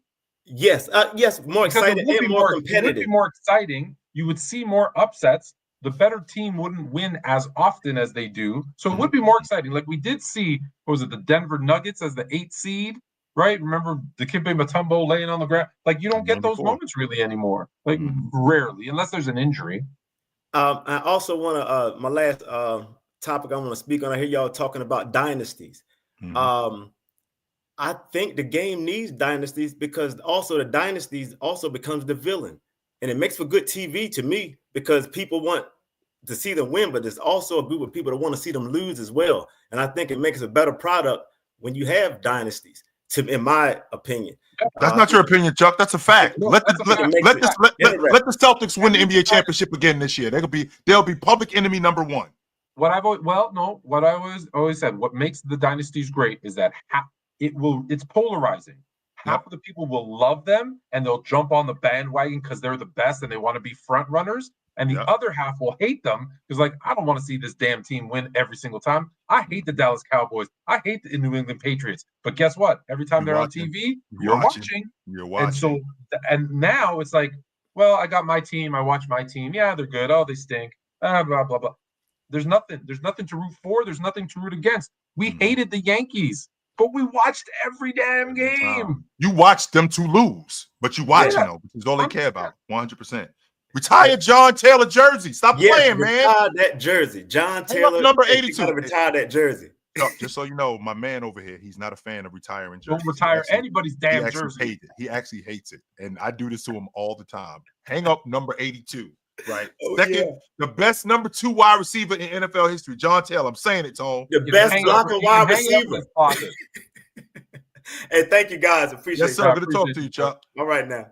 [SPEAKER 7] Yes. Yes. More exciting and more competitive.
[SPEAKER 6] It would be more exciting. You would see more upsets. The better team wouldn't win as often as they do. So it would be more exciting. Like we did see, what was it, the Denver Nuggets as the 8th seed, right? Remember the Dikembe Mutombo laying on the ground? Like you don't get those moments really anymore. Like rarely, unless there's an injury.
[SPEAKER 7] I also want to, my last topic I want to speak on, I hear y'all talking about dynasties. I think the game needs dynasties because also the dynasties also becomes the villain. And it makes for good TV to me because people want to see them win, but there's also a group of people that want to see them lose as well. And I think it makes a better product when you have dynasties, in my opinion.
[SPEAKER 2] That's not your opinion, Chuck. That's a fact. Let the Celtics win the NBA championship again this year. They'll be public enemy number 1.
[SPEAKER 6] What I always said, what makes the dynasties great is that it's polarizing. Half of the people will love them and they'll jump on the bandwagon because they're the best and they want to be front runners. And the other half will hate them because, I don't want to see this damn team win every single time. I hate the Dallas Cowboys. I hate the New England Patriots. But guess what? Every time they're on TV, you're watching.
[SPEAKER 2] You're watching.
[SPEAKER 6] And and now it's like, well, I got my team. I watch my team. Yeah, they're good. Oh, they stink. Blah, blah, blah. There's nothing to root for. There's nothing to root against. We hated the Yankees, but we watched every damn game.
[SPEAKER 2] You watched them to lose, but you watching them, which is all they care about. 100%. Retire John Taylor jersey. Stop playing, man.
[SPEAKER 7] Retire that jersey. John Taylor.
[SPEAKER 2] Number 82.
[SPEAKER 7] Retire that jersey.
[SPEAKER 2] Just so you know, my man over here, he's not a fan of retiring jerseys.
[SPEAKER 6] Don't retire anybody's damn jersey.
[SPEAKER 2] He actually hates it. And I do this to him all the time. Hang up number 82. Right. The best number 2 wide receiver in NFL history, John Taylor. I'm saying it, Tone.
[SPEAKER 7] The best blocker wide receiver. Hey, thank you guys. Appreciate it.
[SPEAKER 2] Yes, sir. Good to talk to you, Chuck.
[SPEAKER 7] All right now.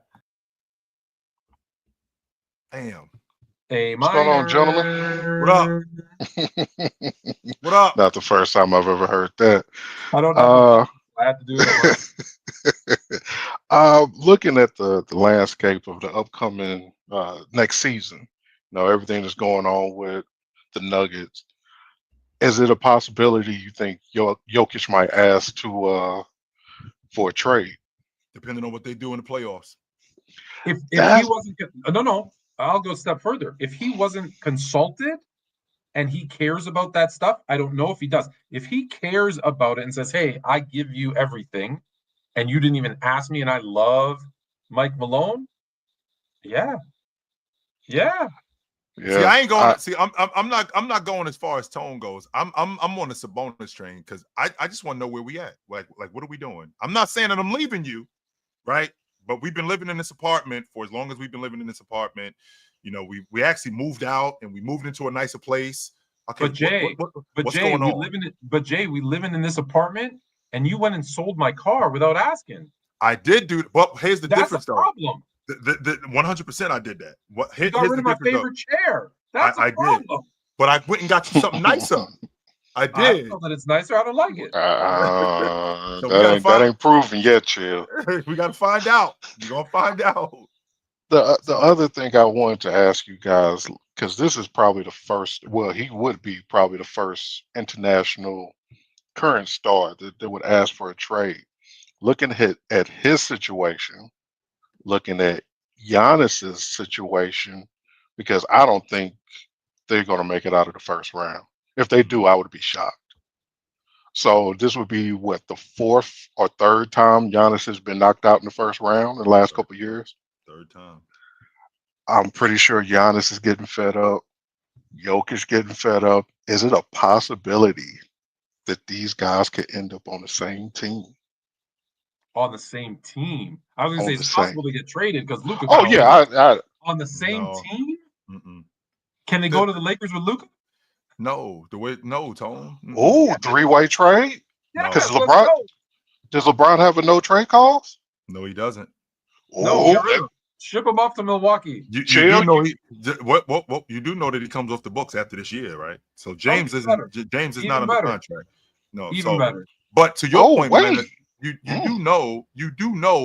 [SPEAKER 2] Damn.
[SPEAKER 6] Hey,
[SPEAKER 8] what's going on, gentlemen?
[SPEAKER 2] What up? What up?
[SPEAKER 8] Not the first time I've ever heard that.
[SPEAKER 6] I don't know. I have to do it.
[SPEAKER 8] Looking at the landscape of the upcoming next season, everything that's going on with the Nuggets. Is it a possibility you think Jokic might ask for a trade?
[SPEAKER 2] Depending on what they do in the playoffs.
[SPEAKER 6] If he wasn't, no, I'll go a step further. If he wasn't consulted and he cares about that stuff, I don't know if he does. If he cares about it and says, hey, I give you everything and you didn't even ask me and I love Mike Malone, yeah.
[SPEAKER 8] Yeah.
[SPEAKER 2] See, I ain't going. I'm not going as far as tone goes. I'm on the Sabonis train because I just want to know where we at. Like what are we doing? I'm not saying that I'm leaving you, right? But we've been living in this apartment for as long as we've been living in this apartment. You know, we actually moved out and we moved into a nicer place. Okay,
[SPEAKER 6] But Jay,
[SPEAKER 2] what's going on?
[SPEAKER 6] We living in this apartment, and you went and sold my car without asking.
[SPEAKER 2] I did do. Well, here's the difference,
[SPEAKER 6] That's a
[SPEAKER 2] though.
[SPEAKER 6] problem.
[SPEAKER 2] The 100% I did that.
[SPEAKER 6] You got rid of my favorite chair. That's a problem.
[SPEAKER 2] Did. But I went and got you something nicer. I did.
[SPEAKER 6] I don't know that it's nicer. I don't like it.
[SPEAKER 2] So
[SPEAKER 8] that ain't proven yet, Chill.
[SPEAKER 2] We got to find out. We're going to find out.
[SPEAKER 8] The other thing I wanted to ask you guys, because this is probably the first, well, he would be probably the first international current star that would ask for a trade. Looking at his situation, looking at Giannis's situation, because I don't think they're going to make it out of the first round. If they do, I would be shocked. So this would be what, the fourth or third time Giannis has been knocked out in the first round in the last couple of years?
[SPEAKER 2] Third time.
[SPEAKER 8] I'm pretty sure Giannis is getting fed up. Jokic getting fed up. Is it a possibility that these guys could end up on the same team?
[SPEAKER 6] On the same team? I was going to say it's possible to get traded because Luka.
[SPEAKER 8] Oh, yeah.
[SPEAKER 6] On the same team? Mm-mm. Can they go to the Lakers with Luka?
[SPEAKER 2] No, Tone.
[SPEAKER 8] Oh, three-way trade?
[SPEAKER 6] Yeah,
[SPEAKER 8] does LeBron have a no trade clause?
[SPEAKER 2] No, he doesn't.
[SPEAKER 6] No, ship him off to Milwaukee.
[SPEAKER 2] You do know what you do know that he comes off the books after this year, right? So James is not under contract. No,
[SPEAKER 6] even better.
[SPEAKER 2] But to your point, man, you do know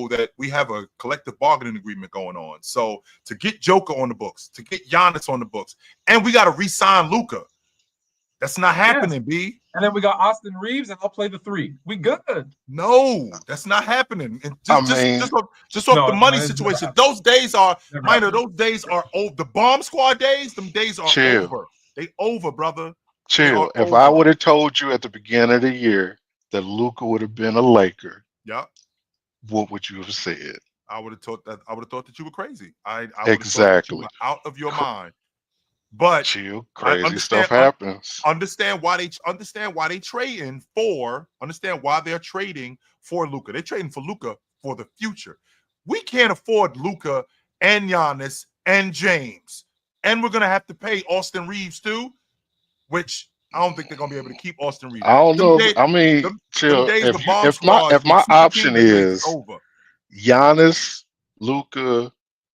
[SPEAKER 2] that we have a collective bargaining agreement going on. So to get Joker on the books, to get Giannis on the books, and we got to re-sign Luka. That's not happening, B.
[SPEAKER 6] And then we got Austin Reeves, and I'll play the 3. We good.
[SPEAKER 2] No, that's not happening. And just off the money situation. Those days are minor. Those days are over. The bomb squad days, them days are over. They over, brother.
[SPEAKER 8] Chill. If I would have told you at the beginning of the year that Luka would have been a Laker, what would you have said?
[SPEAKER 2] I would have thought that you were crazy. I
[SPEAKER 8] exactly
[SPEAKER 2] you were out of your mind. But
[SPEAKER 8] Chill, crazy stuff happens.
[SPEAKER 2] Understand why they're trading for Luka. They're trading for Luka for the future. We can't afford Luka and Giannis and James, and we're gonna have to pay Austin Reeves too, which I don't think they're gonna be able to keep Austin Reeves.
[SPEAKER 8] I don't know. Chill. If my option is Giannis, Luka,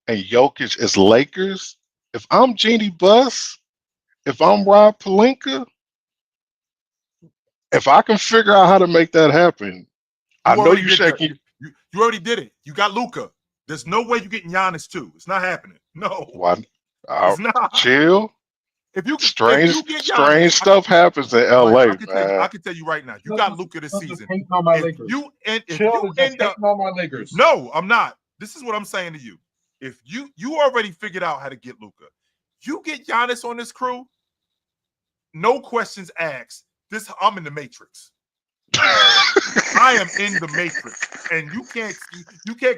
[SPEAKER 8] and Jokic as Lakers. If I'm Jeannie Buss, if I'm Rob Pelinka, if I can figure out how to make that happen, I know you shaking.
[SPEAKER 2] You already did it. You got Luka. There's no way you're getting Giannis too. It's not happening. No.
[SPEAKER 8] Why?
[SPEAKER 2] It's not.
[SPEAKER 8] Chill.
[SPEAKER 2] If you
[SPEAKER 8] strange stuff happens in LA, man.
[SPEAKER 2] I can tell you right now. You got Luka this season.
[SPEAKER 6] If you end up on my Lakers.
[SPEAKER 2] No, I'm not. This is what I'm saying to you. If you already figured out how to get Luka, you get Giannis on this crew, no questions asked. I'm in the Matrix. I am in the Matrix, and you can't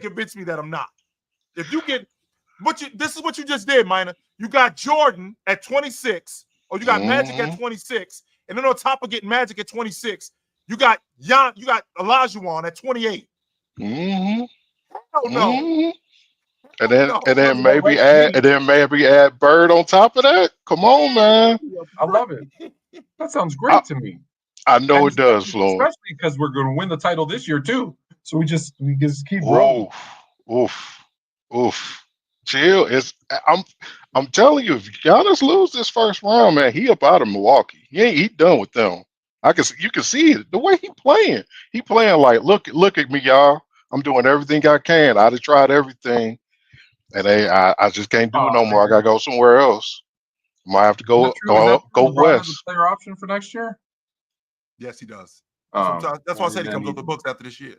[SPEAKER 2] convince me that I'm not. If you get this is what you just did, Minor. You got Jordan at 26, or you got Magic at 26, and then on top of getting Magic at 26, you got Olajuwon at 28.
[SPEAKER 8] Mm-hmm.
[SPEAKER 2] Hell no.
[SPEAKER 8] And then maybe add Bird on top of that. Come on, man.
[SPEAKER 6] I love it. That sounds great to me.
[SPEAKER 8] I know it does, Flo.
[SPEAKER 6] Especially because we're going to win the title this year too. So we just keep rolling.
[SPEAKER 8] Oof. Chill. I'm telling you, if Giannis lose this first round, man, he up out of Milwaukee. He done with them. You can see it the way he playing. He playing like, look at me, y'all. I'm doing everything I can. I just tried everything. And I just can't do it no more. I gotta go somewhere else. Might have to go west.
[SPEAKER 6] Player option for next year?
[SPEAKER 2] Yes, he does. That's why I said he comes off the books after this year.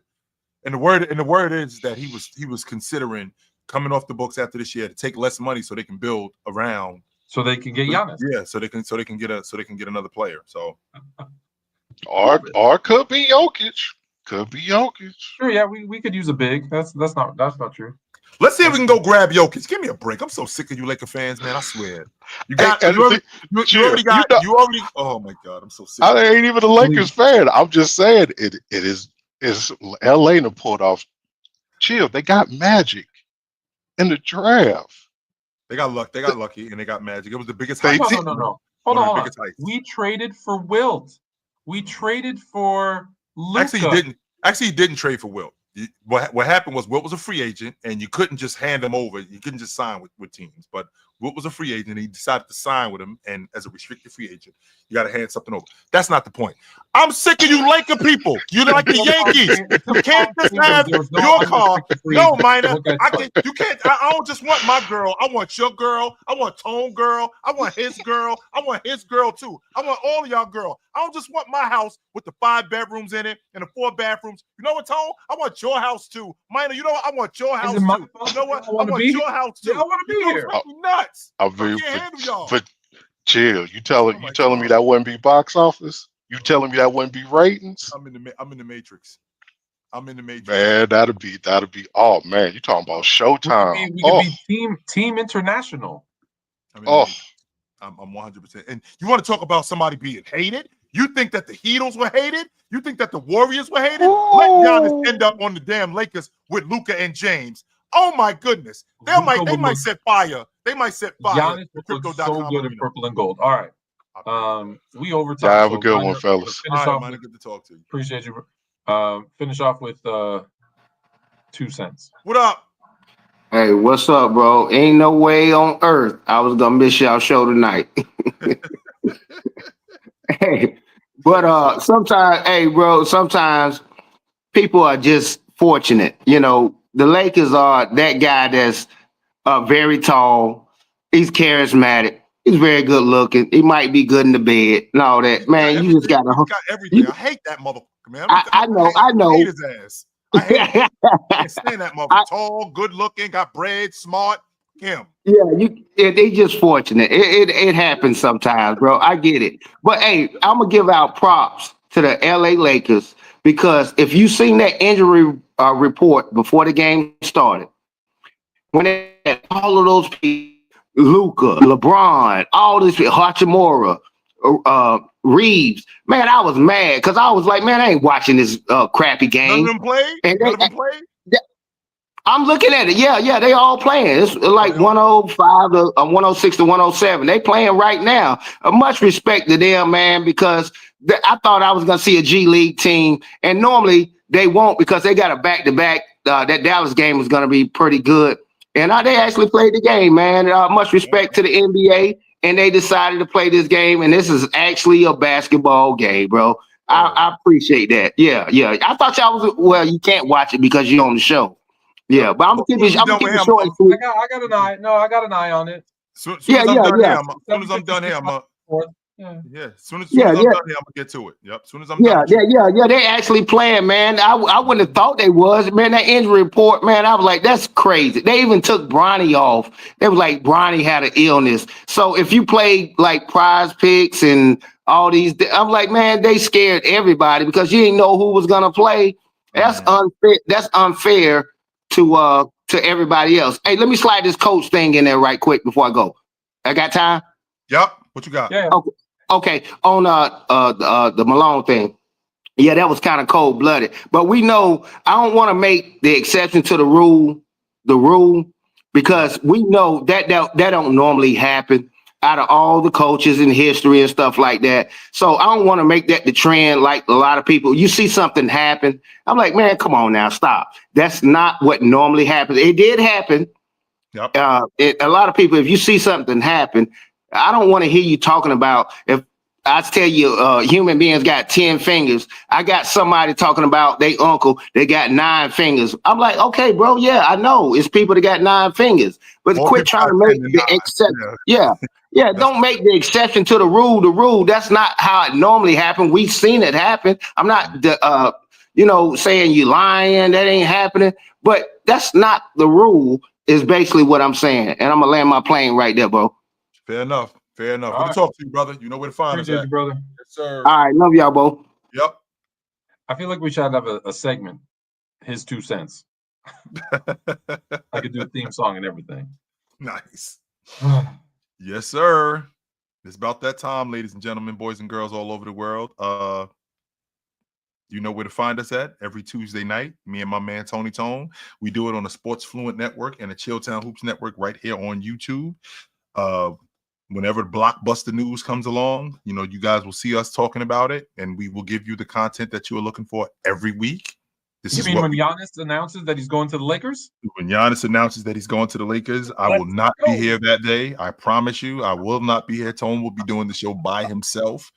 [SPEAKER 2] And the word is that he was considering coming off the books after this year to take less money so they can build around.
[SPEAKER 6] So they can get Giannis.
[SPEAKER 2] Yeah, so they can get another player. So
[SPEAKER 8] or could be Jokic. Could be Jokic.
[SPEAKER 6] Sure, yeah, we could use a big. That's not true.
[SPEAKER 2] Let's see if we can go grab Jokic. Give me a break. I'm so sick of you Laker fans, man. I swear. You got
[SPEAKER 8] And
[SPEAKER 2] you already,
[SPEAKER 8] Chill,
[SPEAKER 2] already got
[SPEAKER 8] you know,
[SPEAKER 2] you already. Oh my God, I'm so sick.
[SPEAKER 8] I ain't even a Lakers fan. I'm just saying it is LA to pulled off. Chill, they got Magic in the draft.
[SPEAKER 2] They got luck. They got lucky, and they got Magic. It was the biggest
[SPEAKER 8] They
[SPEAKER 2] hype.
[SPEAKER 8] did.
[SPEAKER 6] No.
[SPEAKER 2] One
[SPEAKER 6] Hold
[SPEAKER 2] of the
[SPEAKER 6] on.
[SPEAKER 2] biggest hypes.
[SPEAKER 6] We traded for Wilt. We traded for Luka.
[SPEAKER 2] Actually, he didn't trade for Wilt. What happened was Wilt was a free agent, and you couldn't just hand him over. You couldn't just sign with teams. But Wilt was a free agent, and he decided to sign with him. And as a restricted free agent, you got to hand something over. That's not the point. I'm sick of you Laker people. You're like the Yankees. You can't just have your car. No, Minor. You can't. I don't just want my girl. I want your girl. I want Tone girl. I want his girl. I want his girl too. I want all of y'all girl. I don't just want my house with the 5 bedrooms in it and the 4 bathrooms. You know what, Tone? I want your house too. Minor, you know what? I want your house too. You know what? I want your house too.
[SPEAKER 6] I want to be here.
[SPEAKER 2] Nuts.
[SPEAKER 8] I mean, but Chill, you telling me that wouldn't be box office? You telling me that wouldn't be ratings?
[SPEAKER 2] I'm in the Matrix. I'm in the Matrix.
[SPEAKER 8] Man, that'd be. Oh man, you talking about Showtime?
[SPEAKER 6] We could be team international.
[SPEAKER 2] I'm 100%. And you want to talk about somebody being hated? You think that the Heatles were hated? You think that the Warriors were hated? Let Giannis end up on the damn Lakers with Luka and James. Oh my goodness. They might set fire. They might set fire.
[SPEAKER 6] Giannis looks so good in purple and gold. All right. We overtime.
[SPEAKER 8] Yeah, have a good one, fellas.
[SPEAKER 2] All right, good to talk to you.
[SPEAKER 6] Appreciate you. Finish off with 2 cents.
[SPEAKER 2] What up?
[SPEAKER 9] Hey, what's up, bro? Ain't no way on earth I was gonna miss y'all show tonight. Hey, but sometimes people are just fortunate. You know, the Lakers are that guy that's very tall. He's charismatic. He's very good looking. He might be good in the bed and all that. Man, you just got
[SPEAKER 2] everything. I hate that motherfucker, man.
[SPEAKER 9] I know.
[SPEAKER 2] I hate his ass. I hate him. I can't stand that motherfucker. Tall, good looking, got bread, smart. Him.
[SPEAKER 9] Yeah, they just fortunate. It happens sometimes, bro. I get it. But hey, I'm gonna give out props to the LA Lakers because if you seen that injury report before the game started, when they had all of those people, Luka, LeBron, all this Hachimura, Reeves, man, I was mad because I was like, man, I ain't watching this crappy game.
[SPEAKER 2] None of them played? None of them played?
[SPEAKER 9] I'm looking at it. Yeah, they all playing. It's like 105 to 106 to 107. They playing right now. Much respect to them, man, because I thought I was going to see a G League team, and normally they won't because they got a back-to-back. That Dallas game was going to be pretty good, and they actually played the game, man. Much respect to the NBA, and they decided to play this game, and this is actually a basketball game, bro. I appreciate that. Yeah. I thought y'all was, well, you can't watch it because you're on the show. Yeah, but I'm gonna keep it short and sweet.
[SPEAKER 6] I got an eye. No, I got an eye on it.
[SPEAKER 2] Soon as I'm done here, I'm done here, I'm gonna get to it. Yep. Soon as I'm done.
[SPEAKER 9] Yeah. They actually playing, man. I wouldn't have thought they was. Man, that injury report, man, I was like, that's crazy. They even took Bronny off. They was like, Bronny had an illness. So if you play like Prize Picks and all these, I'm like, man, they scared everybody because you didn't know who was gonna play. That's unfair. That's unfair to everybody else. Hey, let me slide this coach thing in there right quick before I go. I got time?
[SPEAKER 2] Yep. What you got?
[SPEAKER 6] Yeah.
[SPEAKER 9] Okay. On the Malone thing. Yeah, that was kind of cold-blooded. But we know I don't want to make the exception to the rule, because we know that don't normally happen out of all the coaches in history and stuff like that. So I don't want to make that the trend like a lot of people. You see something happen, I'm like, man, come on now, stop. That's not what normally happens. It did happen.
[SPEAKER 2] Yep.
[SPEAKER 9] A lot of people, if you see something happen, I don't want to hear you talking about, if I tell you human beings got 10 fingers, I got somebody talking about their uncle, they got 9 fingers. I'm like, okay, bro, yeah, I know it's people that got 9 fingers, but quit trying to make the exception. Yeah, don't make the exception to the rule. The rule, that's not how it normally happens. We've seen it happen. I'm not, saying you lying, that ain't happening, but that's not the rule is basically what I'm saying. And I'm going to land my plane right there, bro.
[SPEAKER 2] Fair enough. Good
[SPEAKER 6] Right.
[SPEAKER 2] to talk to you, brother. You know where to find us.
[SPEAKER 6] Appreciate you, brother.
[SPEAKER 2] Yes, sir.
[SPEAKER 9] All right, love y'all, bro.
[SPEAKER 2] Yep.
[SPEAKER 6] I feel like we should have a segment. His 2 cents. I could do a theme song and everything.
[SPEAKER 2] Nice. Yes, sir. It's about that time, ladies and gentlemen, boys and girls all over the world. You know where to find us at every Tuesday night. Me and my man Tony Tone. We do it on the Sports Fluent Network and the Chilltown Hoops Network right here on YouTube. Whenever the blockbuster news comes along, you know, you guys will see us talking about it, and we will give you the content that you are looking for every week. This
[SPEAKER 6] You mean when Giannis announces that he's going to the Lakers?
[SPEAKER 2] When Giannis announces that he's going to the Lakers, I will not be here that day. I promise you, I will not be here. Tone will be doing the show by himself.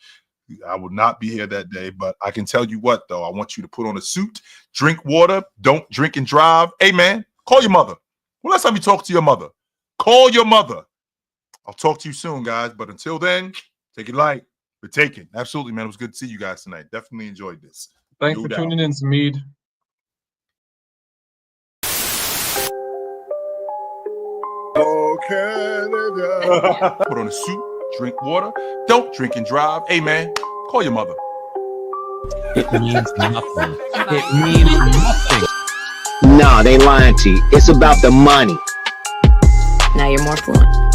[SPEAKER 2] I will not be here that day, but I can tell you what, though. I want you to put on a suit, drink water, don't drink and drive. Hey, man, call your mother. Well, last time you talk to your mother, call your mother. I'll talk to you soon, guys. But until then, take it light. We're taking. Absolutely, man. It was good to see you guys tonight. Definitely enjoyed this.
[SPEAKER 6] Thanks for tuning in, Smeed.
[SPEAKER 1] Canada.
[SPEAKER 2] Put on a suit, drink water, don't drink and drive. Hey, man, call your mother.
[SPEAKER 3] It means nothing. It means nothing.
[SPEAKER 4] Nah, they lying to you. It's about the money.
[SPEAKER 5] Now you're more fluent.